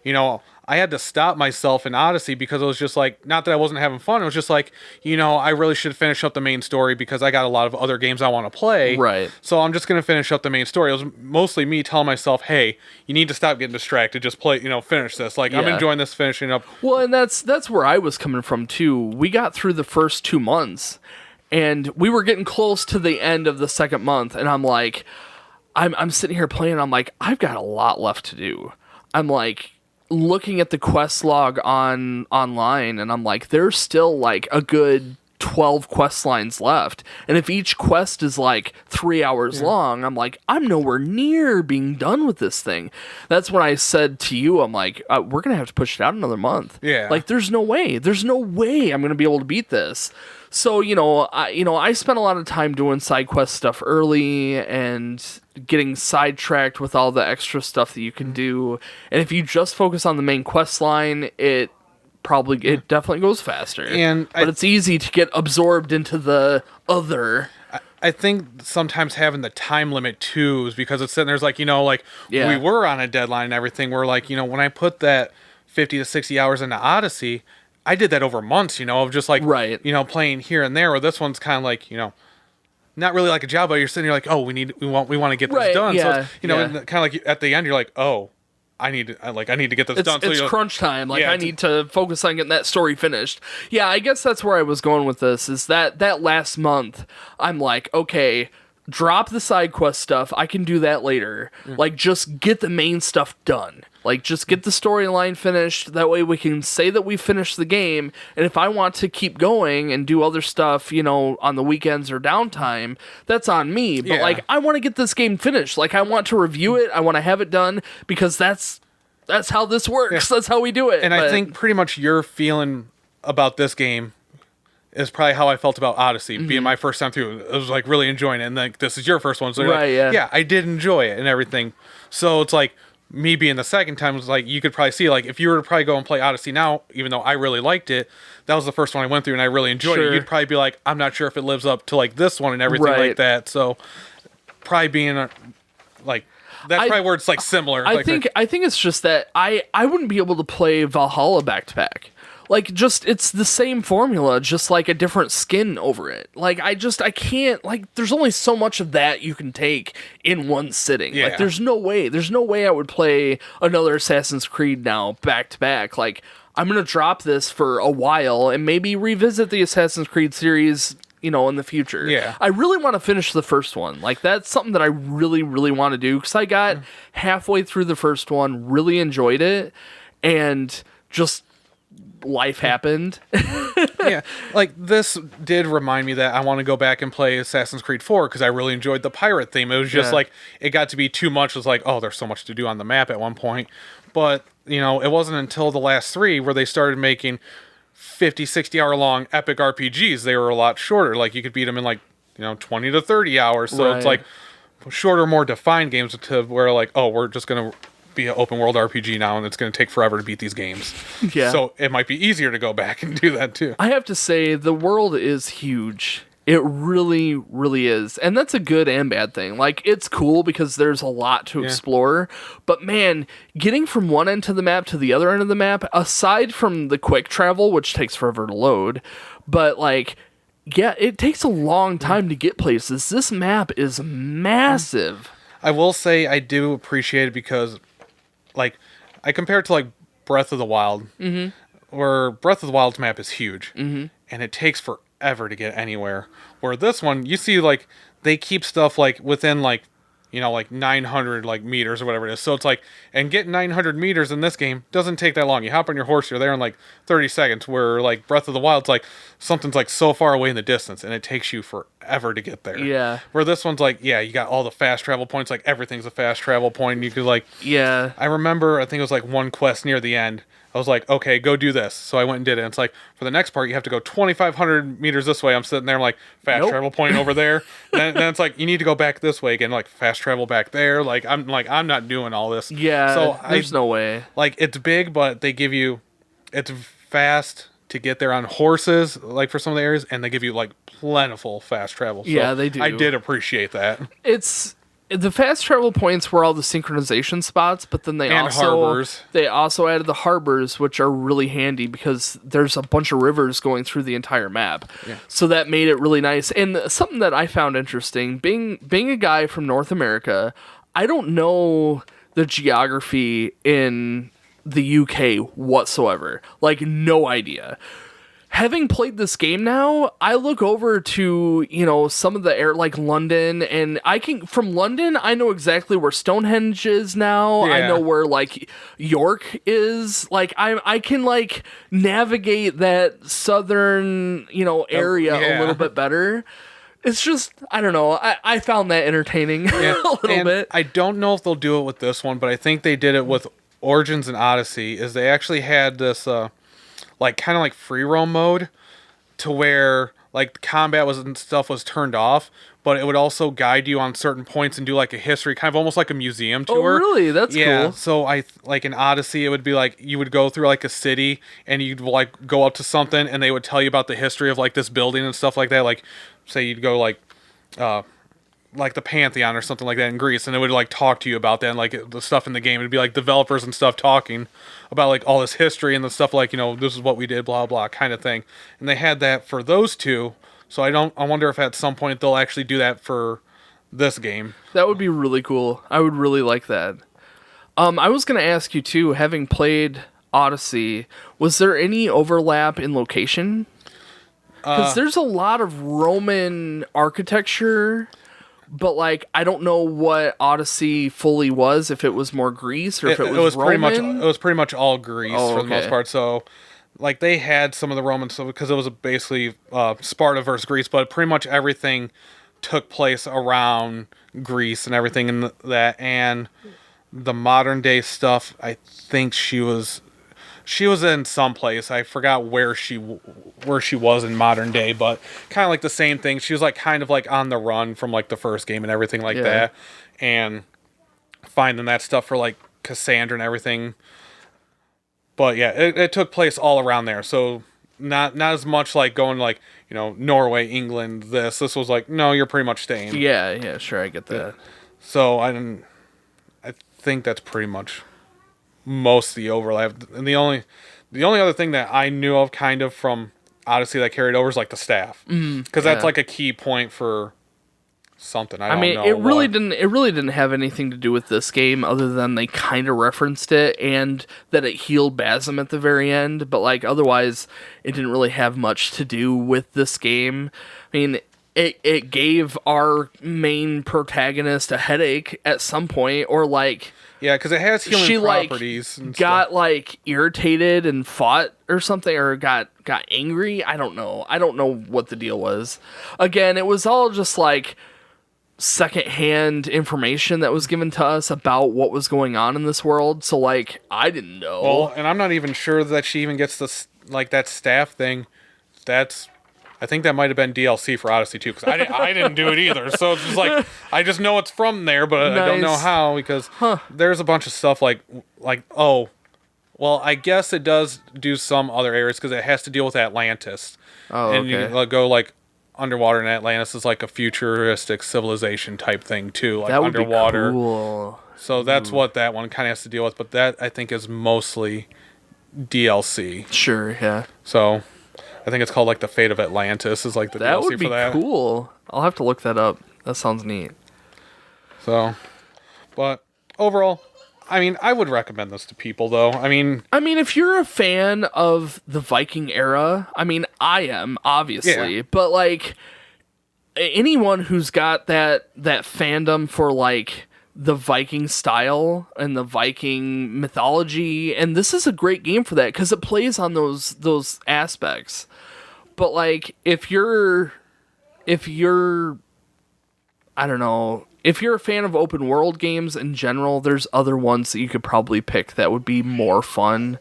I had to stop myself in Odyssey because it was just like, not that I wasn't having fun. It was just like, I really should finish up the main story because I got a lot of other games I want to play. Right. So I'm just going to finish up the main story. It was mostly me telling myself, hey, you need to stop getting distracted. Just play, finish this. Like, I'm enjoying this finishing up. Well, and that's where I was coming from too. We got through the first 2 months, and we were getting close to the end of the second month, and I'm like, I'm sitting here playing, I'm like, I've got a lot left to do. I'm like looking at the quest log online, and I'm like, there's still like a good 12 quest lines left. And if each quest is like 3 hours long, I'm like, I'm nowhere near being done with this thing. That's when I said to you, I'm like, we're going to have to push it out another month. Yeah. Like, there's no way I'm going to be able to beat this. So, I spent a lot of time doing side quest stuff early and getting sidetracked with all the extra stuff that you can do. And if you just focus on the main quest line, it definitely goes faster. But it's easy to get absorbed into the other. I think sometimes having the time limit too is because it's sitting there's like, we were on a deadline and everything. We're like, when I put that 50 to 60 hours into Odyssey, I did that over months, of just like, playing here and there. Or this one's kind of like, not really like a job, but you're sitting here like, oh, we want to get this done. Yeah, so, kind of like at the end, you're like, oh, I need to get this done. It's crunch time. Like, I need to focus on getting that story finished. Yeah, I guess that's where I was going with this, is that last month, I'm like, okay, drop the side quest stuff. I can do that later. Like, just get the main stuff done. Like, just get the storyline finished. That way we can say that we finished the game. And if I want to keep going and do other stuff, on the weekends or downtime, that's on me. But, like, I want to get this game finished. Like, I want to review it. I want to have it done because that's how this works. Yeah. That's how we do it. And I think pretty much your feeling about this game is probably how I felt about Odyssey, being my first time through. I was, like, really enjoying it. And, like, this is your first one. So, yeah, I did enjoy it and everything. So, it's like, me being the second time was like, you could probably see, like, if you were to probably go and play Odyssey now, even though I really liked it, that was the first one I went through and I really enjoyed it. You'd probably be like, I'm not sure if it lives up to like this one and everything like that. So probably being like, that's probably where it's like similar. I think it's just that I wouldn't be able to play Valhalla back to back. Like, just, it's the same formula, just like a different skin over it. Like, I can't, like, there's only so much of that you can take in one sitting. Yeah. Like, there's no way I would play another Assassin's Creed now back to back. Like, I'm going to drop this for a while and maybe revisit the Assassin's Creed series, in the future. Yeah. I really want to finish the first one. Like, that's something that I really, really want to do, because I got halfway through the first one, really enjoyed it, and just life happened. Yeah, like, this did remind me that I want to go back and play Assassin's Creed 4 because I really enjoyed the pirate theme. It was just like, it got to be too much. It was like, oh, there's so much to do on the map at one point. But, it wasn't until the last three where they started making 50, 60 hour long epic RPGs. They were a lot shorter. Like, you could beat them in like, 20 to 30 hours. So it's like shorter, more defined games to where like, oh, we're just going to be an open world RPG now, and it's going to take forever to beat these games. Yeah. So it might be easier to go back and do that too. I have to say, the world is huge. It really, really is. And that's a good and bad thing. Like, it's cool because there's a lot to explore. But man, getting from one end of the map to the other end of the map, aside from the quick travel, which takes forever to load, but like, yeah, it takes a long time to get places. This map is massive. I will say I do appreciate it because, like, I compare it to like Breath of the Wild, where Breath of the Wild's map is huge, and it takes forever to get anywhere. Where this one, you see, like, they keep stuff like within like, like 900 like meters or whatever it is. So it's like, and getting 900 meters in this game doesn't take that long. You hop on your horse, you're there in like 30 seconds. Where like Breath of the Wild's like something's like so far away in the distance, and it takes you forever to get there. Yeah. Where this one's like, yeah, you got all the fast travel points. Like, everything's a fast travel point. And you could like, I remember, I think it was like one quest near the end. I was like, okay, go do this. So I went and did it. And it's like, for the next part, you have to go 2,500 meters this way. I'm sitting there, I'm like, fast travel point over there. then it's like, you need to go back this way again, like fast travel back there. I'm not doing all this. Yeah, so there's no way. Like, it's big, but they give you, it's fast to get there on horses, like for some of the areas, and they give you like plentiful fast travel. So yeah, they do. I did appreciate that. It's the fast travel points were all the synchronization spots, but then they also added the harbors, which are really handy because there's a bunch of rivers going through the entire map. Yeah. So that made it really nice. And something that I found interesting, being a guy from North America, I don't know the geography in the UK whatsoever. Like, no idea. having played this game now, I look over to, some of the like London, and from London, I know exactly where Stonehenge is now. Yeah. I know where like York is. Like I can like navigate that southern, area a little bit better. It's just, I don't know. I found that entertaining a little bit. I don't know if they'll do it with this one, but I think they did it with Origins and Odyssey, is they actually had this, like, kind of like free roam mode to where, like, the combat and stuff was turned off, but it would also guide you on certain points and do, like, a history, kind of almost like a museum tour. Oh, really? That's cool. So, like, in Odyssey, it would be, like, you would go through, like, a city, and you'd, like, go up to something, and they would tell you about the history of, like, this building and stuff like that. Like, say you'd go, like the Pantheon or something like that in Greece, and it would like talk to you about that, and like the stuff in the game. It'd be like developers and stuff talking about like all this history and the stuff, like, this is what we did, blah blah kind of thing. And they had that for those two, so I wonder if at some point they'll actually do that for this game. That would be really cool. I would really like that. I was gonna ask you too, having played Odyssey, was there any overlap in location? Because there's a lot of Roman architecture, but like I don't know what Odyssey fully was. If it was more Greece or if it was Roman. It was pretty much all Greece for the most part. So, like, they had some of the Roman stuff because it was basically Sparta versus Greece, but pretty much everything took place around Greece and everything in that. And the modern day stuff, I think she was in some place. I forgot where she was in modern day, but kind of like the same thing. She was like kind of like on the run from like the first game and everything like that, and finding that stuff for like Cassandra and everything. But yeah, it took place all around there. So not as much like going like, Norway, England, this was like, no, you're pretty much staying. Yeah, sure, I get that. So I think that's pretty much most of the overlap. And the only other thing that I knew of kind of from Odyssey that carried over is like the staff, because that's like a key point for something. I don't know. It really didn't have anything to do with this game other than they kind of referenced it and that it healed Basim at the very end, but like otherwise it didn't really have much to do with this game. I mean, it gave our main protagonist a headache at some point, or like, yeah, because it has healing she properties. Like got like irritated and fought or something, or got angry. I don't know what the deal was. Again, it was all just like secondhand information that was given to us about what was going on in this world. So like, I didn't know. Well, and I'm not even sure that she even gets this, like, that staff thing. I think that might have been DLC for Odyssey too, because I didn't do it either. So it's just like, I just know it's from there, but I don't know how, because there's a bunch of stuff like, oh, well, I guess it does do some other areas because it has to deal with Atlantis. Oh, and okay. you can go like underwater, and Atlantis is like a futuristic civilization type thing too, like that would underwater. Be cool. So that's what that one kind of has to deal with, but that I think is mostly DLC. Sure, yeah. So I think it's called like the Fate of Atlantis is like the that DLC would be for that. Cool. I'll have to look that up. That sounds neat. So, but overall, I mean, I would recommend this to people though. I mean, if you're a fan of the Viking era, I am obviously, but like anyone who's got that fandom for like the Viking style and the Viking mythology, and this is a great game for that because it plays on those aspects. But like if you're I don't know, if you're a fan of open world games in general, there's other ones that you could probably pick that would be more fun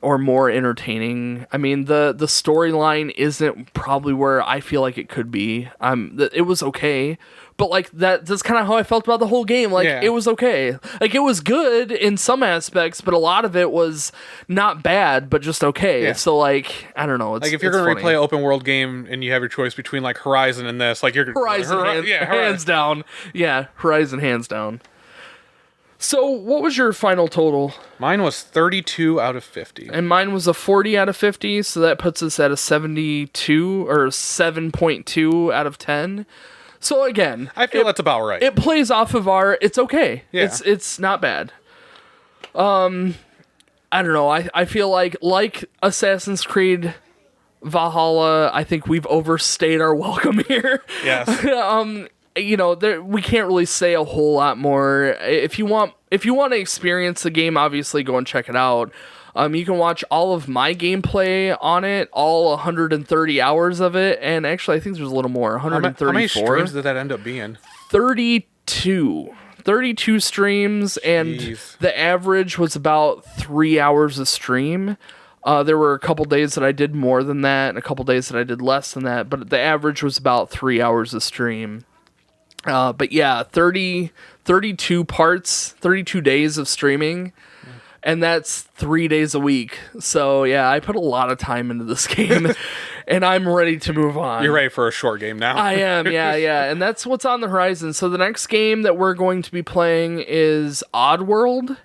or more entertaining. I mean, the storyline isn't probably where I feel like it could be. It was okay, but like that's kind of how I felt about the whole game. Like, It was okay. Like, it was good in some aspects, but a lot of it was not bad, but just okay. Yeah. So like, I don't know. It's, like if you're going to replay an open world game and you have your choice between like Horizon and this, like you're Horizon, hands down. Yeah, Horizon hands down. So, what was your final total? Mine was 32 out of 50. And mine was a 40 out of 50, so that puts us at a 72 or 7.2 out of 10. So again, I feel that's about right. It plays off of it's okay. Yeah. It's not bad. I don't know. I feel like Assassin's Creed Valhalla, I think we've overstayed our welcome here. Yes. We can't really say a whole lot more. If you want to experience the game, obviously go and check it out. You can watch all of my gameplay on it, all 130 hours of it, and actually I think there's a little more, 134. How many streams did that end up being? 32 streams, and Jeez. the average was about 3 hours a stream. There were a couple days that I did more than that, and a couple days that I did less than that, but the average was about 3 hours a stream. But yeah, 32 parts, 32 days of streaming, and that's 3 days a week. So yeah, I put a lot of time into this game, and I'm ready to move on. You're ready for a short game now. I am, yeah, and that's what's on the horizon. So the next game that we're going to be playing is Oddworld,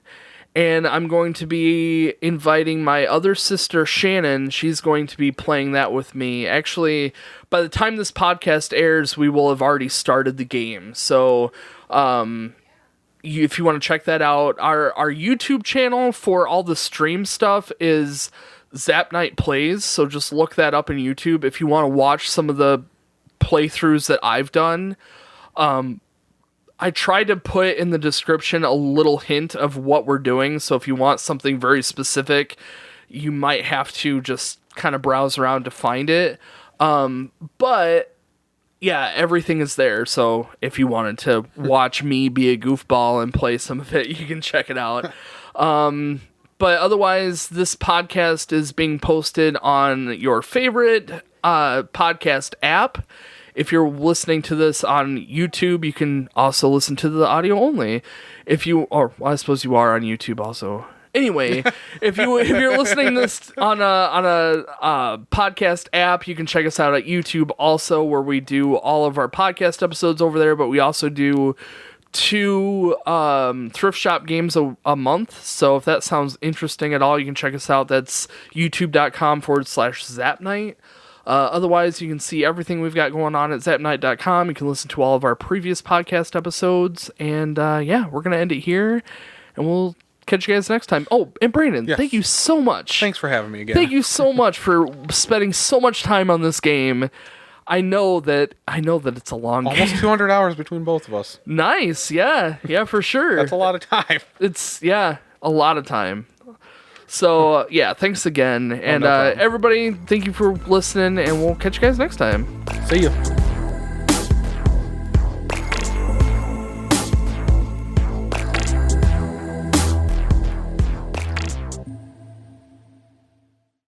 and I'm going to be inviting my other sister, Shannon. She's going to be playing that with me. Actually, by the time this podcast airs, we will have already started the game. So, if you want to check that out, our YouTube channel for all the stream stuff is ZapNight Plays. So just look that up in YouTube if you want to watch some of the playthroughs that I've done. I tried to put in the description a little hint of what we're doing, so if you want something very specific, you might have to just kind of browse around to find it. But yeah, everything is there, so if you wanted to watch me be a goofball and play some of it, you can check it out. But otherwise, this podcast is being posted on your favorite podcast app. If you're listening to this on YouTube, you can also listen to the audio only. I suppose you are on YouTube also. Anyway, if you're listening to this on a podcast app, you can check us out at YouTube also, where we do all of our podcast episodes over there. But we also do 2 thrift shop games a month. So if that sounds interesting at all, you can check us out. That's youtube.com/ZapNight. Otherwise, you can see everything we've got going on at ZapNight.com. You can listen to all of our previous podcast episodes. And we're going to end it here. And we'll catch you guys next time. Oh, and Brandon, Yes. Thank you so much. Thanks for having me again. Thank you so much for spending so much time on this game. I know that it's a long game. Almost 200 hours between both of us. Nice. Yeah, for sure. That's a lot of time. It's, a lot of time. So, thanks again. And no problem. everybody, thank you for listening, and we'll catch you guys next time. See you.